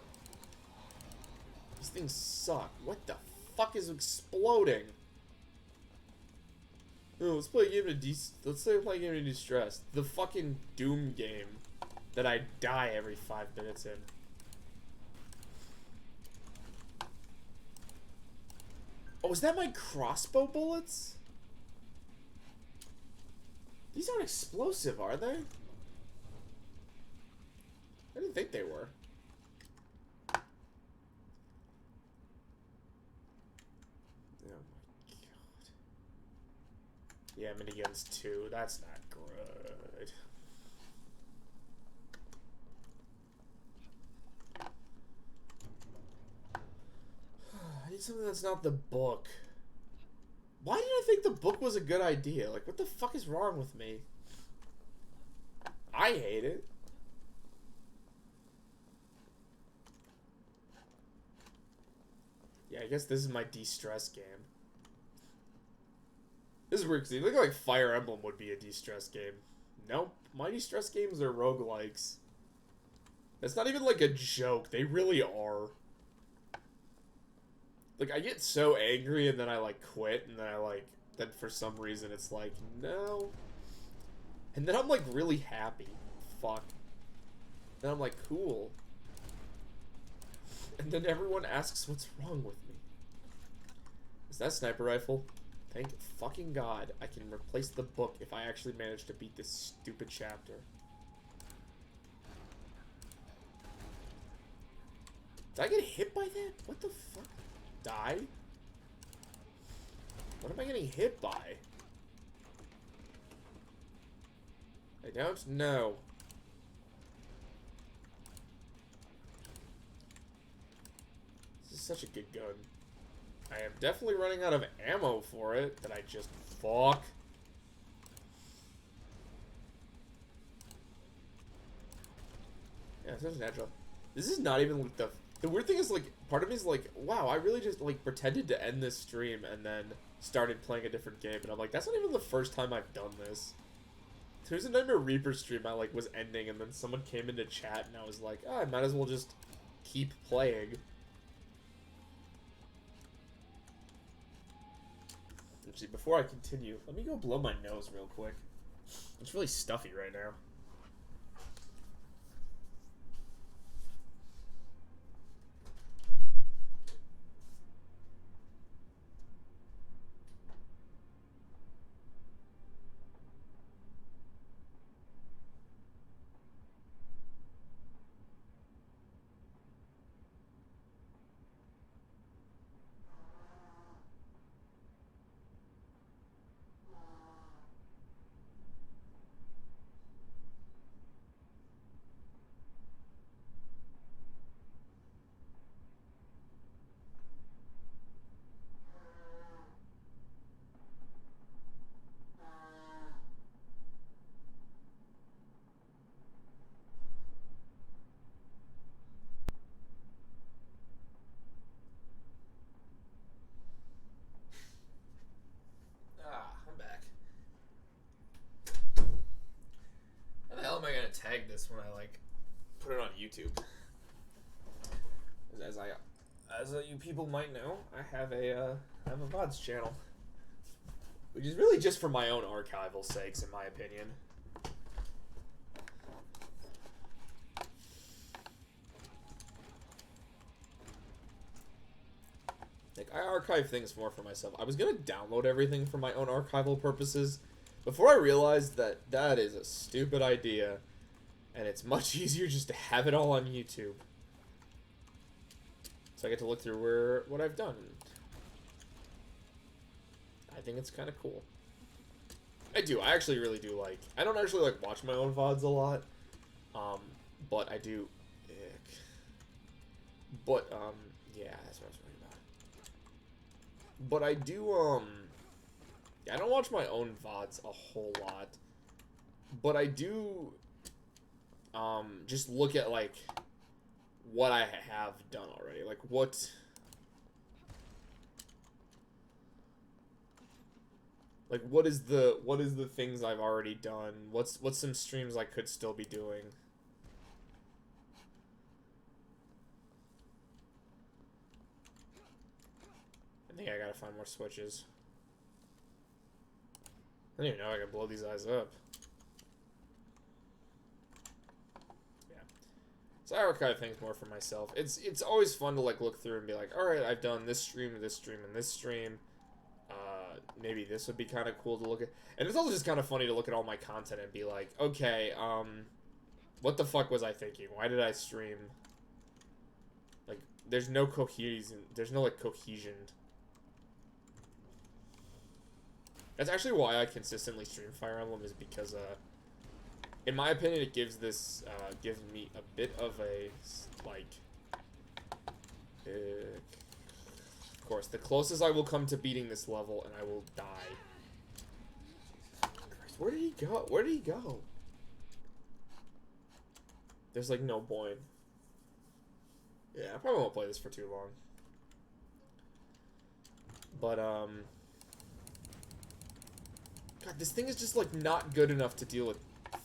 these things suck. What the fuck is exploding? No, let's play a game of de-stress. The fucking Doom game that I die every 5 minutes in. Oh, is that my crossbow bullets? These aren't explosive, are they? I didn't think they were. Yeah, miniguns 2. That's not good. I need something that's not the book. Why did I think the book was a good idea? Like, what the fuck is wrong with me? I hate it. Yeah, I guess this is my de-stress game. This is weird, because you look like Fire Emblem would be a de-stress game. Nope. My de-stress games are roguelikes. That's not even like a joke. They really are. Like, I get so angry and then I, like, quit. And then I, like, then for some reason it's like, no. And then I'm, like, really happy. Fuck. Then I'm like, cool. And then everyone asks what's wrong with me. Is that sniper rifle? Thank fucking God I can replace the book if I actually manage to beat this stupid chapter. Did I get hit by that? What the fuck? Die? What am I getting hit by? I don't know. This is such a good gun. I am definitely running out of ammo for it that I just fuck. Yeah, it's natural. This is not even like the weird thing is, like, part of me is like, wow, I really just like pretended to end this stream and then started playing a different game, and I'm like, that's not even the first time I've done this. There's a Nightmare Reaper stream I like was ending, and then someone came into chat and I was like, oh, I might as well just keep playing. Actually, before I continue, let me go blow my nose real quick. It's really stuffy right now. I'm back. How the hell am I gonna tag this when I like put it on YouTube? As you people might know, I have a VODs channel, which is really just for my own archival sakes, in my opinion. Like, I archive things more for myself. I was gonna download everything for my own archival purposes before I realized that that is a stupid idea, and it's much easier just to have it all on YouTube. So I get to look through what I've done. I think it's kind of cool. I do. I actually really do like. I don't actually like watch my own VODs a lot, but I do. Ick. But yeah, that's what I was worried about. But I do I don't watch my own VODs a whole lot, but I do just look at like what I have done already, like what is the things I've already done, what's some streams I could still be doing. I think I gotta find more switches. I don't even know I can blow these eyes up. Yeah. So I archive things more for myself. It's always fun to like look through and be like, alright, I've done this stream, this stream, and this stream. Maybe this would be kind of cool to look at. And it's also just kind of funny to look at all my content and be like, okay, what the fuck was I thinking? Why did I stream? Like, there's no cohesion. There's no, like, cohesion. That's actually why I consistently stream Fire Emblem, is because, in my opinion, it gives me a bit of a, like, of course. The closest I will come to beating this level, and I will die. Christ, where did he go? Where did he go? There's, like, no point. Yeah, I probably won't play this for too long. But, God, this thing is just, like, not good enough to deal with.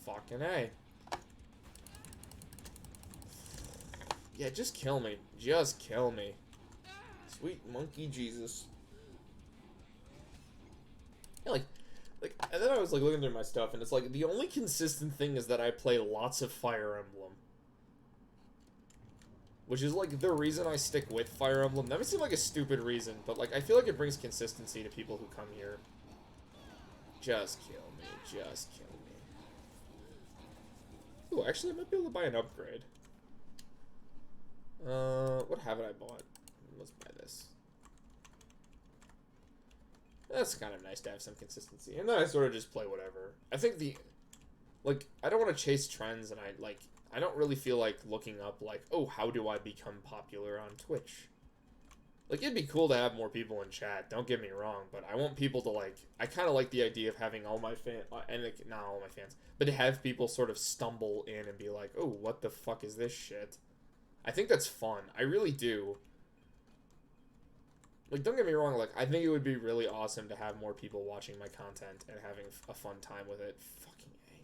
Fucking A. Yeah, just kill me. Just kill me. Sweet monkey Jesus. Yeah, like, and then I was, like, looking through my stuff, and it's, like, the only consistent thing is that I play lots of Fire Emblem. Which is, like, the reason I stick with Fire Emblem. That may seem like a stupid reason, but, like, I feel like it brings consistency to people who come here. Just kill me. Just kill me. Ooh, actually, I might be able to buy an upgrade. What haven't I bought? Let's buy this. That's kind of nice to have some consistency. And then I sort of just play whatever. I think like, I don't want to chase trends, and I don't really feel like looking up, like, oh, how do I become popular on Twitch? Like, it'd be cool to have more people in chat, don't get me wrong, but I want people to, like, I kind of like the idea of having all my fans, and, like, not all my fans, but to have people sort of stumble in and be like, oh, what the fuck is this shit? I think that's fun. I really do. Like, don't get me wrong, like, I think it would be really awesome to have more people watching my content and having a fun time with it. Fucking A.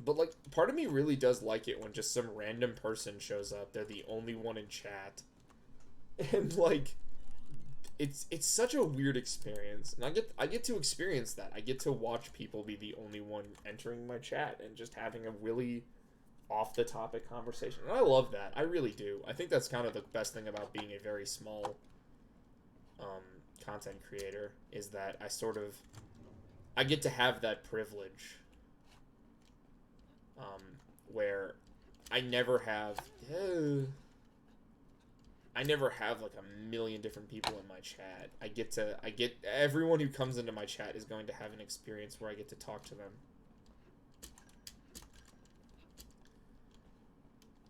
But, like, part of me really does like it when just some random person shows up. They're the only one in chat. And, like, it's such a weird experience. And I get to experience that. I get to watch people be the only one entering my chat and just having a really off-the-topic conversation. And I love that. I really do. I think that's kind of the best thing about being a very small content creator, is that I get to have that privilege where I never have like a million different people in my chat. Everyone who comes into my chat is going to have an experience where I get to talk to them.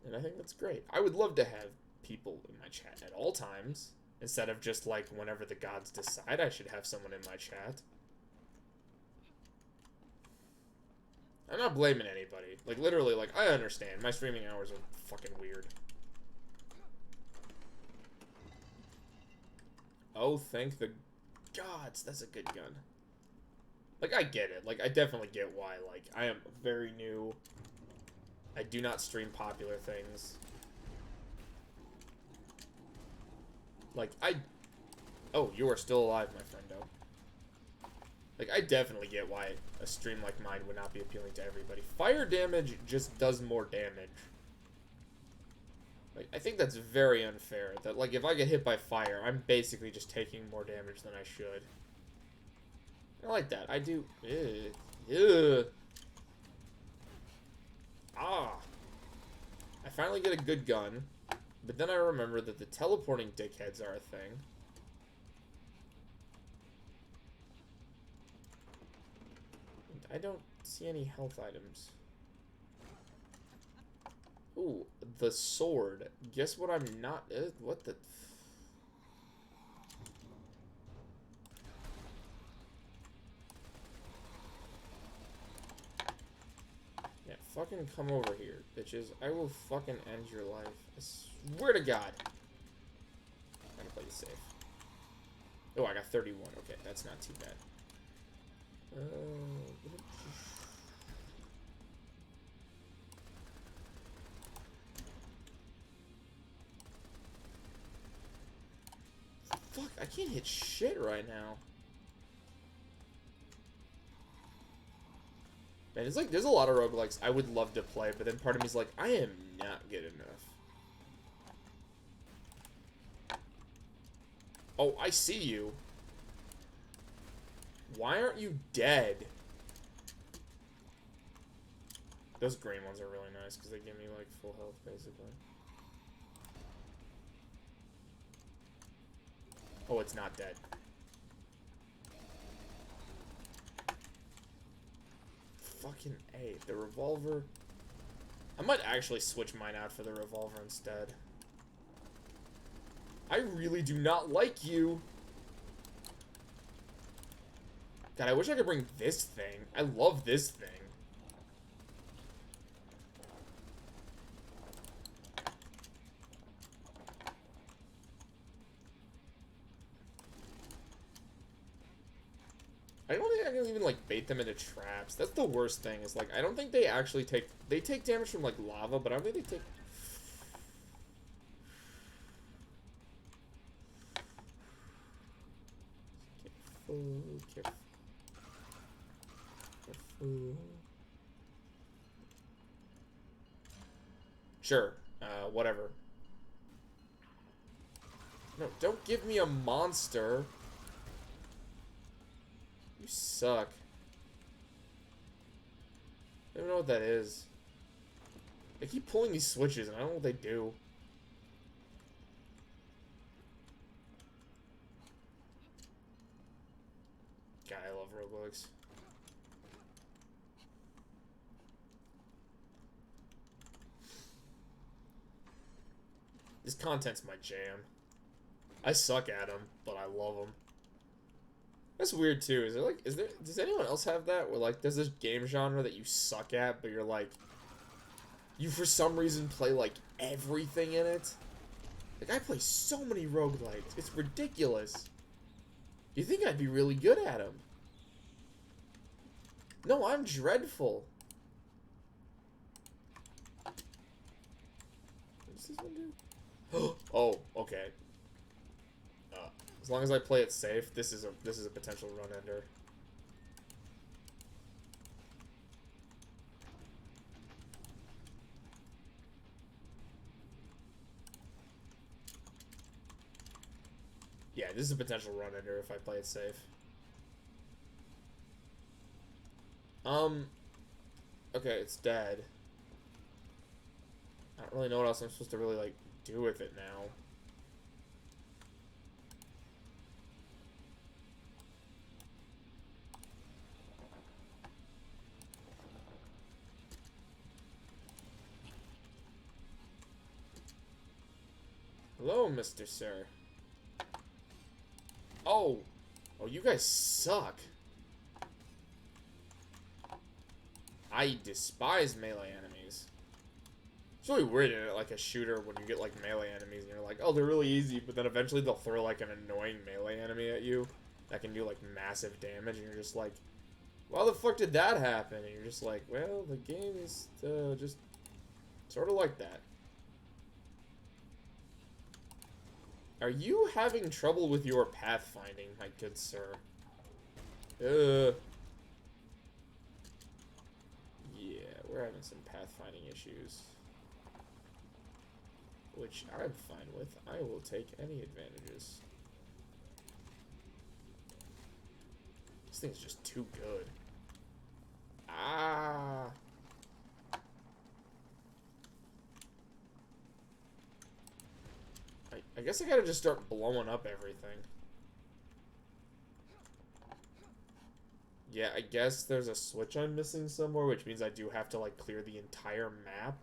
And I think that's great. I would love to have people in my chat at all times, instead of just, like, whenever the gods decide I should have someone in my chat. I'm not blaming anybody. Like, literally, like, I understand. My streaming hours are fucking weird. Oh, thank the gods. That's a good gun. Like, I get it. Like, I definitely get why. Like, I am very new. I do not stream popular things. Like, Oh, you are still alive, my friendo. Like, I definitely get why a stream like mine would not be appealing to everybody. Fire damage just does more damage. Like, I think that's very unfair. That, like, if I get hit by fire, I'm basically just taking more damage than I should. I like that. I do. Ugh. Ah. I finally get a good gun, but then I remember that the teleporting dickheads are a thing. And I don't see any health items. Ooh, the sword. Guess what I'm not... what the... Yeah, fucking come over here, bitches. I will fucking end your life. I swear to God. I'm gonna play you safe. Oh, I got 31. Okay, that's not too bad. Fuck, I can't hit shit right now. Man, it's like, there's a lot of roguelikes I would love to play, but then part of me's like, I am not good enough. Oh, I see you. Why aren't you dead? Those green ones are really nice, because they give me, like, full health, basically. Oh, it's not dead. Fucking A. The revolver. I might actually switch mine out for the revolver instead. I really do not like you. God, I wish I could bring this thing. I love this thing. I don't think I can even, like, bait them into traps. That's the worst thing, is, like, I don't think they actually take... They take damage from, like, lava, but I don't think they take... Careful. Careful. Sure. Whatever. No, don't give me a monster. You suck. I don't even know what that is. They keep pulling these switches, and I don't know what they do. God, I love Roblox. This content's my jam. I suck at them, but I love them. That's weird too. Is there like, does anyone else have that? Where like, there's this game genre that you suck at, but you're like, you for some reason play like everything in it? Like, I play so many roguelikes. It's ridiculous. You think I'd be really good at them? No, I'm dreadful. What does this one do? Oh, okay. As long as I play it safe, this is a potential run ender. Yeah, this is a potential run ender if I play it safe. Okay, it's dead. I don't really know what else I'm supposed to really, like, do with it now. Hello, Mr. Sir. Oh! Oh, you guys suck. I despise melee enemies. It's really weird in it, like a shooter, when you get like melee enemies and you're like, oh, they're really easy, but then eventually they'll throw like an annoying melee enemy at you that can do like massive damage, and you're just like, why the fuck did that happen? And you're just like, well, the game is just sort of like that. Are you having trouble with your pathfinding, my good sir? Yeah, we're having some pathfinding issues. Which I'm fine with. I will take any advantages. This thing's just too good. Ah! I guess I gotta just start blowing up everything. Yeah, I guess there's a switch I'm missing somewhere, which means I do have to, like, clear the entire map.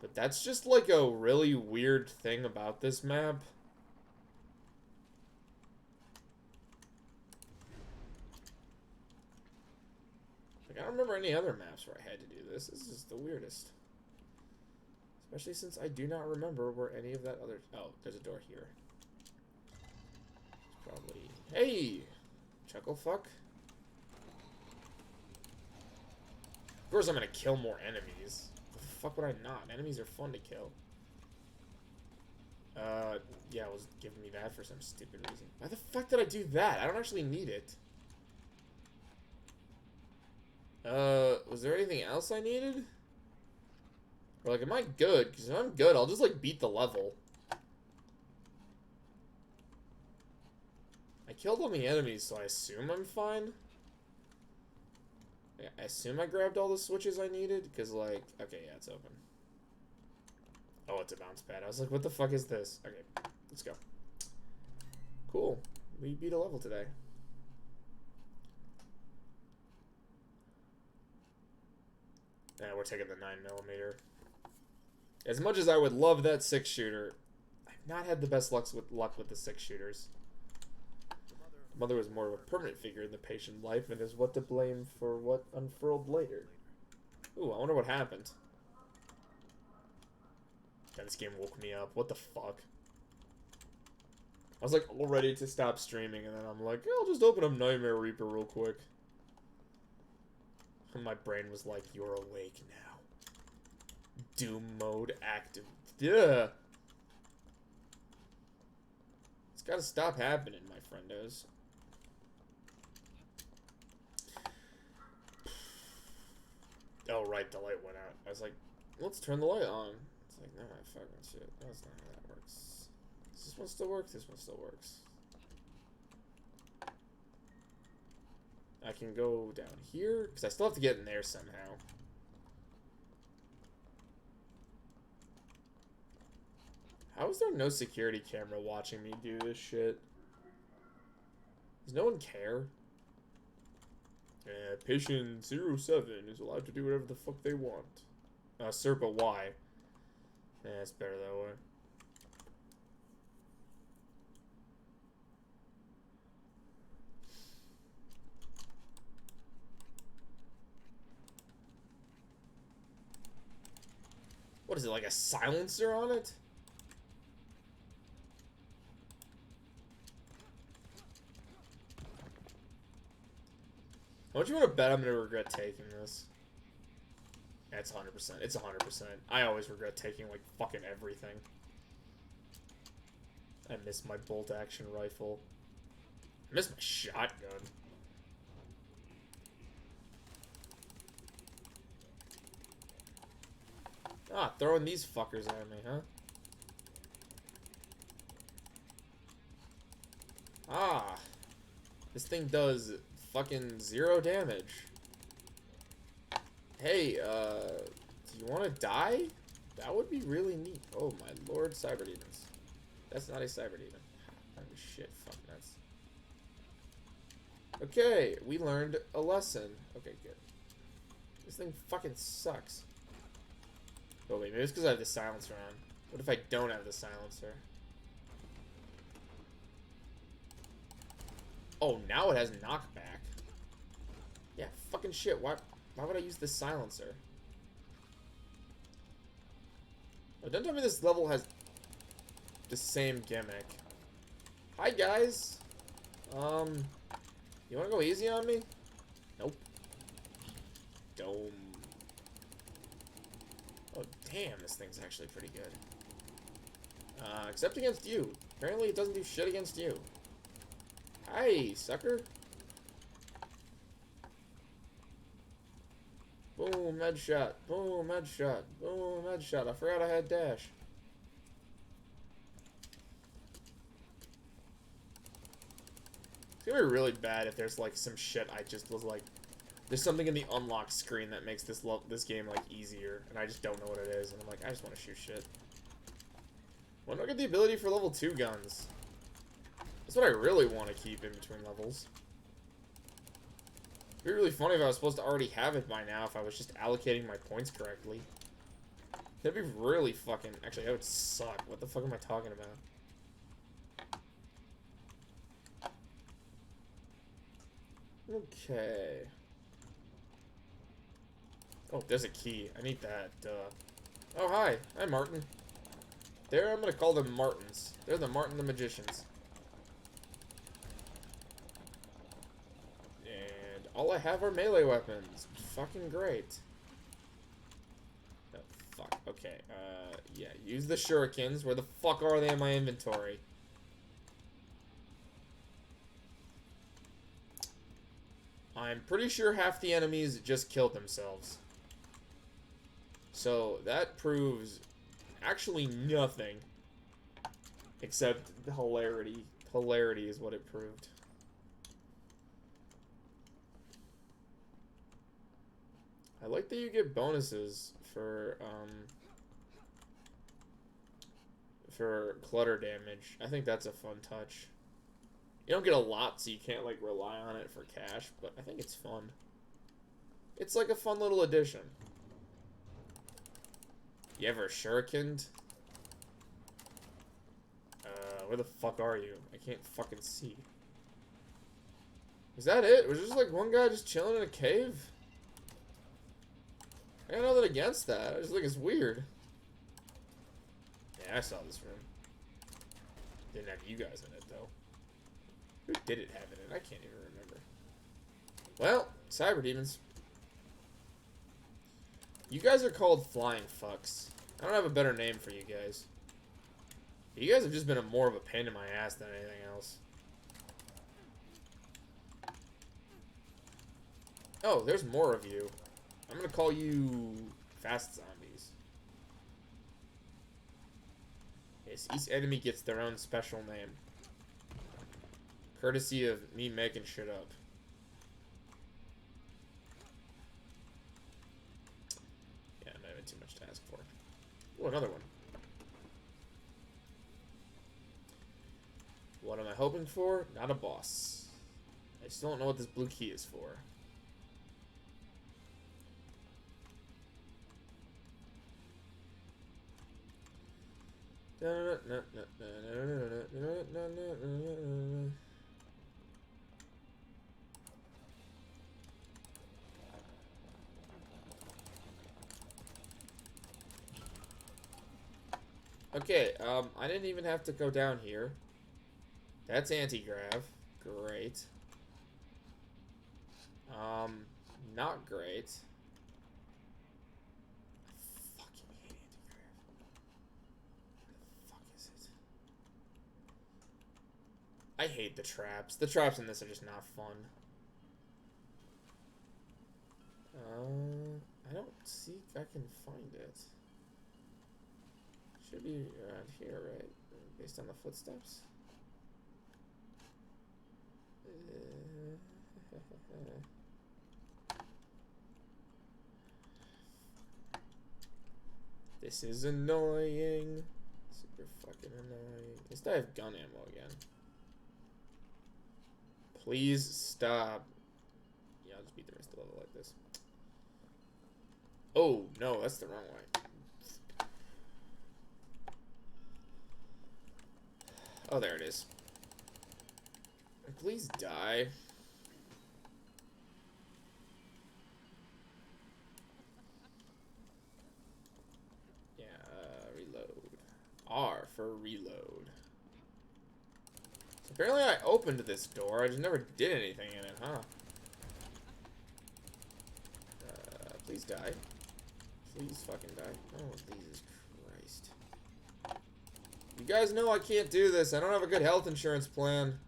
But that's just, like, a really weird thing about this map. Like, I don't remember any other maps where I had to do this. This is the weirdest. Especially since I do not remember where any of that other... Oh, there's a door here. It's probably... Hey! Chucklefuck. Of course I'm gonna kill more enemies. What the fuck would I not? Enemies are fun to kill. Yeah, it was giving me that for some stupid reason. Why the fuck did I do that? I don't actually need it. Was there anything else I needed? Or, like, am I good? Because if I'm good, I'll just, like, beat the level. I killed all the enemies, so I assume I'm fine. I assume I grabbed all the switches I needed, because, like... Okay, yeah, it's open. Oh, it's a bounce pad. I was like, what the fuck is this? Okay, let's go. Cool. We beat a level today. Yeah, we're taking the 9mm. As much as I would love that 6-shooter, I not had the best luck with the 6-shooters. Mother was more of a permanent figure in the patient life and is what to blame for what unfurled later. Ooh, I wonder what happened. God, this game woke me up. What the fuck? I was like all ready to stop streaming, and then I'm like, I'll just open up Nightmare Reaper real quick. And my brain was like, you're awake now. Doom mode active. Yeah. It's gotta stop happening, my friendos. Oh, right, the light went out. I was like, let's turn the light on. It's like, no, fucking shit. That's not how that works. Does this one still work? This one still works. I can go down here, because I still have to get in there somehow. How is there no security camera watching me do this shit? Does no one care? Patient 07 is allowed to do whatever the fuck they want. Sir, but why? It's better that way. What is it, like a silencer on it? How much you want to bet I'm going to regret taking this? It's 100%. It's 100%. I always regret taking, like, fucking everything. I miss my bolt-action rifle. I miss my shotgun. Ah, throwing these fuckers at me, huh? Ah. This thing does fucking 0 damage. Hey, do you want to die? That would be really neat. Oh my lord, cyber demons. That's not a cyber demon. Oh shit, fuck nuts. Okay, we learned a lesson. Okay, good. This thing fucking sucks. Oh wait, maybe it's because I have the silencer on. What if I don't have the silencer? Oh, now it has knockback. Yeah, fucking shit. Why would I use this silencer? Oh, don't tell me this level has the same gimmick. Hi, guys. You wanna go easy on me? Nope. Dome. Oh, damn, this thing's actually pretty good. Except against you. Apparently it doesn't do shit against you. Hi, sucker. Boom, headshot. Boom, headshot. Boom, headshot. I forgot I had dash. It's gonna be really bad if there's like some shit I just was like, there's something in the unlock screen that makes this game like easier, and I just don't know what it is, and I'm like, I just want to shoot shit. Why don't I get the ability for level 2 guns? That's what I really want to keep in between levels. It'd be really funny if I was supposed to already have it by now if I was just allocating my points correctly. That'd be really fucking... Actually, that would suck. What the fuck am I talking about? Okay. Oh, there's a key. I need that. Oh, hi. Hi, Martin. There, I'm gonna call them Martins. They're the Martin the Magicians. And all I have are melee weapons. Fucking great. Oh, fuck. Okay, yeah. Use the shurikens. Where the fuck are they in my inventory? I'm pretty sure half the enemies just killed themselves. So, that proves actually nothing. Except hilarity. Hilarity is what it proved. I like that you get bonuses for clutter damage. I think that's a fun touch. You don't get a lot, so you can't like rely on it for cash, but I think it's fun. It's like a fun little addition. You ever shurikened? Where the fuck are you? I can't fucking see. Is that it? Was there just like one guy just chilling in a cave? I got nothing against that. I just think it's weird. Yeah, I saw this room. Didn't have you guys in it, though. Who did it have in it? I can't even remember. Well, cyber demons. You guys are called flying fucks. I don't have a better name for you guys. You guys have just been more of a pain in my ass than anything else. Oh, there's more of you. I'm gonna call you fast zombies. Yes, each enemy gets their own special name. Courtesy of me making shit up. Yeah, not even too much to ask for. Oh, another one. What am I hoping for? Not a boss. I still don't know what this blue key is for. Okay, I didn't even have to go down here. That's anti-grav. Great. Not great. I fucking hate anti-grav. What the fuck is it? I hate the traps. The traps in this are just not fun. I don't see if I can find it. Should be around here, right? Based on the footsteps. This is annoying. Super fucking annoying. At least I have gun ammo again. Please stop. Yeah, I'll just beat the rest of the level like this. Oh, no, that's the wrong way. Oh, there it is. Please die. Yeah, reload. R for reload. So apparently I opened this door. I just never did anything in it, huh? Please die. Please fucking die. Oh, Jesus Christ. You guys know I can't do this. I don't have a good health insurance plan.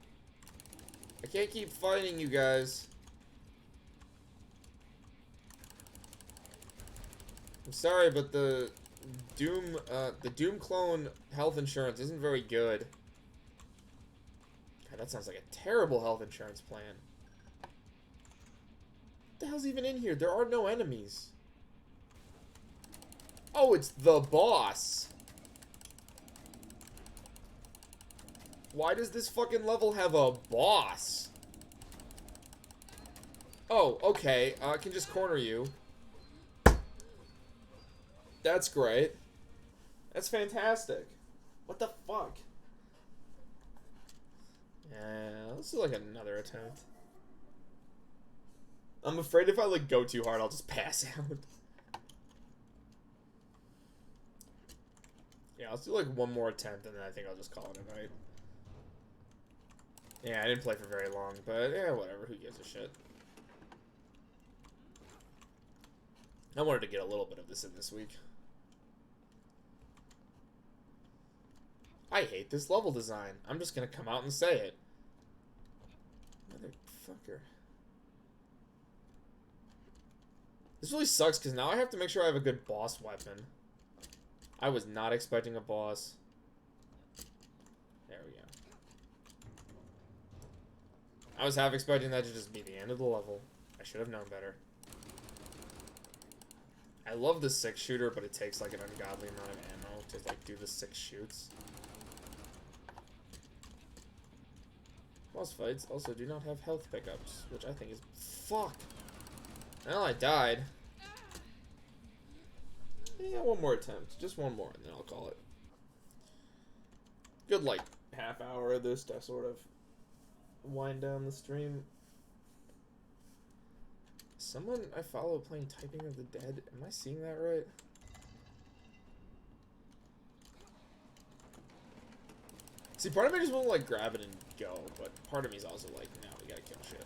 I can't keep fighting you guys. I'm sorry, but the Doom clone health insurance isn't very good. God, that sounds like a terrible health insurance plan. What the hell's even in here? There are no enemies. Oh, it's the boss. Why does this fucking level have a boss? Oh, okay. I can just corner you. That's great. That's fantastic. What the fuck? Yeah, let's do like another attempt. I'm afraid if I like go too hard, I'll just pass out. Yeah, let's do like one more attempt and then I think I'll just call it a night. Yeah, I didn't play for very long, but yeah, whatever. Who gives a shit? I wanted to get a little bit of this in this week. I hate this level design. I'm just gonna come out and say it. Motherfucker. This really sucks because now I have to make sure I have a good boss weapon. I was not expecting a boss. There we go. I was half expecting that to just be the end of the level. I should have known better. I love the 6-shooter, but it takes like an ungodly amount of ammo to like do the 6 shoots. Boss fights also do not have health pickups, which I think is fuck. Well, I died. Yeah, one more attempt. Just one more, and then I'll call it. Good, like, half hour of this to sort of wind down the stream. Someone I follow playing Typing of the Dead. Am I seeing that right? See, part of me just won't like grab it and go, but part of me is also like, no, we gotta kill shit.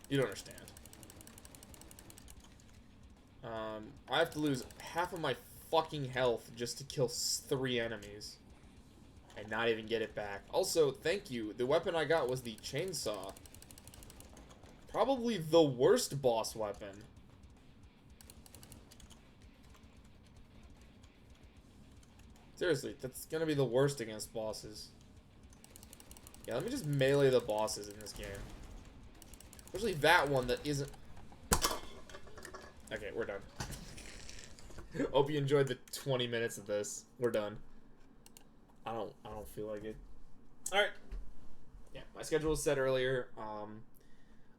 You don't understand. I have to lose half of my fucking health just to kill 3 enemies. And not even get it back. Also, thank you. The weapon I got was the chainsaw. Probably the worst boss weapon. Seriously, that's gonna be the worst against bosses. Yeah, let me just melee the bosses in this game. Especially that one that isn't... Okay, we're done. Hope you enjoyed the 20 minutes of this. We're done. I don't feel like it. Alright. Yeah, my schedule was set earlier. I'll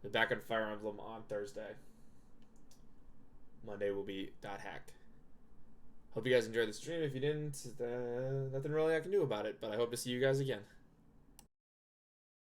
be back on Fire Emblem on Thursday. Monday will be .hack. Hope you guys enjoyed the stream. If you didn't, nothing really I can do about it, but I hope to see you guys again.